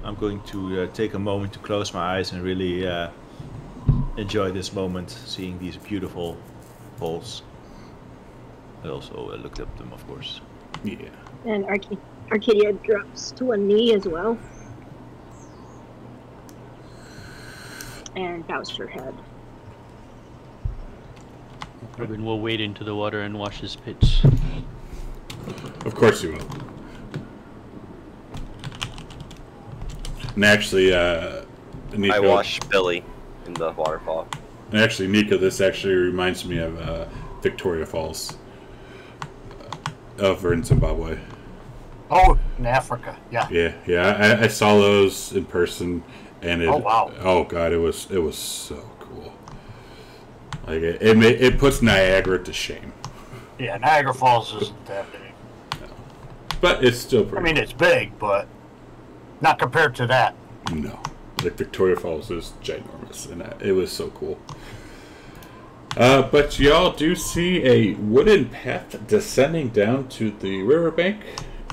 I'm going to take a moment to close my eyes and really enjoy this moment, seeing these beautiful falls. I also looked up them, of course. Yeah. And Arcadia drops to a knee as well. And bows her head. Robin will wade into the water and wash his pits. Of course you will. And actually, Nico, I wash Billy in the waterfall. And actually, Nico, this actually reminds me of Victoria Falls over in Zimbabwe. Oh, in Africa, yeah. Yeah. I saw those in person, and it. Oh wow. Oh god, it was so cool. Like it puts Niagara to shame. Yeah, Niagara Falls isn't that big. No. But it's still pretty. I mean, it's big, but not compared to that. No, like Victoria Falls is ginormous, and it was so cool. But y'all do see a wooden path descending down to the riverbank,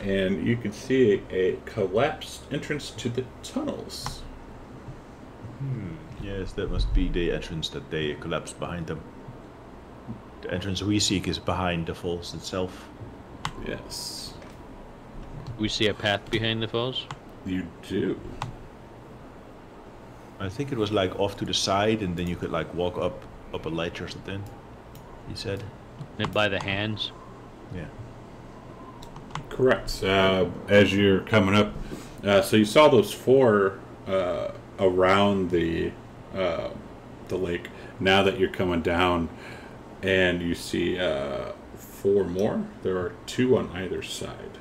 and you can see a collapsed entrance to the tunnels. Yes, that must be the entrance that they collapsed behind them. The entrance we seek is behind the falls itself. Yes. We see a path behind the falls? You do. I think it was like off to the side, and then you could like walk up a ledge or something. He said. By the hands? Yeah. Correct. As you're coming up, so you saw those 4 around the lake. Now that you're coming down, and you see 4 more. There are 2 on either side.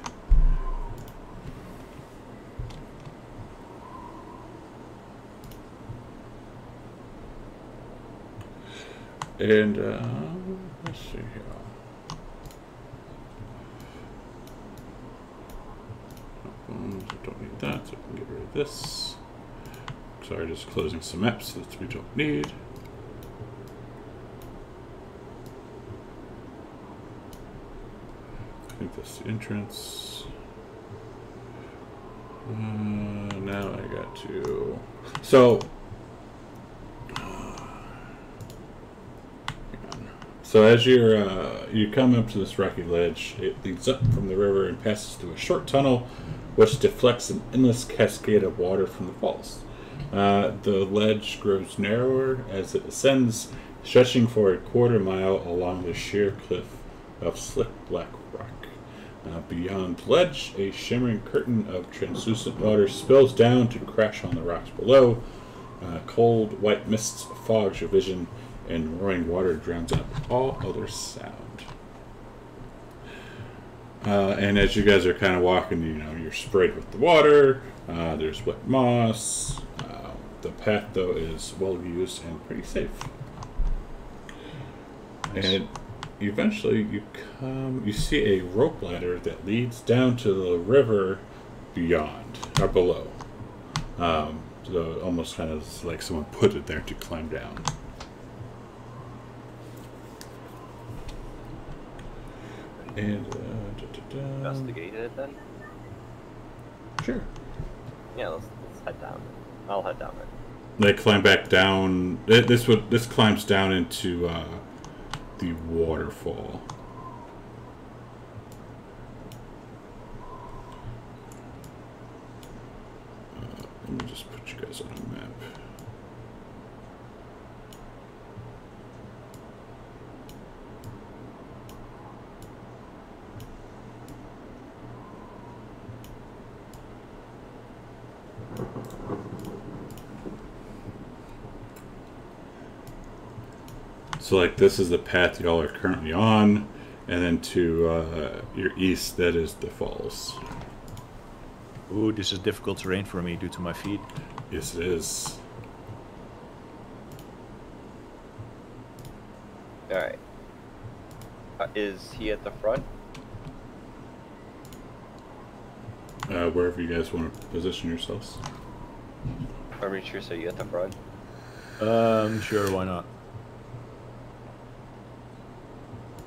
And let's see here. Don't need that, so I can get rid of this. Sorry, just closing some maps that we don't need. I think that's the entrance. Now I got to. So. So as you come up to this rocky ledge, it leads up from the river and passes through a short tunnel, which deflects an endless cascade of water from the falls. The ledge grows narrower as it ascends, stretching for a quarter mile along the sheer cliff of slick black rock. Beyond the ledge, a shimmering curtain of translucent water spills down to crash on the rocks below. Cold white mist fogs your vision, and roaring water drowns out all other sound. And as you guys are kind of walking, you're sprayed with the water. There's wet moss. The path, though, is well used and pretty safe. Nice. And eventually, you see a rope ladder that leads down to the river beyond or below. So almost kind of like someone put it there to climb down. And Investigate it then. Sure. Yeah, let's head down. I'll head down there. They climb back down. This climbs down into the waterfall. Let me just put you guys on a map. So, like, this is the path y'all are currently on, and then to your east, that is the falls. Ooh, this is difficult terrain for me due to my feet. Yes, it is. Alright. Is he at the front? Wherever you guys want to position yourselves. Armature, so you at the front? Sure, why not?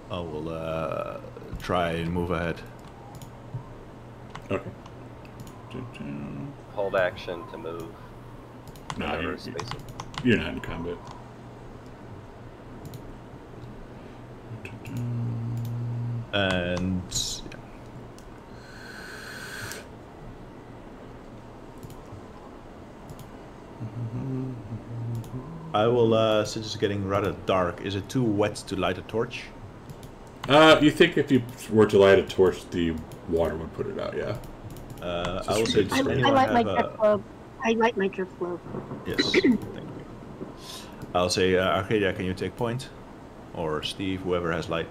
I will try and move ahead. Okay. Hold action to move. No, Whatever space. you're not in combat. And I will, since it's getting rather dark, is it too wet to light a torch? You think if you were to light a torch, the water would put it out, yeah? I will say, does I anyone light my have drift globe. I light my drift globe. Yes, thank you. I'll say, Arcadia, can you take point? Or Steve, whoever has light.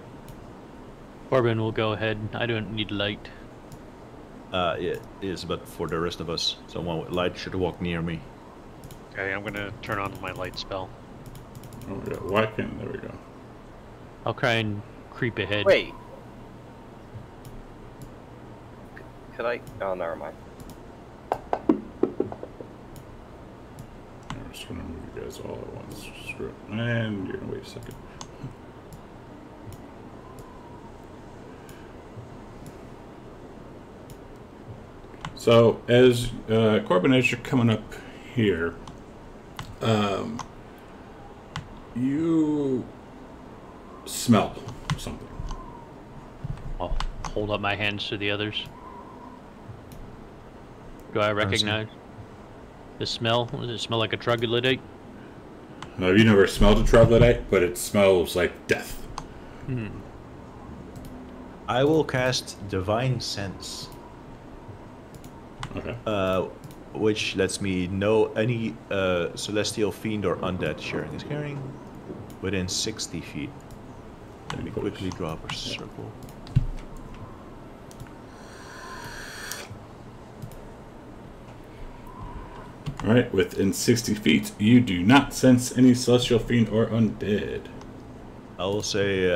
Corbin will go ahead. I don't need light. Yeah, yes, but for the rest of us, someone with light should walk near me. Okay, I'm gonna turn on my light spell. Oh, yeah. Why can't... There we go. I'll try and creep ahead. Wait. Could I? Oh, never mind. I'm just going to move you guys all at once. Screw it. And you're going to wait a second. So, as Corbin, as you're coming up here, you smell something. I'll hold up my hands to the others. Do I recognize the smell? Does it smell like a troglodyte? No, you never smelled a troglodyte, but it smells like death. I will cast Divine Sense. Okay. Which lets me know any celestial fiend or undead sharing is carrying within 60 feet. Let me quickly draw up a circle. Alright, within 60 feet, you do not sense any celestial fiend or undead. I will say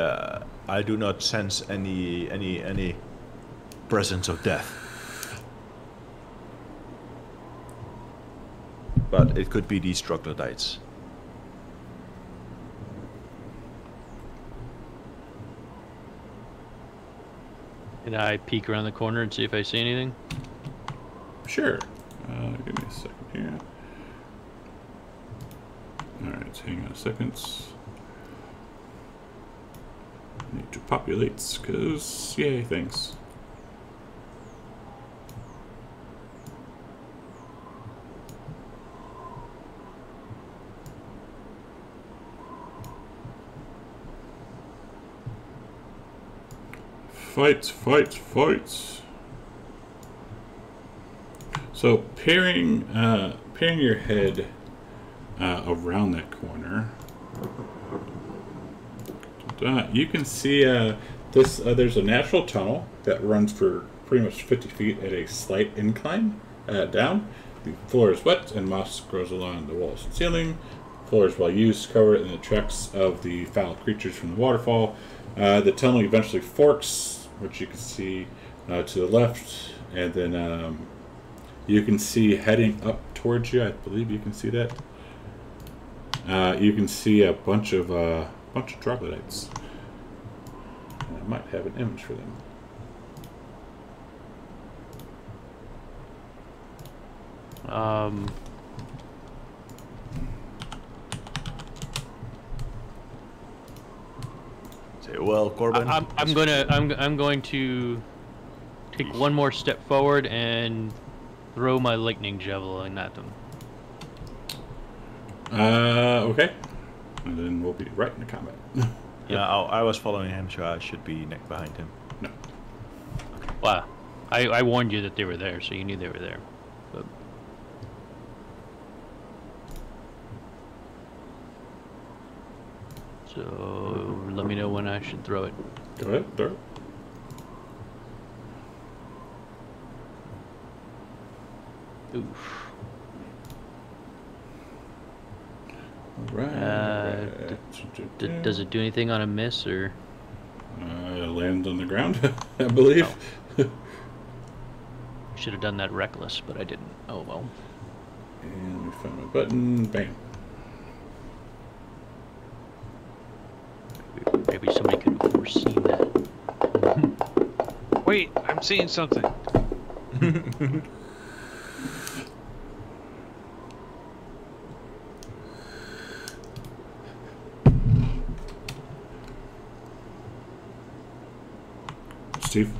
I do not sense any presence of death. But it could be these troglodytes. Can I peek around the corner and see if I see anything? Sure. Give me a second here. Alright, hang on a second. Need to populate, because, yay, thanks. Fights, fights, fights. So peering your head around that corner, you can see There's a natural tunnel that runs for pretty much 50 feet at a slight incline down. The floor is wet and moss grows along the walls and ceiling. The floor is well used, covered in the tracks of the foul creatures from the waterfall. The tunnel eventually forks, which you can see to the left, and then you can see heading up towards you. I believe you can see that. You can see a bunch of troglodytes. I might have an image for them. Say, well, Corbin. I'm going to take one more step forward and throw my lightning javelin at them. Okay. And then we'll be right into combat. Yeah, I was following him, so I should be neck behind him. No. Wow. I warned you that they were there, so you knew they were there. But... So, let me know when I should throw it. Go ahead, throw it. Oof. Right. Does it do anything on a miss, or? Lands on the ground, I believe. Oh. Should have done that reckless, but I didn't. Oh well. And we find my button. Bam. Maybe somebody could have foreseen that. Wait, I'm seeing something. Steve.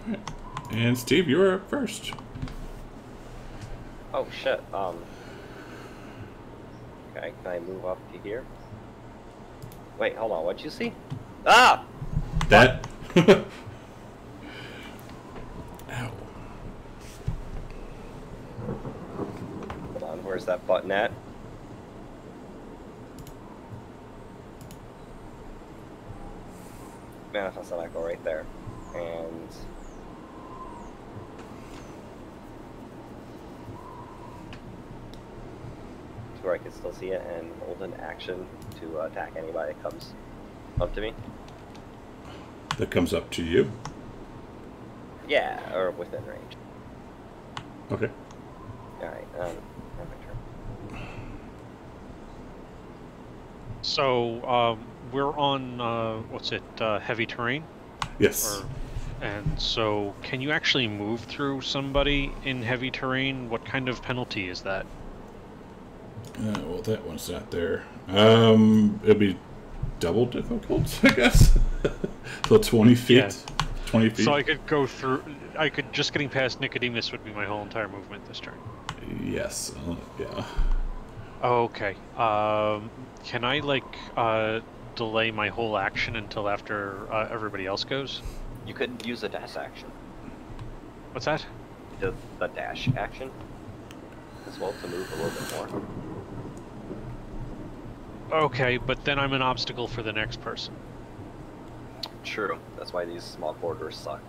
Alright. And Steve, you're up first. Oh shit. Okay, can I move up to here? Wait, hold on. What'd you see? Ah! That. Ow. Hold on. Where's that button at? Manifest that I go right there, and where I can still see it, and hold an action to attack anybody that comes up to me. That comes up to you. Yeah, or within range. Okay. Alright, my turn. So, we're on, what's it, heavy terrain? Yes. And so, can you actually move through somebody in heavy terrain? What kind of penalty is that? Well, that one's not there. It'll be double difficult, I guess. So 20 feet. Yeah. 20 feet. So I could go through. Just getting past Nicodemus would be my whole entire movement this turn. Yes. Yeah. Okay. Can I delay my whole action until after everybody else goes? You could use a dash action. What's that? The dash action as well to move a little bit more. Okay, but then I'm an obstacle for the next person. True. That's why these small corridors suck.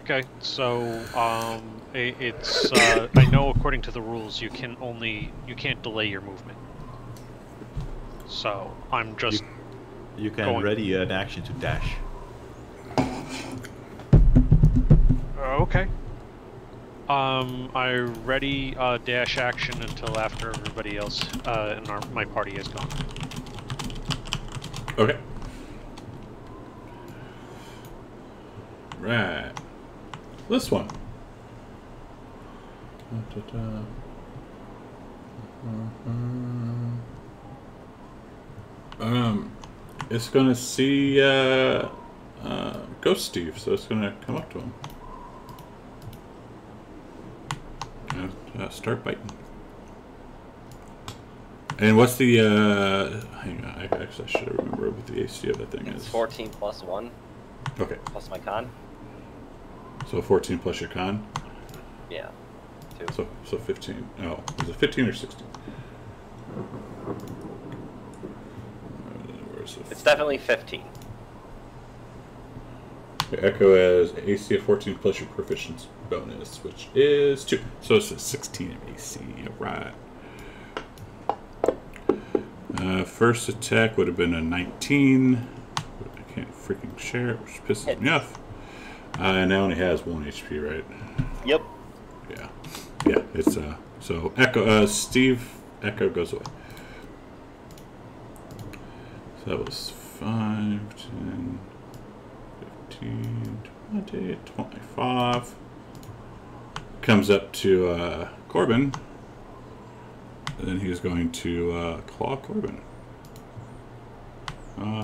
Okay, so it's I know according to the rules you can't delay your movement. So I'm just You can ready an action to dash. Okay. I ready dash action until after everybody else in my party is gone. Okay. Right. This one. It's gonna see Ghost Steve, so it's gonna come up to him. Start biting. And what's the hang on, I should remember what the AC of the thing is. 14 plus 1. Okay. Plus my con. So 14 plus your con? Yeah. too. So 15. Oh, is it 15 or 16? Where's the It's definitely 15. Echo has AC of 14 plus your proficiency bonus, which is 2. So it's a 16 of AC. Alright. First attack would have been a 19. I can't freaking share it, which pisses me off. And now only has 1 HP, right? Yep. Yeah. Yeah, it's so Echo Steve Echo goes away. So that was 5, 10, 15, 20, 25. Comes up to Corbin. And then he's going to claw Corbin.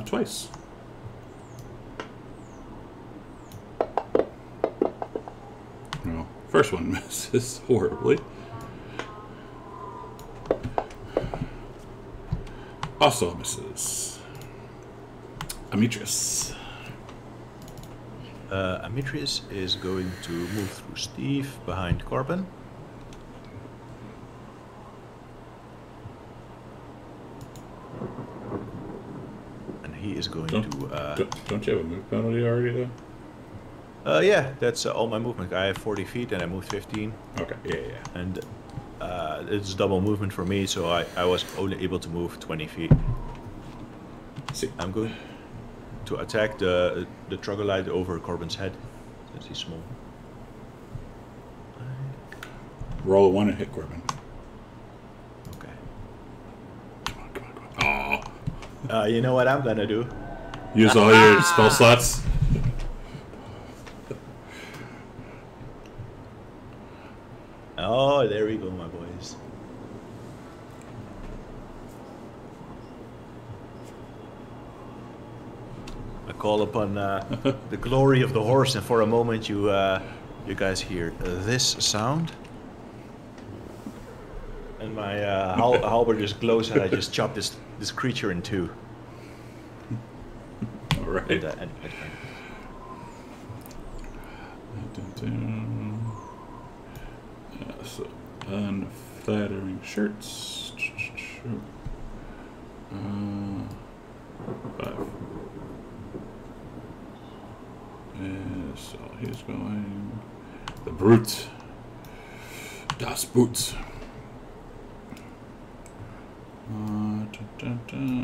Twice. Well, first one misses horribly. Also misses. Amitrius. Amitrius is going to move through Steve behind Corbin. And he is going to... Don't you have a move penalty already, though? Yeah, that's all my movement. I have 40 feet and I moved 15. Okay, yeah. And it's double movement for me, so I was only able to move 20 feet. See. I'm going to attack the troglodyte over Corbin's head, since he's small. Roll a 1 and hit Corbin. Okay. Come on. Oh. You know what I'm gonna do? Use all your spell slots. Oh, there we go, my boys. I call upon the glory of the horse, and for a moment you guys hear this sound. And my halberd just glows, and I just chop this creature in two. All right. So, unflattering shirts. 5. And so he's going. The brute. Das Boots. Actually,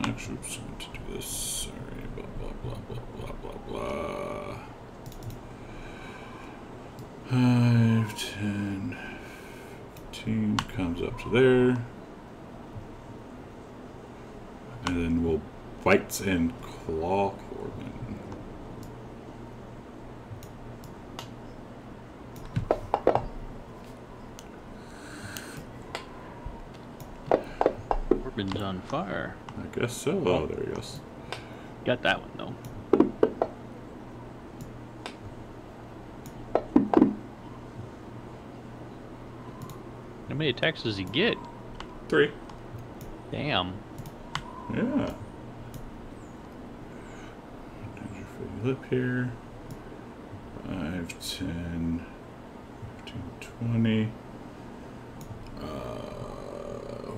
I'm just going to do this. Sorry. Blah, blah, blah, blah, blah, blah, blah. 5, 10, 15 comes up to there. And then we'll bite and claw Corbin. Corbin's on fire. I guess so. Oh, there he goes. Got that one, though. How many attacks does he get? 3. Damn. Yeah. Danger for lip here. 5, 10, 15, 20.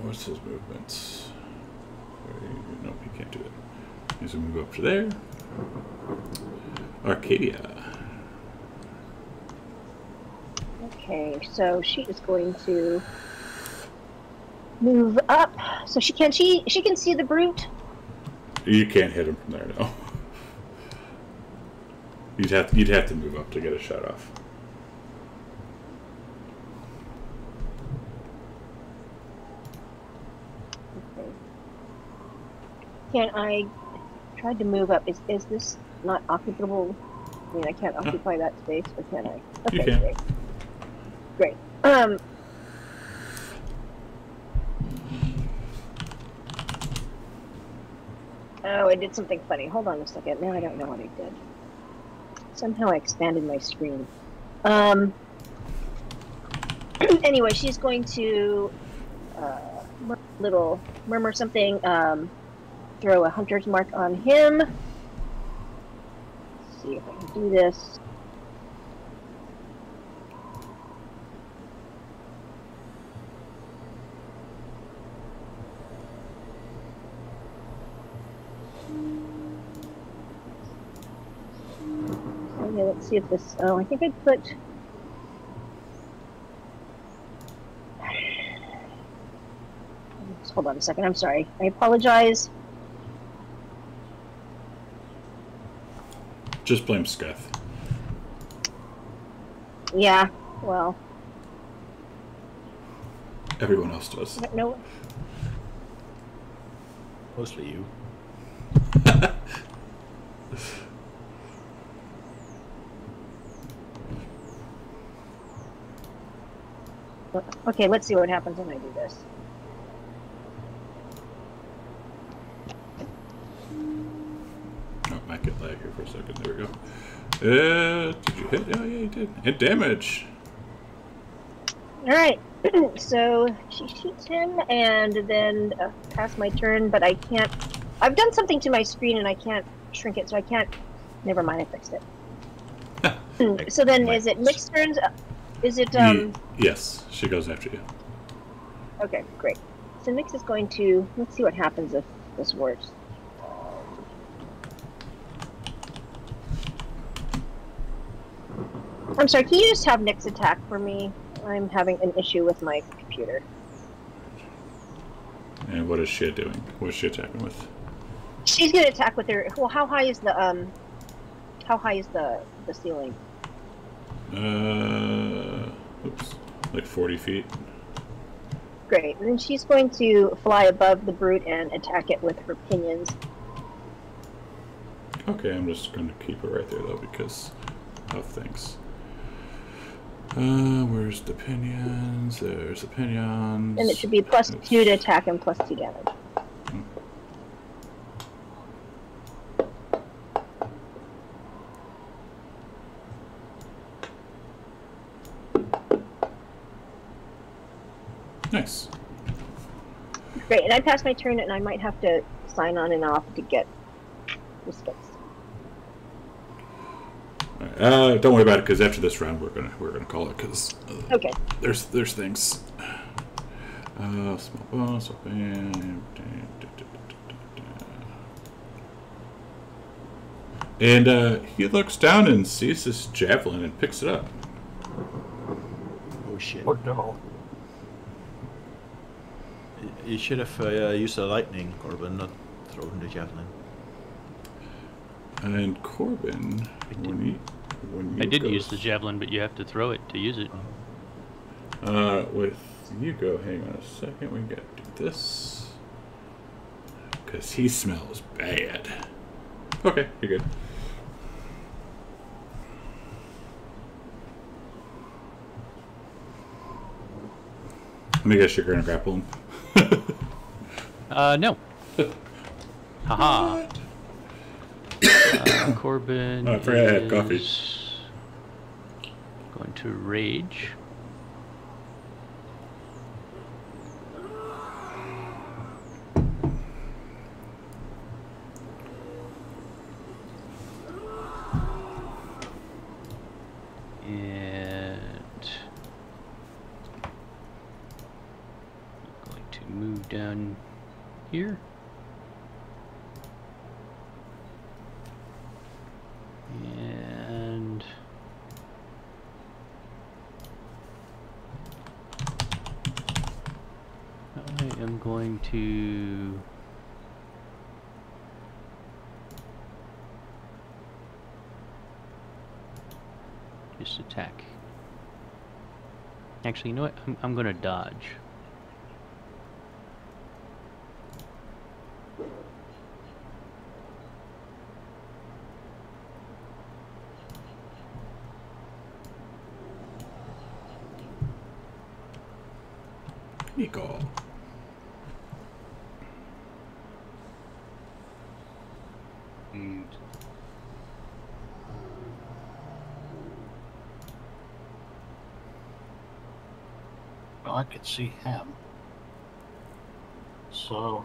What's his movements? Nope, he can't do it. He's gonna move up to there. Arcadia. Okay, so she is going to move up. So she can see the brute. You can't hit him from there, no. You'd have to move up to get a shot off. Okay. Can I try to move up? Is this not occupable? I mean, I can't occupy that space, or can I? Okay, You can. great. Great. Oh, I did something funny. Hold on a second. Now I don't know what I did. Somehow I expanded my screen. Anyway, she's going to murmur something. Throw a hunter's mark on him. Let's see if I can do this. Okay, let's see if this. Oh, I think I put. Hold on a second. I'm sorry. I apologize. Just blame Scuff. Yeah. Well. Everyone else does. No. Mostly you. Okay, let's see what happens when I do this. Oh, might get lag here for a second. There we go. Did you hit? Oh, yeah, you did. Hit damage. All right. So she shoots him, and then pass my turn, but I can't. I've done something to my screen, and I can't shrink it, so I can't. Never mind, I fixed it. So then, is it Mick's turns? Is it Yes, she goes after you. Okay, great. So Mix is going to. Let's see what happens if this works. I'm sorry. Can you just have Nyx attack for me? I'm having an issue with my computer. And what is she doing? What is she attacking with? She's gonna attack with her. Well, how high is the ceiling? Oops, like 40 feet. Great. And then she's going to fly above the brute and attack it with her pinions. Okay, I'm just going to keep it right there though because of things. Where's the pinions? There's the pinions. And it should be +2 to attack and +2 damage. Nice. Great, and I passed my turn, and I might have to sign on and off to get this fixed. Don't worry about it, because after this round, we're gonna call it, because okay. There's things. Small boss. And he looks down and sees this javelin and picks it up. Oh shit. Oh no. You should have used the lightning, Corbin, not thrown the javelin. And Corbin, when you I did go, use the javelin, but you have to throw it to use it. with you go, hang on a second, we gotta do this. Because he smells bad. Okay, you're good. Let me guess you're gonna grapple him. No. Haha. Corbin Oh, I forgot I had coffee. is going to rage. And I'm going to move down here. And I am going to just attack. Actually, you know what? I'm going to dodge. Nico. Well, I could see him. So.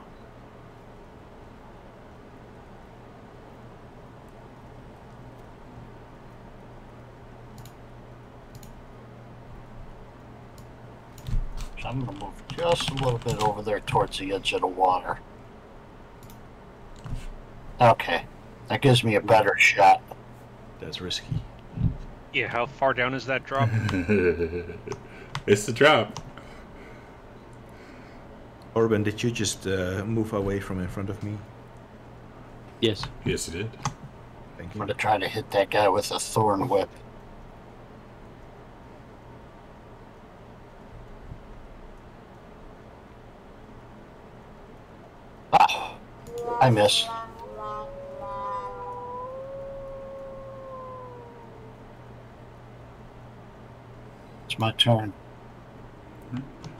I'm going to move just a little bit over there towards the edge of the water. Okay. That gives me a better shot. That's risky. Yeah, how far down is that drop? It's the drop. Orban, did you just move away from in front of me? Yes. Yes, it did. Thank I'm you. gonna try to hit that guy with a thorn whip. Ah, I miss. It's my turn.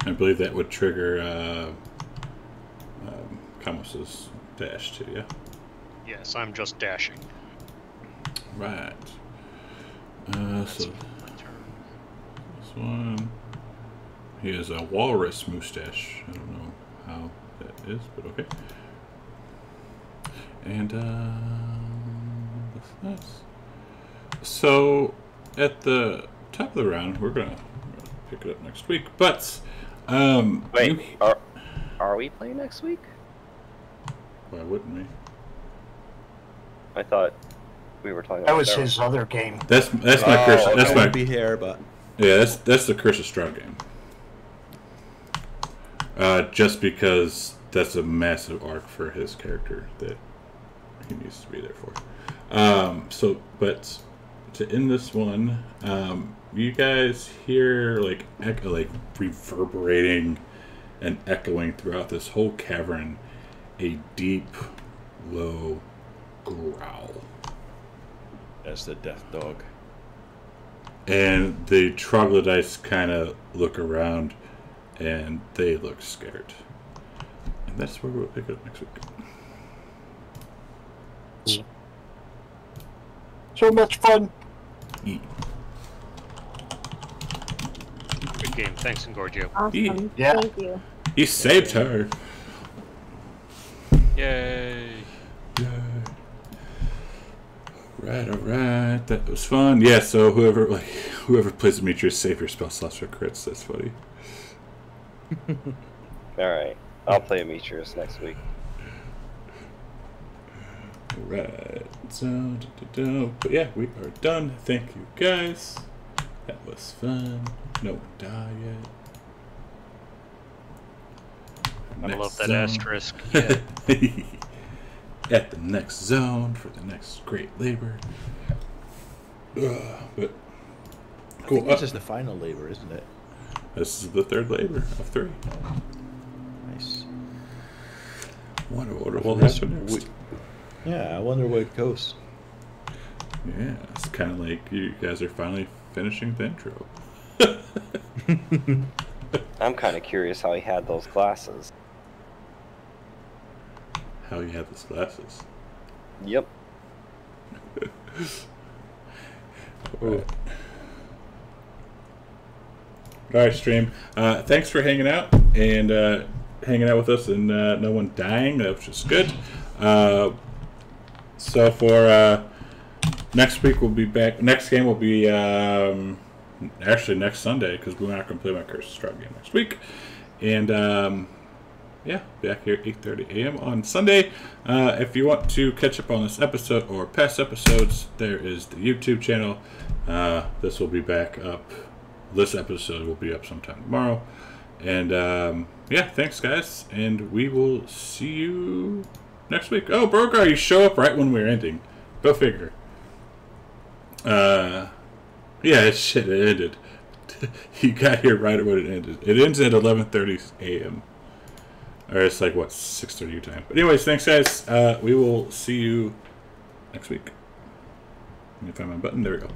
I believe that would trigger Kamos's dash too, yeah? Yes, I'm just dashing. Right. That's So my turn. this one, he has a walrus mustache. I don't know how that is, but okay. And that's nice. So at the top of the round, we're gonna pick it up next week. But Wait, you- are we playing next week? why wouldn't we? I thought we were talking That about was his other game. That's my Oh, curse. okay. That's I my won't be here, but yeah. That's the Curse of Straw game. Just because that's a massive arc for his character that he needs to be there for. But to end this one, you guys hear like reverberating and echoing throughout this whole cavern a deep, low growl. that's the death dog. And the troglodytes kind of look around and they look scared. And that's where we'll pick it up next week. So much fun. Yeah. Good game. Thanks, Engorgio. Awesome. Yeah. Thank you. He saved her. Yay. Alright. That was fun. Yeah, so whoever plays Demetrius, save your spell slots for crits. That's funny. Alright, I'll play Demetrius next week. Alright. So, but yeah, we are done. Thank you guys. That was fun. No one died yet. I love that zone. asterisk. Yeah. At the next zone for the next great labor. But I cool. think this is the final labor, isn't it? This is the third labor of 3. Nice. What will happen next? Yeah, I wonder where it goes. Yeah, it's kind of like you guys are finally finishing the intro. I'm kind of curious how he had those glasses. How you have these glasses. Yep. Alright, stream. Thanks for hanging out and hanging out with us and no one dying, which is good. So for next week we'll be back. Next game will be actually next Sunday because we're not going to play my Curse of Straw game next week. And yeah, back here at 8:30 a.m. on Sunday. If you want to catch up on this episode or past episodes, there is the YouTube channel. This will be back up. This episode will be up sometime tomorrow. And yeah, thanks guys, and we will see you next week. Oh, Brogar, you show up right when we're ending. Go figure. Yeah, it ended. You got here right when it ended. It ends at 11:30 a.m. Or it's like, what, 6:30 your time. But anyways, thanks guys. We will see you next week. Let me find my button. There we go.